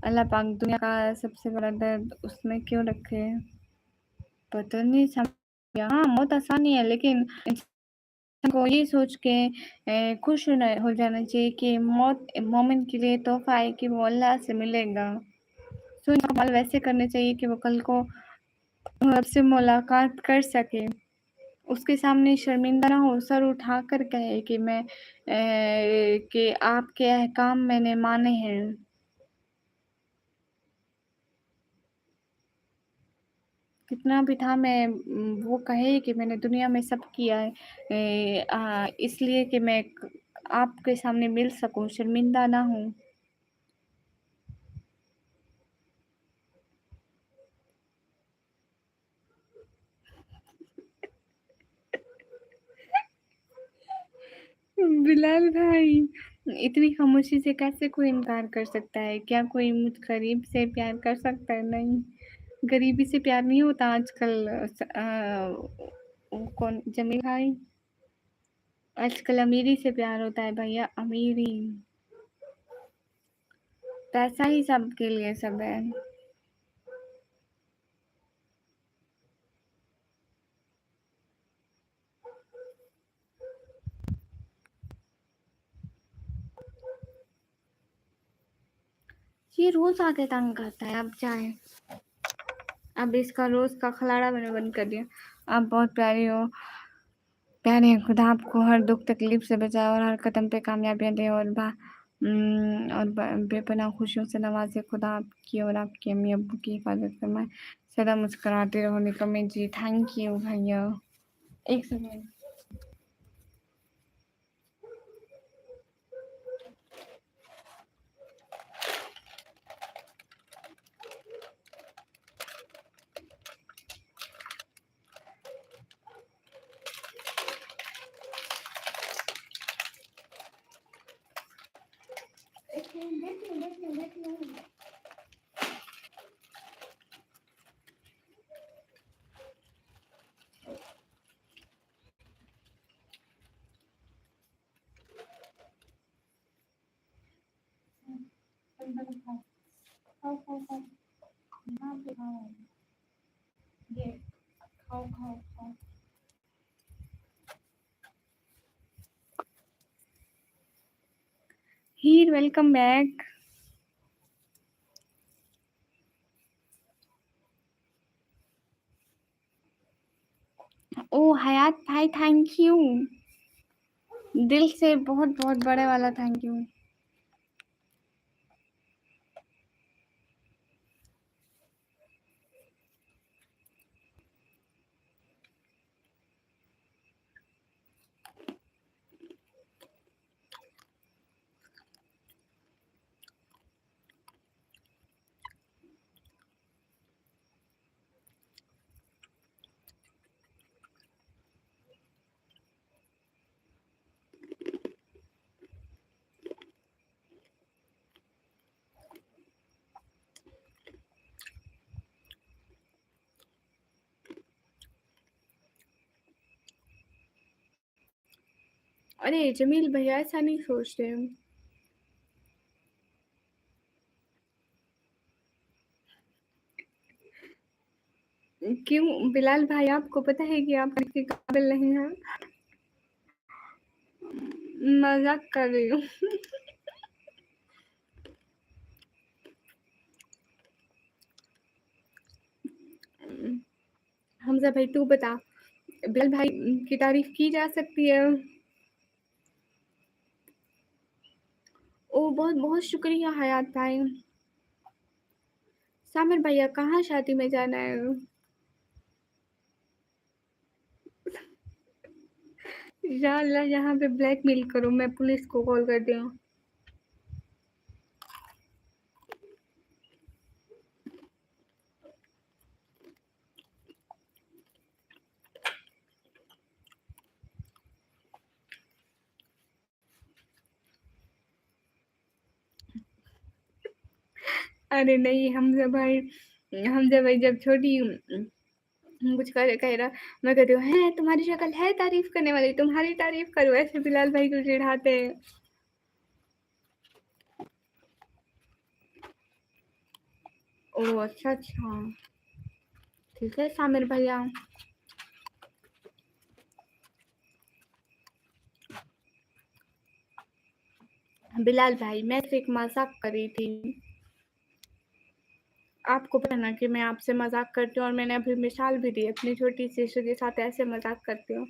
A: अल्लाह पाक दुनिया का सबसे बड़ा दर्द उसमें क्यों रखे? पता नहीं समझ। हाँ मौत आसानी है, लेकिन को ये सोच के खुश हो जाना चाहिए कि मौत मोमिन के लिए तोहफा है, कि वो अल्लाह से मिलेगा। सोच अमल वैसे करने चाहिए कि वो कल को रब से मुलाकात कर सके, उसके सामने शर्मिंदा ना हो, सर उठा कर कहे कि कि आपके अहकाम मैंने माने हैं। कितना भी था, मैं वो कहे कि मैंने दुनिया में सब किया है, इसलिए कि मैं आपके सामने मिल सकूं, शर्मिंदा ना हूँ। बिलाल भाई, इतनी खामोशी से कैसे कोई इनकार कर सकता है? क्या कोई मुझ करीब से प्यार कर सकता है? नहीं। गरीबी से प्यार नहीं होता आजकल। कौन जमील भाई, आजकल अमीरी से प्यार होता है भैया, अमीरी। पैसा ही सबके लिए सब है। ये रोज आके तंग करता है। अब चाहे अब इसका रोज का खिलाड़ा मैंने बंद कर दिया। आप बहुत प्यारी हो, प्यारे हैं। खुदा आपको हर दुख तकलीफ से बचाए और हर कदम पे कामयाबियां दे और बेपनाह खुशियों से नवाजे। खुदा आपकी और आपकी अम्मी अब्बू की हिफाजत फरमाए। सदा मुस्कुराते रहो निकम्मे जी। थैंक यू भैया। एक सेकेंड। खाओ खाओ खाओ, यहाँ पे खाओ, ये खाओ खाओ खाओ। हीर वेलकम बैक। ओ हयात भाई, थैंक यू दिल से, बहुत बहुत बड़े वाला थैंक यू। अरे जमील भैया, ऐसा नहीं सोचते हम। क्यों बिलाल भाई, आपको पता है कि आप इसके काबिल नहीं हैं। मजाक कर रही हूँ। हमजा भाई तू बता, बिलाल भाई की तारीफ की जा सकती है। ओ बहुत बहुत शुक्रिया हयात भाई। सामिर भैया कहाँ शादी में जाना है? या अल्लाह, यहाँ पे ब्लैकमेल करो, मैं पुलिस को कॉल कर दूँ। अरे नहीं हमजा भाई जब छोटी कुछ कह रहा, मैं कहती हूँ है तुम्हारी शक्ल है तारीफ करने वाली, तुम्हारी तारीफ करो, ऐसे बिलाल भाई को चिढ़ाते हैं। ओ अच्छा अच्छा, ठीक है सामिर भैया। बिलाल भाई मैं सिर्फ मजाक कर रही थी। आपको पता ना कि मैं आपसे मजाक करती हूँ, और मैंने अभी मिसाल भी दी अपनी छोटी सिस्टर के साथ ऐसे मजाक करती हूँ।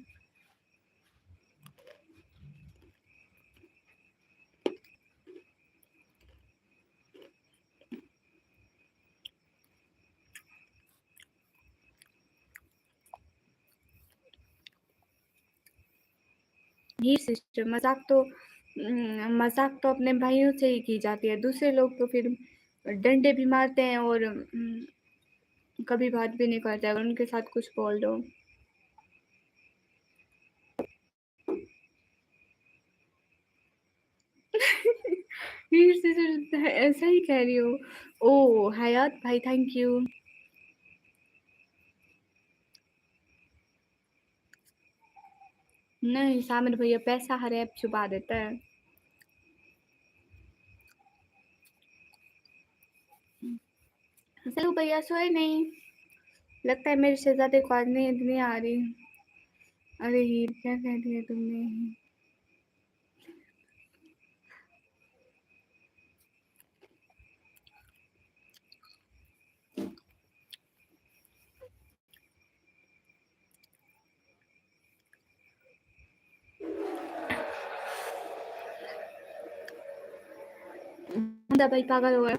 A: ये सिस्टर मजाक तो अपने भाइयों से ही की जाती है, दूसरे लोग तो फिर डंडे भी मारते हैं और कभी बात भी नहीं करते अगर उनके साथ कुछ बोल दो। ये सिस्टर सही कह रही हो। ओ हयात भाई थैंक यू। नहीं, सामिर भैया पैसा हर ऐप छुपा देता है। चलो भैया सोए नहीं, लगता है मेरे शहजादे को आज नींद नहीं आ रही। अरे हीर क्या कह दिया तुमने? भाई पागल हो गया।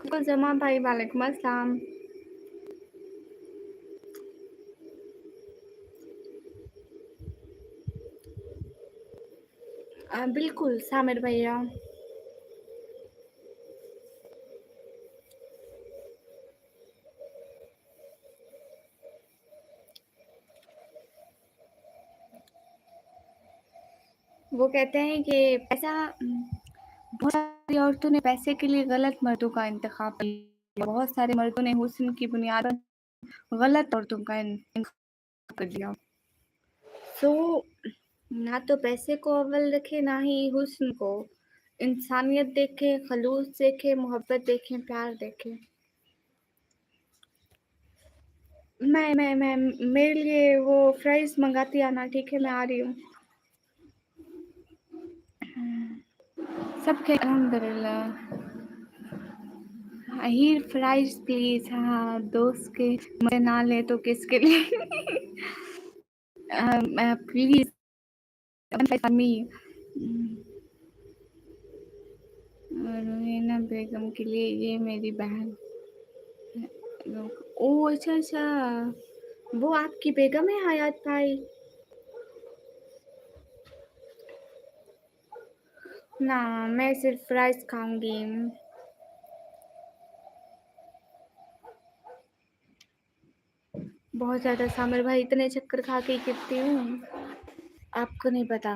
A: कुल जमा भाई वालेकुम अस्सलाम। बिल्कुल सामिर भैया। वो कहते हैं कि पैसा बहुत सारी औरतों ने पैसे के लिए गलत मर्दों का इंतखाब किया। बहुत सारे मर्दों ने हुस्न की बुनियाद पर गलत औरतों का इंतखाब कर दिया। तो ना तो पैसे को अव्वल रखे, ना ही हुस्न को। इंसानियत देखें, खलूस देखें, मोहब्बत देखें, प्यार देखें। मैं मेरे लिए वो फ्राइज़ मँगाती आना, ठीक है? मैं आ रही हूँ। सब खैर अल्हम्दुलिल्लाह। हीर फ्राइज़ प्लीज़। हाँ, दोस्त के मज़े ना लें तो किसके लिए? Please for me. रोहीना बेगम के लिए, ये मेरी बहन। ओह! अच्छा, अच्छा। वो आपकी बेगम है हयात भाई? ना, मैं सिर्फ़ फ्राइज़ खाऊँगी। बहुत ज़्यादा सामिर भाई, इतने चक्कर खा के गिरती हूँ, आपको नहीं पता।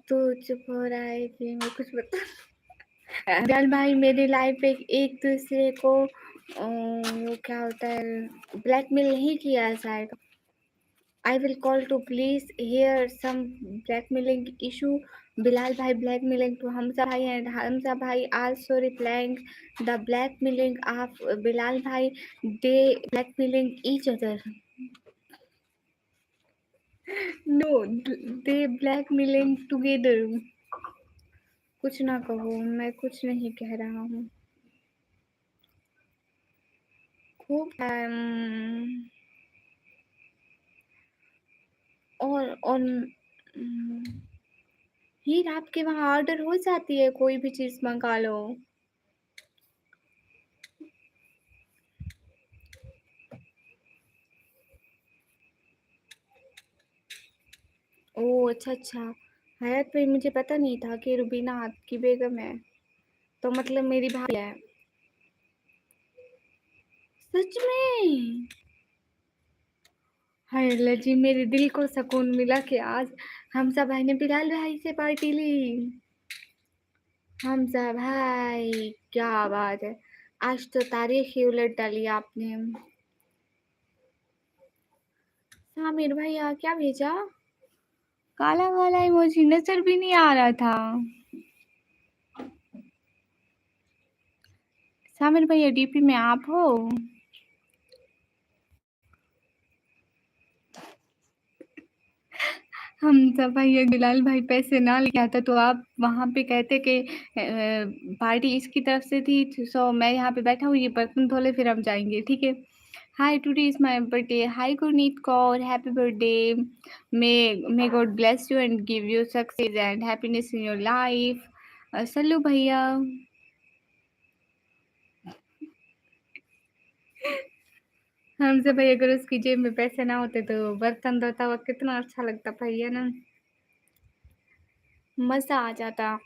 A: तू चुप हो रहा है कि मैं कुछ बता। बिलाल भाई मेरी लाइफ पे एक दूसरे को वो क्या होता है, ब्लैकमेल नहीं किया है शायद। I will call to police here some blackmailing issue. Bilal bhai blackmailing to Hamza bhai and Hamza bhai also replying the blackmailing of Bilal bhai. They blackmailing each other. No, they blackmailing together. कुछ ना कहो, मैं कुछ नहीं कह रहा हूँ। खूब और हीर आपके वहाँ ऑर्डर हो जाती है, कोई भी चीज़ मंगा लो। ओह! अच्छा, अच्छा। हयात भाई मुझे पता नहीं था कि रुबीना आपकी बेगम है, तो मतलब मेरी भाभी है। सच में? हाय अल्लाह जी, मेरे दिल को सुकून मिला कि आज हमज़ा भाई ने बिलाल भाई से पार्टी ली। हमज़ा भाई, क्या बात है! आज तो तारीख़ ही उलट डाली आपने। सामिर भैया क्या भेजा? काला-काला इमोजी नज़र भी नहीं आ रहा था। सामिर भैया डीपी में आप हो? हमज़ा भाई या बिलाल भाई पैसे ना लेके आता तो आप वहाँ पे कहते कि पार्टी इसकी तरफ से थी, सो मैं यहाँ पे बैठा हूँ, ये बर्तन धो ले फिर हम जाएँगे, ठीक है? Hi today is my birthday. Hi Gurneet Kaur, happy birthday. May God bless you and give you success and happiness in your life. Sallu भैया। हमज़ा भैया अगर उसकी जेब में पैसे ना होते तो बर्तन धोता हुआ कितना अच्छा लगता भैया ना, मज़ा आ जाता।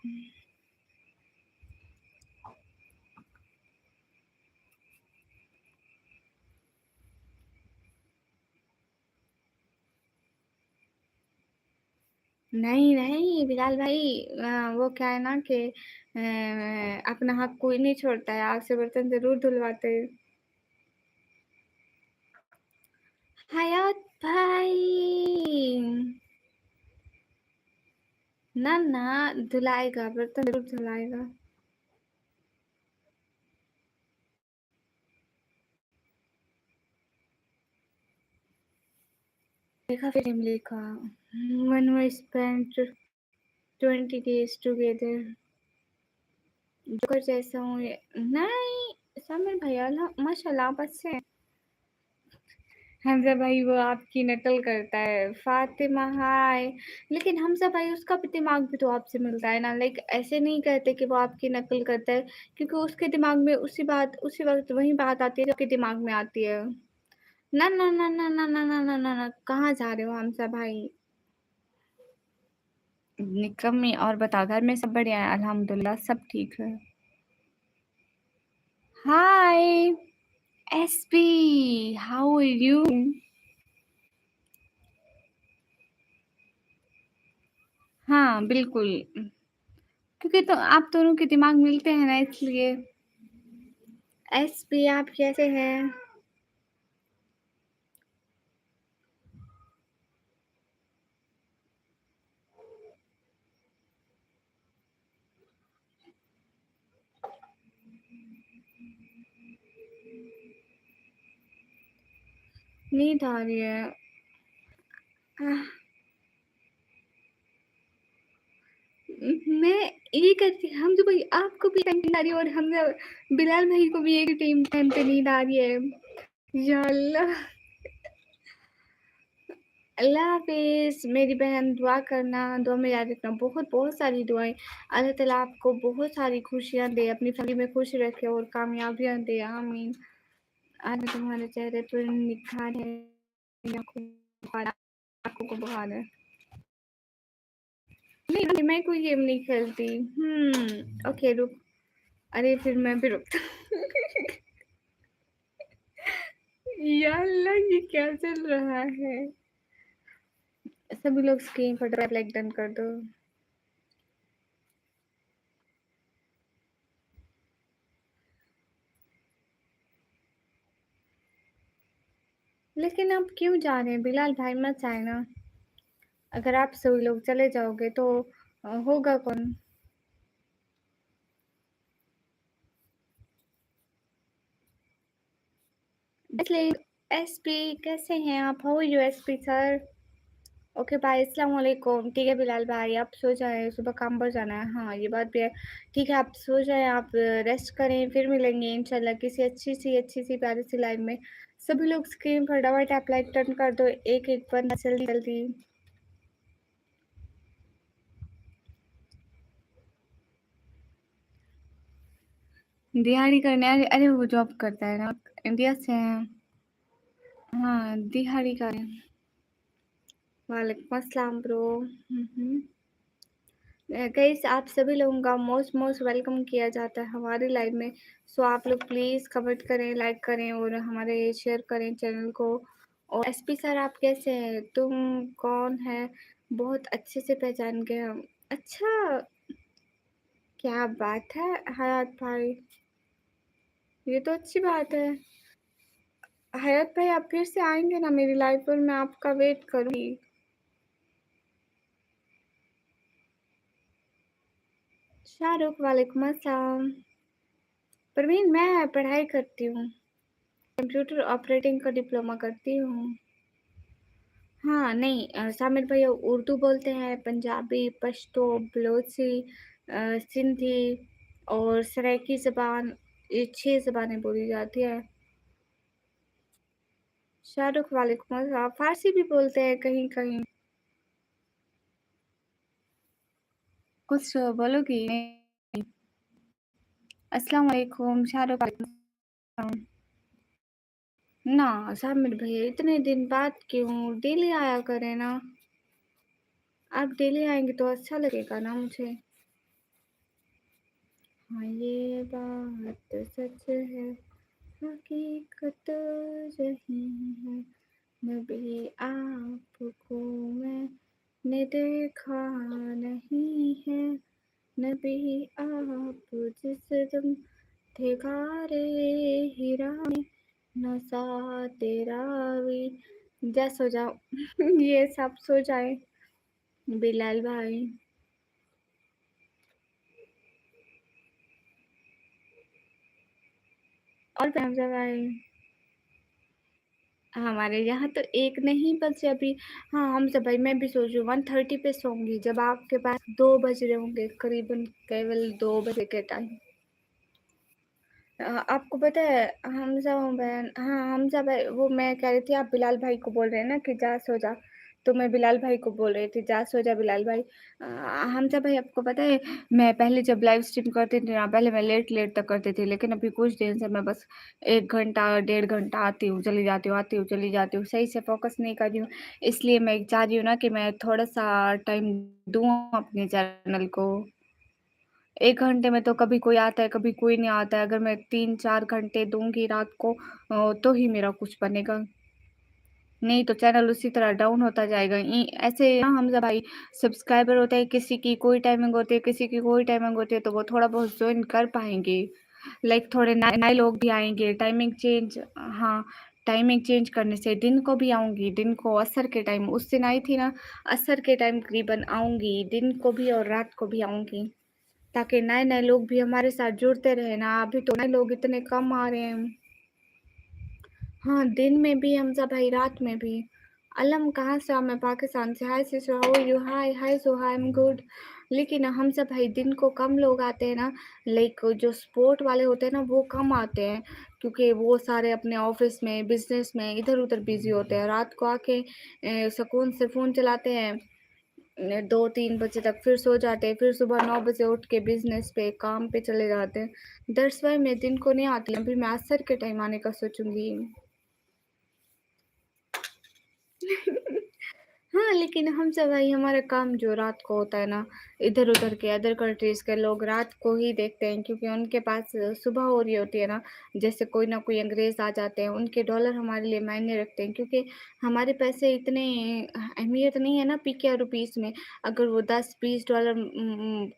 A: नहीं, नहीं बिलाल भाई, वो क्या है ना कि अपना हक कोई नहीं छोड़ता है, आग से बर्तन ज़रूर धुलवाते हैं। हयात भाई, ना ना धुलाएगा, बर्तन जरूर धुलाएगा। देखा फिर इमली का when we spent 20 days together। Joker जैसा हूँ ये नहीं सामिर भैया माशाल्लाह आप अच्छे हैं। हमजा भाई वो आपकी नकल करता है। फातिमा हाय, लेकिन हमजा भाई उसका भी दिमाग भी तो आपसे मिलता है ना, लाइक ऐसे नहीं कहते कि वो आपकी नकल करता है, क्योंकि उसके दिमाग में उसी वक्त वही बात आती है जो आपके दिमाग में आती है। ना ना ना ना ना ना ना ना ना ना कहाँ जा रहे हो हमजा भाई? निकम्मी। और बता, घर में सब बढ़िया है? अल्हम्दुलिल्लाह सब ठीक है। हाय एसपी, हाउ आर यू? हाँ बिल्कुल, क्योंकि तो आप दोनों के दिमाग मिलते हैं ना, इसलिए। एसपी आप कैसे हैं? नींद आ रही है। आह, मैं ये करती हम तो भाई आपको भी नींद आ रही है और हम बिलाल भाई को भी एक टाइम पे नींद आ रही है। या अल्लाह, अल्लाह हाफिज मेरी बहन। दुआ करना, दुआ में याद रखना, बहुत बहुत सारी दुआएं। अल्लाह ताला आपको बहुत सारी खुशियां दे, अपनी फैमिली में खुश रखे और कामयाबियां दे, आमीन। आज तुम्हारे चेहरे पर निखार है, आंखों को बुखार है। नहीं मैं कोई गेम नहीं खेलती। ओके रुक। अरे फिर मैं भी रुक। या अल्लाह ये क्या चल रहा है? सभी लोग स्क्रीन पर लाइक डन कर दो। लेकिन आप क्यों जा रहे हैं बिलाल भाई? मत जाए ना। अगर आप सभी लोग चले जाओगे तो होगा कौन? इसलिए एसपी कैसे हैं आप? How are you SP sir? Okay bye, अस्सलाम वालेकुम। ठीक है बिलाल भाई, आप सो जाएं, सुबह काम पर जाना है। हाँ ये बात भी है। ठीक है आप सो जाएं, आप रेस्ट करें, फिर मिलेंगे इंशाल्लाह किसी अच्छी सी प्यारी सी लाइव में। सभी लोग स्क्रीन पर डबल टैप लाइक टर्न कर दो, एक एक बंदा जल्दी जल्दी। दिहाड़ी करने अरे वो जॉब करता है ना, इंडिया से है। हाँ दिहाड़ी करें। वालेकुम अस्सलाम ब्रो। गाइस आप सभी लोगों का मोस्ट मोस्ट वेलकम किया जाता है हमारी लाइव में। सो आप लोग प्लीज़ कमेंट करें, लाइक करें और हमारे शेयर करें चैनल को। और एसपी सर आप कैसे हैं? तुम कौन है? बहुत अच्छे से पहचान गए हम। अच्छा, क्या बात है हयात भाई, ये तो अच्छी बात है। हयात भाई आप फिर से आएंगे ना मेरी लाइव पर? मैं आपका वेट करूंगी। शाहरुख वालेकुम अस्सलाम। परवीन मैं पढ़ाई करती हूँ, कंप्यूटर ऑपरेटिंग का डिप्लोमा करती हूँ। हाँ नहीं सामिर भैया उर्दू बोलते हैं, पंजाबी, पश्तो, बलोची, सिंधी और सराइकी ज़बान, ये 6 ज़बानें बोली जाती है। शाहरुख वालेकुम अस्सलाम। फारसी भी बोलते हैं कहीं कहीं। कुछ बोलोगी? अस्सलाम वालेकुम शाहरुख वालेकुम। ना सामिर भैया इतने दिन बाद क्यों? डेली आया करें ना। आप डेली आएंगे तो अच्छा लगेगा ना मुझे। हाँ ये बात सच है, हकीकत यही है। नबी आपको मैंने देखा नहीं है, नबी आप जिस दम थे गारे हिरा में, नशा तेरा भी जा सो जाओ। ये सब सो जाए। बिलाल भाई। और हमजा भाई। हमारे यहाँ तो 1 नहीं बजे अभी। हाँ, हमजा भाई मैं भी सोच रही हूँ 1:30 पे सोऊँगी, जब आपके पास 2 बज रहे होंगे करीबन, केवल 2 बजे के टाइम। आपको पता है हमजा बहन, हाँ, हमजा भाई, वो मैं कह रही थी आप बिलाल भाई को बोल रहे हैं ना कि जा सो जा, तो मैं बिलाल भाई को बोल रही थी जा सो जा बिलाल भाई। हमजा भाई आपको पता है मैं पहले जब लाइव स्ट्रीम करती थी ना, पहले मैं लेट तक करती थी, लेकिन अभी कुछ दिन से मैं बस 1 घंटा, डेढ़ घंटा आती हूँ, चली जाती हूँ, आती हूँ, चली जाती हूँ, सही से फ़ोकस नहीं कर रही हूँ। इसलिए मैं चाह रही हूँ ना कि मैं थोड़ा-सा टाइम दूँ अपने चैनल को। 1 घंटे में तो कभी कोई आता है, कभी कोई नहीं आता है। अगर मैं 3-4 घंटे दूँगी रात को तो ही मेरा कुछ बनेगा। नहीं तो चैनल उसी तरह डाउन होता जाएगा। ऐसे ना हमज़ा भाई सब्सक्राइबर होता है, किसी की कोई टाइमिंग होती है, किसी की कोई टाइमिंग होती है, तो वो थोड़ा बहुत जॉइन कर पाएँगे। लाइक थोड़े नए नए लोग भी आएँगे, टाइमिंग चेंज, हाँ, टाइमिंग चेंज करने से दिन को भी आऊँगी, दिन को असर के टाइम उस दिन आई थी ना, असर के टाइम करीबन आऊँगी, दिन को भी और रात को भी आऊँगी। ताकि नए-नए लोग भी हमारे साथ जुड़ते रहे ना, अभी तो नए लोग इतने कम आ रहे हैं। हाँ, दिन में भी हमज़ा भाई, रात में भी। अलम कहाँ से हो? मैं पाकिस्तान से। Hi sister, how are you? Hi, hi Soha, I am good. लेकिन हमज़ा भाई दिन को कम लोग आते हैं ना, लाइक जो स्पोर्ट वाले होते हैं ना, वो कम आते हैं, क्योंकि वो सारे अपने ऑफ़िस में, बिज़नेस में इधर-उधर बिज़ी होते हैं। रात को आके सुकून से फ़ोन चलाते हैं, 2-3 बजे तक, फिर सो जाते हैं, फिर सुबह 9 बजे उठ के बिज़नेस पे, काम पे चले जाते हैं। दैट्स व्हाई मैं दिन को नहीं आती, अभी मैं असर के टाइम आने का सोचूँगी। हाँ, लेकिन हमसे भाई हमारा काम जो रात को होता है ना, इधर-उधर के अदर कंट्रीज़ के लोग रात को ही देखते हैं, क्योंकि उनके पास सुबह हो रही होती है ना, जैसे कोई ना कोई अंग्रेज़ आ जाते हैं, उनके डॉलर हमारे लिए मायने रखते हैं, क्योंकि हमारे पैसे इतने अहमियत नहीं है ना पीके रुपीस में। अगर वो $10-20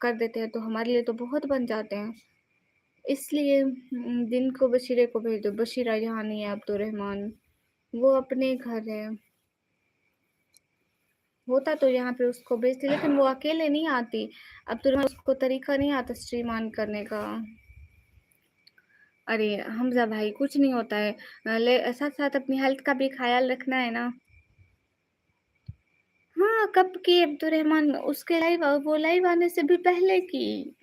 A: कर देते हैं तो हमारे लिए तो बहुत बन जाते हैं। इसलिए दिन को बशीरे को भेज दो, बशीरा यहाँ नहीं है अब्दुर्रहमान, वो अपने घर है। होता तो यहाँ पे उसको भेजती, लेकिन वो अकेले नहीं आती। अब तो उसको तरीका नहीं आता स्ट्रीम ऑन करने का। अरे हमज़ा भाई कुछ नहीं होता है। साथ-साथ अपनी हेल्थ का भी ख़्याल रखना है ना। हाँ, कब की अब्दुर्रहमान, उसके लाइव, वो लाइव आने से भी पहले की।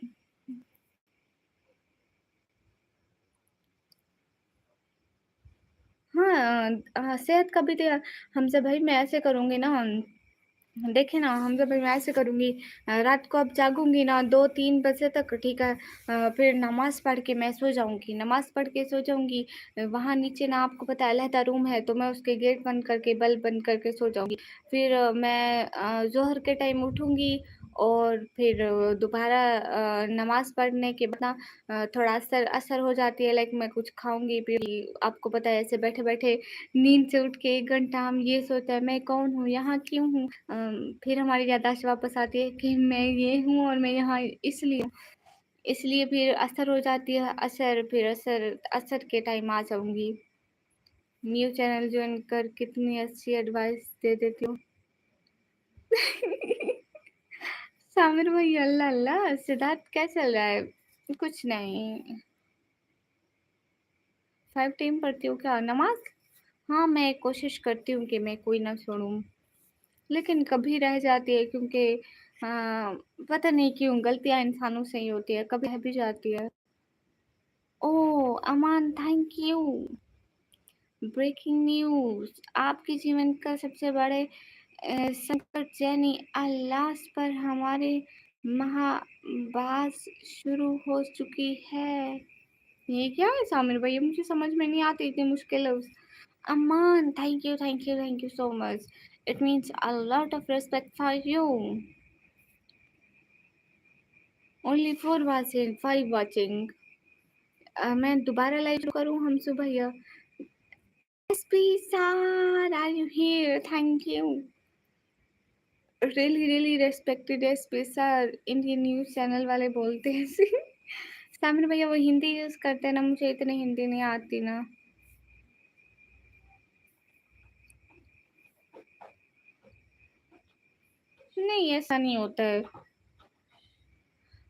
A: हाँ, सेहत का भी तो हमज़ा भाई मैं ऐसे करूँगी ना, देखिए ना हम जब मैं ऐसे करूँगी, रात को अब जागूँगी ना 2-3 बजे तक, ठीक है, फिर नमाज़ पढ़ के मैं सो जाऊँगी, नमाज़ पढ़ के सो जाऊँगी। वहाँ नीचे ना आपको पता है अलहदा रूम है, तो मैं उसके गेट बंद करके, बल्ब बंद करके सो जाऊँगी। फिर मैं ज़ोहर के टाइम उठूँगी, और फिर दोबारा नमाज़ पढ़ने के बाद ना थोड़ा असर असर हो जाती है, लाइक मैं कुछ खाऊँगी पीऊँगी। आपको पता है ऐसे बैठे-बैठे नींद से उठ के 1 घंटा हम ये सोचते हैं मैं कौन हूँ? यहाँ क्यों हूँ? फिर हमारी याददाश्त वापस आती है कि मैं ये हूँ और मैं यहाँ इसलिए हूँ। इसलिए फिर असर हो जाती है, असर, फिर असर, असर के टाइम आ जाऊँगी। न्यू चैनल जॉइन कर कितनी अच्छी एडवाइस दे देती हूँ। सामिर भाई, अल्लाह अल्लाह, सिद्धार्थ क्या चल रहा है? कुछ नहीं। 5 टाइम पढ़ती हूँ क्या नमाज़? हाँ, मैं कोशिश करती हूँ कि मैं कोई ना छोड़ूँ। लेकिन कभी रह जाती है, क्योंकि पता नहीं क्यों गलतियाँ इंसानों से ही होती है, कभी रह भी जाती है। ओह! अमान, थैंक यू। ब्रेकिंग न्यूज़, आपके जीवन का सबसे बड़े संकट यानी अल्लाह पर हमारे महाबास शुरू हो चुकी है। ये क्या है सामिर भाई? ये मुझे समझ में नहीं आते इतने मुश्किल लफ्ज़। Amman, thank you so much. It means a lot of respect for you. Only 4 watching, 5 watching. मैं दोबारा लाइव शुरू करूँ हमसू भैया? SP sir, are you here? Thank you. Really respected SP sir, Indian news channel वाले बोलते हैं ऐसे। सामिर भैया वो हिंदी यूज़ करते हैं ना, मुझे इतनी हिंदी नहीं आती ना। नहीं, ऐसा नहीं होता है।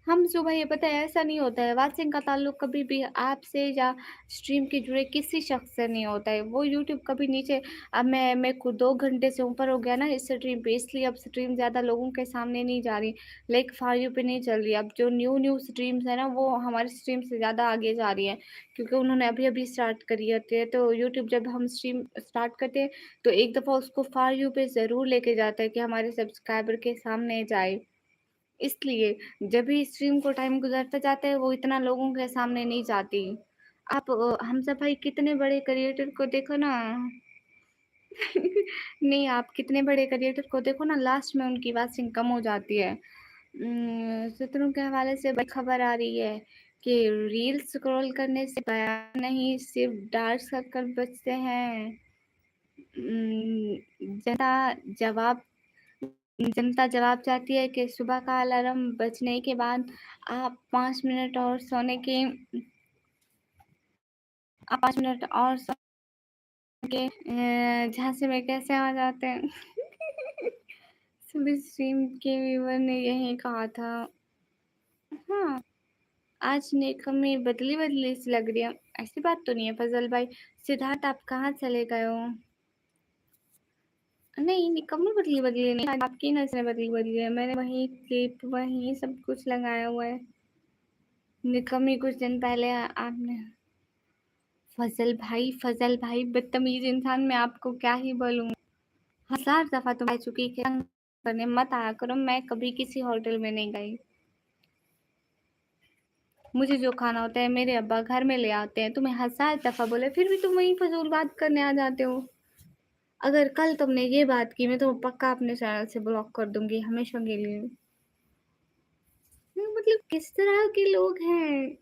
A: हम सुबह ये पता है ऐसा नहीं होता है, वाचिंग का ताल्लुक कभी भी ऐप से या स्ट्रीम के जुड़े किसी शख्स से नहीं होता है। वो यूट्यूब कभी नीचे, अब मैं मेरे को 2 घंटे से ऊपर हो गया ना इस स्ट्रीम पे, इसलिए अब स्ट्रीम ज़्यादा लोगों के सामने नहीं जा रही, लाइक फॉर यू पे नहीं चल रही। अब जो न्यू स्ट्रीम्स है ना वो हमारी स्ट्रीम से ज़्यादा आगे जा रही है, क्योंकि उन्होंने अभी-अभी स्टार्ट करी होती है। तो यूट्यूब जब हम स्ट्रीम स्टार्ट करते हैं तो एक दफ़ा उसको फॉर यू पे ज़रूर लेके जाता है कि हमारे सब्सक्राइबर के सामने जाए। इसलिए जब भी स्ट्रीम को टाइम गुज़रता जाता है वो इतना लोगों के सामने नहीं जाती। आप हमज़ा भाई कितने बड़े क्रिएटर को देखो ना। नहीं, आप कितने बड़े क्रिएटर को देखो ना, लास्ट में उनकी वॉचिंग कम हो जाती है। सूत्रों के हवाले से बड़ी खबर आ रही है कि रील स्क्रॉल करने से बयान नहीं, सिर्फ डार्क सर्कल बचते हैं। जनता जवाब जनता जवाब चाहती है कि सुबह का अलार्म बजने के बाद आप 5 मिनट और सोने के आप 5 मिनट और सो के झांसे में कैसे आ जाते हैं। सुबह स्ट्रीम के व्यूअर ने यही कहा था। हाँ, आज निकम्मी बदली सी लग रही है। ऐसी बात तो नहीं है फजल भाई। सिद्धार्थ आप कहाँ चले गए हो? नहीं, निकम्मी बदली नहीं, आपकी नज़रें बदली है। मैंने वही क्लिप वही सब कुछ लगाया हुआ है। निकम्मी कुछ दिन पहले आपने फजल भाई बदतमीज इंसान, मैं आपको क्या ही बोलूँ। 1000 दफ़ा तो कह चुकी कि तंग करने मत आया करो, मैं कभी किसी होटल में नहीं गई। मुझे जो खाना होता है मेरे अब्बा घर में ले आते हैं। तुम्हें 1000 दफ़ा बोले फिर भी तुम वही फ़िज़ूल बात करने आ जाते हो। अगर कल तुमने ये बात की मैं तुम्हें पक्का अपने चैनल से ब्लॉक कर दूँगी हमेशा के लिए। मतलब किस तरह के लोग हैं?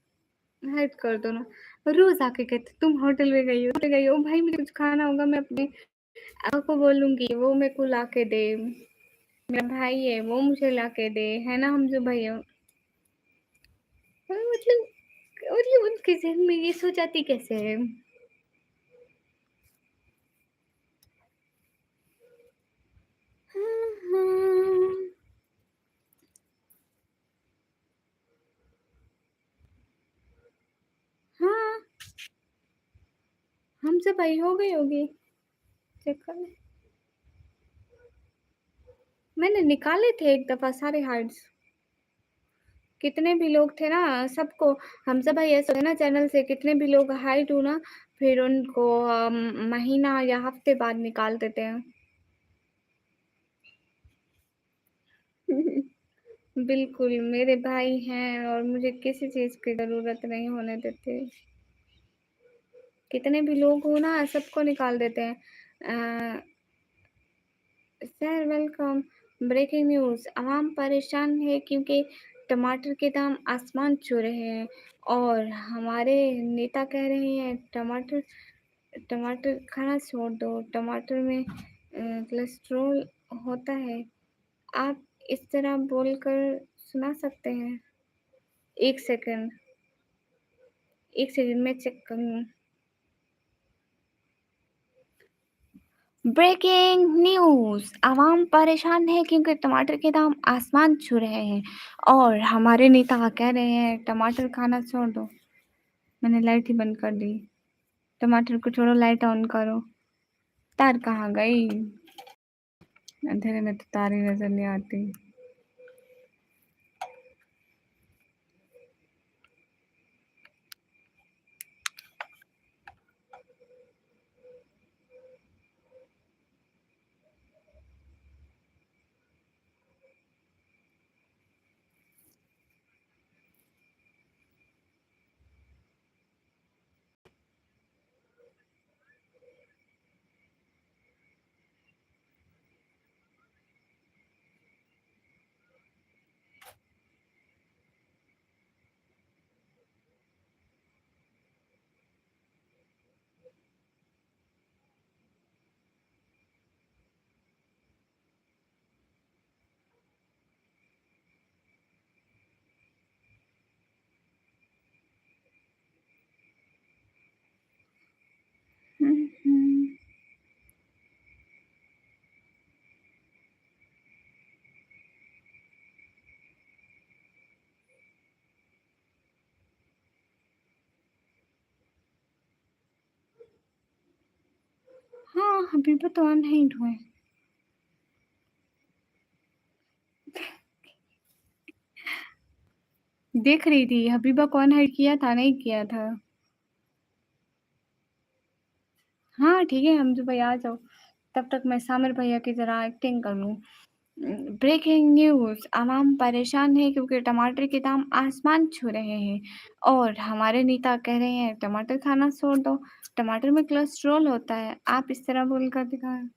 A: हद कर दो ना। रोज़ आके कहते तुम होटल गई हो, भाई मुझे कुछ खाना होगा मैं अपने पापा को बोलूँगी वो मेरे को ला के दे। मेरा भाई है वो मुझे ला के दे, है ना हम जो भैया। मतलब उनके ज़हन में ये सोच आती कैसे है? हाँ, हाँ। हाँ, हमसे भाई हो गई होगी। चेक कर ले। मैंने निकाले थे एक दफ़ा सारे हार्ड्स। कितने भी लोग थे ना सबको, हमसे भाई ऐसा है ना चैनल से कितने भी लोग हाइड हो ना, फिर उनको महीना या हफ्ते बाद निकाल देते हैं। बिल्कुल, मेरे भाई हैं और मुझे किसी चीज़ की ज़रूरत नहीं होने देते। कितने भी लोग हो ना सबको निकाल देते हैं। Sir welcome. ब्रेकिंग न्यूज़, आवाम परेशान है क्योंकि टमाटर के दाम आसमान छू रहे हैं और हमारे नेता कह रहे हैं टमाटर टमाटर खाना छोड़ दो, टमाटर में कोलेस्ट्रॉल होता है। आप इस तरह बोलकर सुना सकते हैं? 1 सेकंड, 1 सेकंड मैं चेक करूँ। ब्रेकिंग न्यूज़, आवाम परेशान है क्योंकि टमाटर के दाम आसमान छू रहे हैं और हमारे नेता कह रहे हैं टमाटर खाना छोड़ दो। मैंने लाइट ही बंद कर दी। टमाटर को छोड़ो, लाइट ऑन करो। तार कहाँ गई? अंधेरे में तो तार ही नज़र नहीं आती। हाँ, हबीबा तो अनहाइड हुए। देख रही थी, हबीबा को अनहाइड किया था, नहीं किया था? हाँ, ठीक है हमज़ा भाई आ जाओ, तब तक मैं सामिर भैया की तरह एक्टिंग कर लूँ। ब्रेकिंग न्यूज़ अवाम परेशान है क्योंकि टमाटर के दाम आसमान छू रहे हैं और हमारे नेता कह रहे हैं टमाटर खाना छोड़ दो, टमाटर में कोलेस्ट्रॉल होता है। आप इस तरह बोलकर दिखाएँ।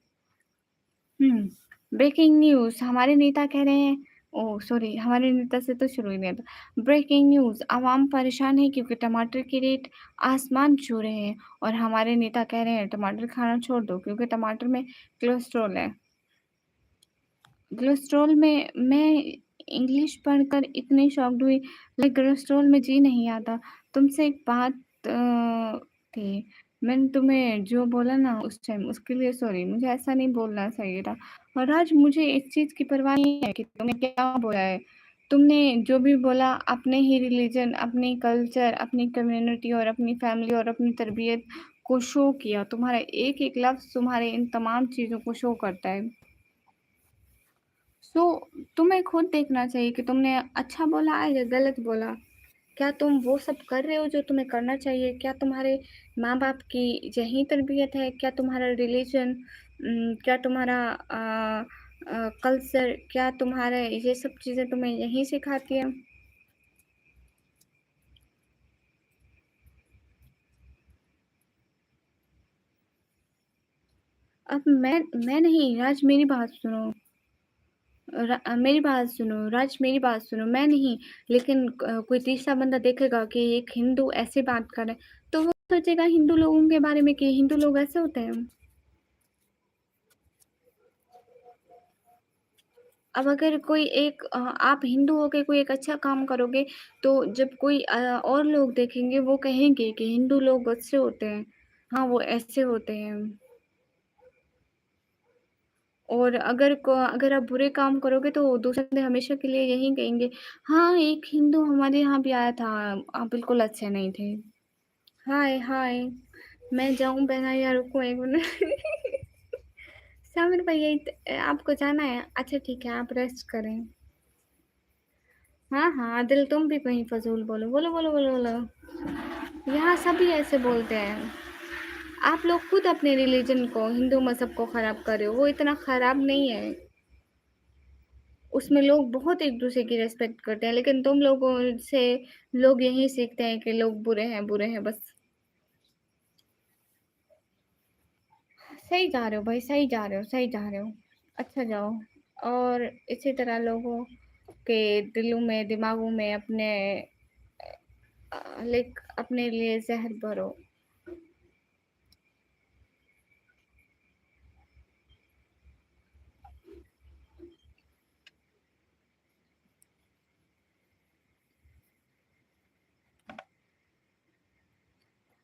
A: ब्रेकिंग न्यूज़ हमारे नेता कह रहे हैं ओह सॉरी हमारे नेता से तो शुरू ही नहीं था। ब्रेकिंग न्यूज़ अवाम परेशान है क्योंकि टमाटर के रेट आसमान छू रहे हैं और हमारे नेता कह रहे हैं टमाटर खाना छोड़ दो क्योंकि टमाटर में कोलेस्ट्रॉल है। कोलेस्ट्रॉल में मैं इंग्लिश पढ़कर इतनी शॉक्ड हुई लाइक कोलेस्ट्रॉल में जी नहीं आता। तुमसे एक बात थी, मैंने तुम्हें जो बोला ना उस टाइम उसके लिए सॉरी, मुझे ऐसा नहीं बोलना चाहिए था। और आज मुझे इस चीज़ की परवाह नहीं है कि तुमने क्या बोला है। तुमने जो भी बोला अपने ही रिलीजन, अपनी कल्चर, अपनी कम्युनिटी और अपनी फैमिली और अपनी तरबियत को शो किया। तुम्हारा एक-एक लफ्ज़ तुम्हारे इन तमाम चीज़ों को शो करता है। सो तुम्हें खुद देखना चाहिए कि तुमने अच्छा बोला है या गलत बोला। क्या तुम वो सब कर रहे हो जो तुम्हें करना चाहिए? क्या तुम्हारे माँ-बाप की यही तरबियत है? क्या तुम्हारा रिलीजन क्या तुम्हारा कल्चर क्या तुम्हारा ये सब चीज़ें तुम्हें यहीं सिखाती हैं? अब मैं नहीं राज मेरी बात सुनो। मेरी बात सुनो, राज मेरी बात सुनो, मैं नहीं लेकिन कोई तीसरा बंदा देखेगा कि एक हिंदू ऐसे बात कर रहा है, तो वो सोचेगा हिंदू लोगों के बारे में कि हिंदू लोग ऐसे होते हैं। अब अगर कोई एक आप हिंदू होके कोई एक अच्छा काम करोगे, तो जब कोई और लोग देखेंगे वो कहेंगे कि हिंदू लोग अच्छे होते हैं। हाँ, वो ऐसे होते हैं। और अगर आप बुरे काम करोगे तो दूसरे बंदे हमेशा के लिए यही कहेंगे, हाँ, एक हिंदू हमारे यहाँ भी आया था, आप बिल्कुल अच्छे नहीं थे। हाय, हाय, मैं जाऊँ पहना या रुको 1 मिनट? सामिर भैया आपको जाना है? अच्छा ठीक है, आप रेस्ट करें। हाँ, हाँ, दिल तुम भी कहीं फ़ज़ूल बोलो। बोलो, बोलो, बोलो, बोलो। यहाँ सभी ऐसे बोलते हैं। आप लोग खुद अपने रिलीजन को, हिंदू मज़हब को ख़राब कर रहे हो, वो इतना ख़राब नहीं है। उसमें लोग बहुत एक-दूसरे की रिस्पेक्ट करते हैं, लेकिन तुम लोगों से लोग यही सीखते हैं कि लोग बुरे हैं बस। सही जा रहे हो भाई, सही जा रहे हो, सही जा रहे हो। अच्छा जाओ और इसी तरह लोगों के दिलों में, दिमागों में अपने लाइक अपने लिए ज़हर भरो।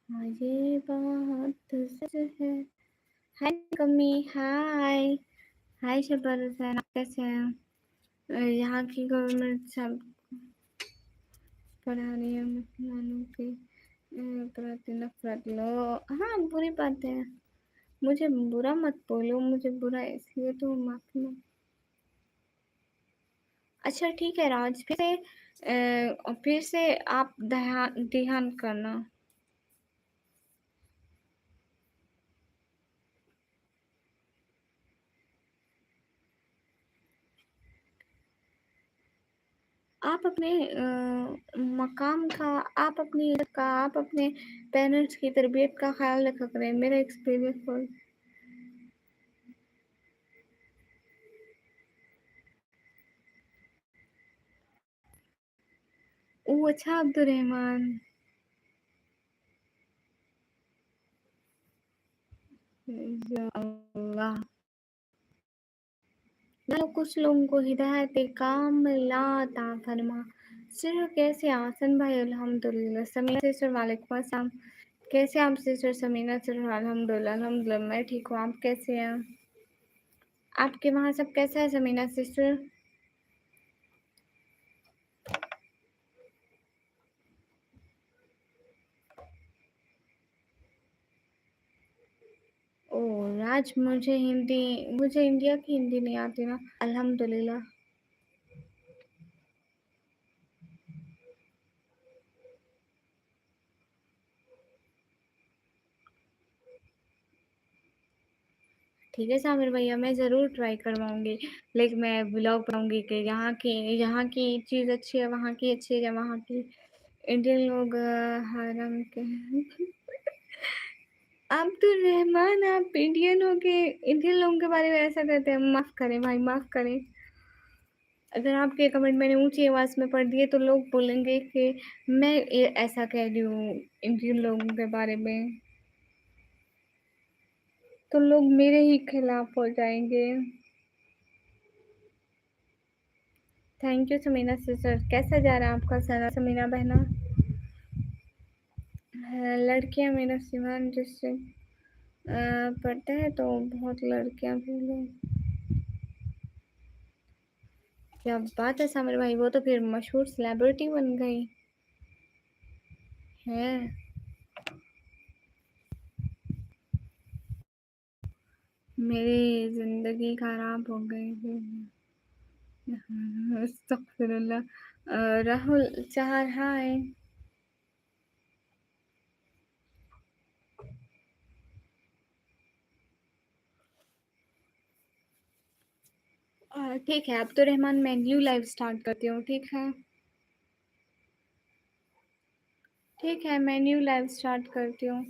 A: हाँ, ये बात सच है। हाय कमी, हाय। हाय शबर हुसैन, आप कैसे हैं? यहाँ की गवर्नमेंट सब पढ़ा रही है मुसलमानों के प्रति नफरत लो। हाँ, बुरी बात है। मुझे बुरा मत बोलो, मुझे बुरा इसलिए तो माफ़ी माँग अच्छा ठीक है राज, फिर से आप ध्यान ध्यान करना। आप अपने मकाम का, आप अपनी इज़्ज़त का, आप अपने पेरेंट्स की तरबियत का ख़्याल रखा करें। मेरा एक्सपीरियंस बोल ओह! अच्छा अब्दुर्रहमान। या अल्लाह! अल्लाह कुछ लोगों को हिदायत कामिला अता फरमा। सिस्टर कैसे हैं? हसन भाई अल्हम्दुलिल्लाह। समीना सिस्टर वालेकुम अस्सलाम। कैसे हैं आप सिस्टर समीना सिस्टर? अल्हम्दुलिल्लाह, अल्हम्दुलिल्लाह मैं ठीक हूँ। आप कैसे हैं? आपके वहाँ सब कैसा है समीना सिस्टर? ओह! राज मुझे इंडिया की हिंदी नहीं आती ना, अल्हम्दुलिल्लाह। ठीक है सामिर भैया, मैं ज़रूर ट्राई करवाऊँगी। लाइक मैं व्लॉग बनाऊँगी कि यहाँ की चीज़ अच्छी है, वहाँ की अच्छी है, वहाँ की इंडियन लोग हराम के अब्दुल रहमान, आप इंडियन हो के इंडियन लोगों के बारे में ऐसा कहते हैं? माफ़ करें भाई, माफ़ करें। अगर आपके कमेंट मैंने ऊँची आवाज़ में पढ़ दिए तो लोग बोलेंगे कि मैं ऐसा कह रही हूँ इंडियन लोगों के बारे में, तो लोग मेरे ही खिलाफ हो जाएंगे। Thank you Samina sister. कैसा जा रहा है आपका समीना बहना? लड़कियां मेरा सिवान डिस्ट्रिक्ट पढ़ता है तो बहुत लड़कियां भी लोग। क्या बात है सामिर भाई, वो तो फिर मशहूर सेलिब्रिटी बन गई है। मेरी जिंदगी खराब हो गई है। अस्तगफिरुल्लाह। राहुल चार हाय। ठीक है, अब तो रहमान मैं न्यू लाइव स्टार्ट करती हूँ। ठीक है, मैं न्यू लाइव स्टार्ट करती हूँ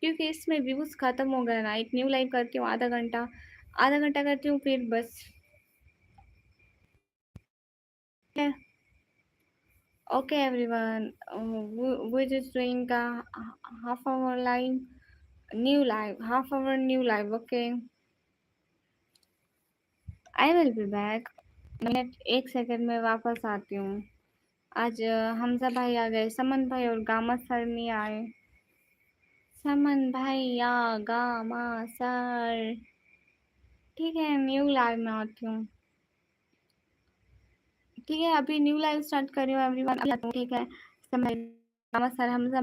A: क्योंकि इसमें व्यूज खत्म हो गया ना। एक न्यू लाइव करती हूँ, आधा घंटा करती हूँ, फिर बस। Okay everyone, we just doing a half hour new live. Okay, I will be back। मैं 1 सेकंड में वापस आती हूँ। आज हमजा भाई आ गए, समन भाई और गामा सर नहीं आए। समन भाई या गामा सर। ठीक है, न्यू लाइव में आती हूँ। ठीक है, अभी न्यू लाइव स्टार्ट कर रही हूँ एवरीवन। ठीक है, समन गामा सर हमजा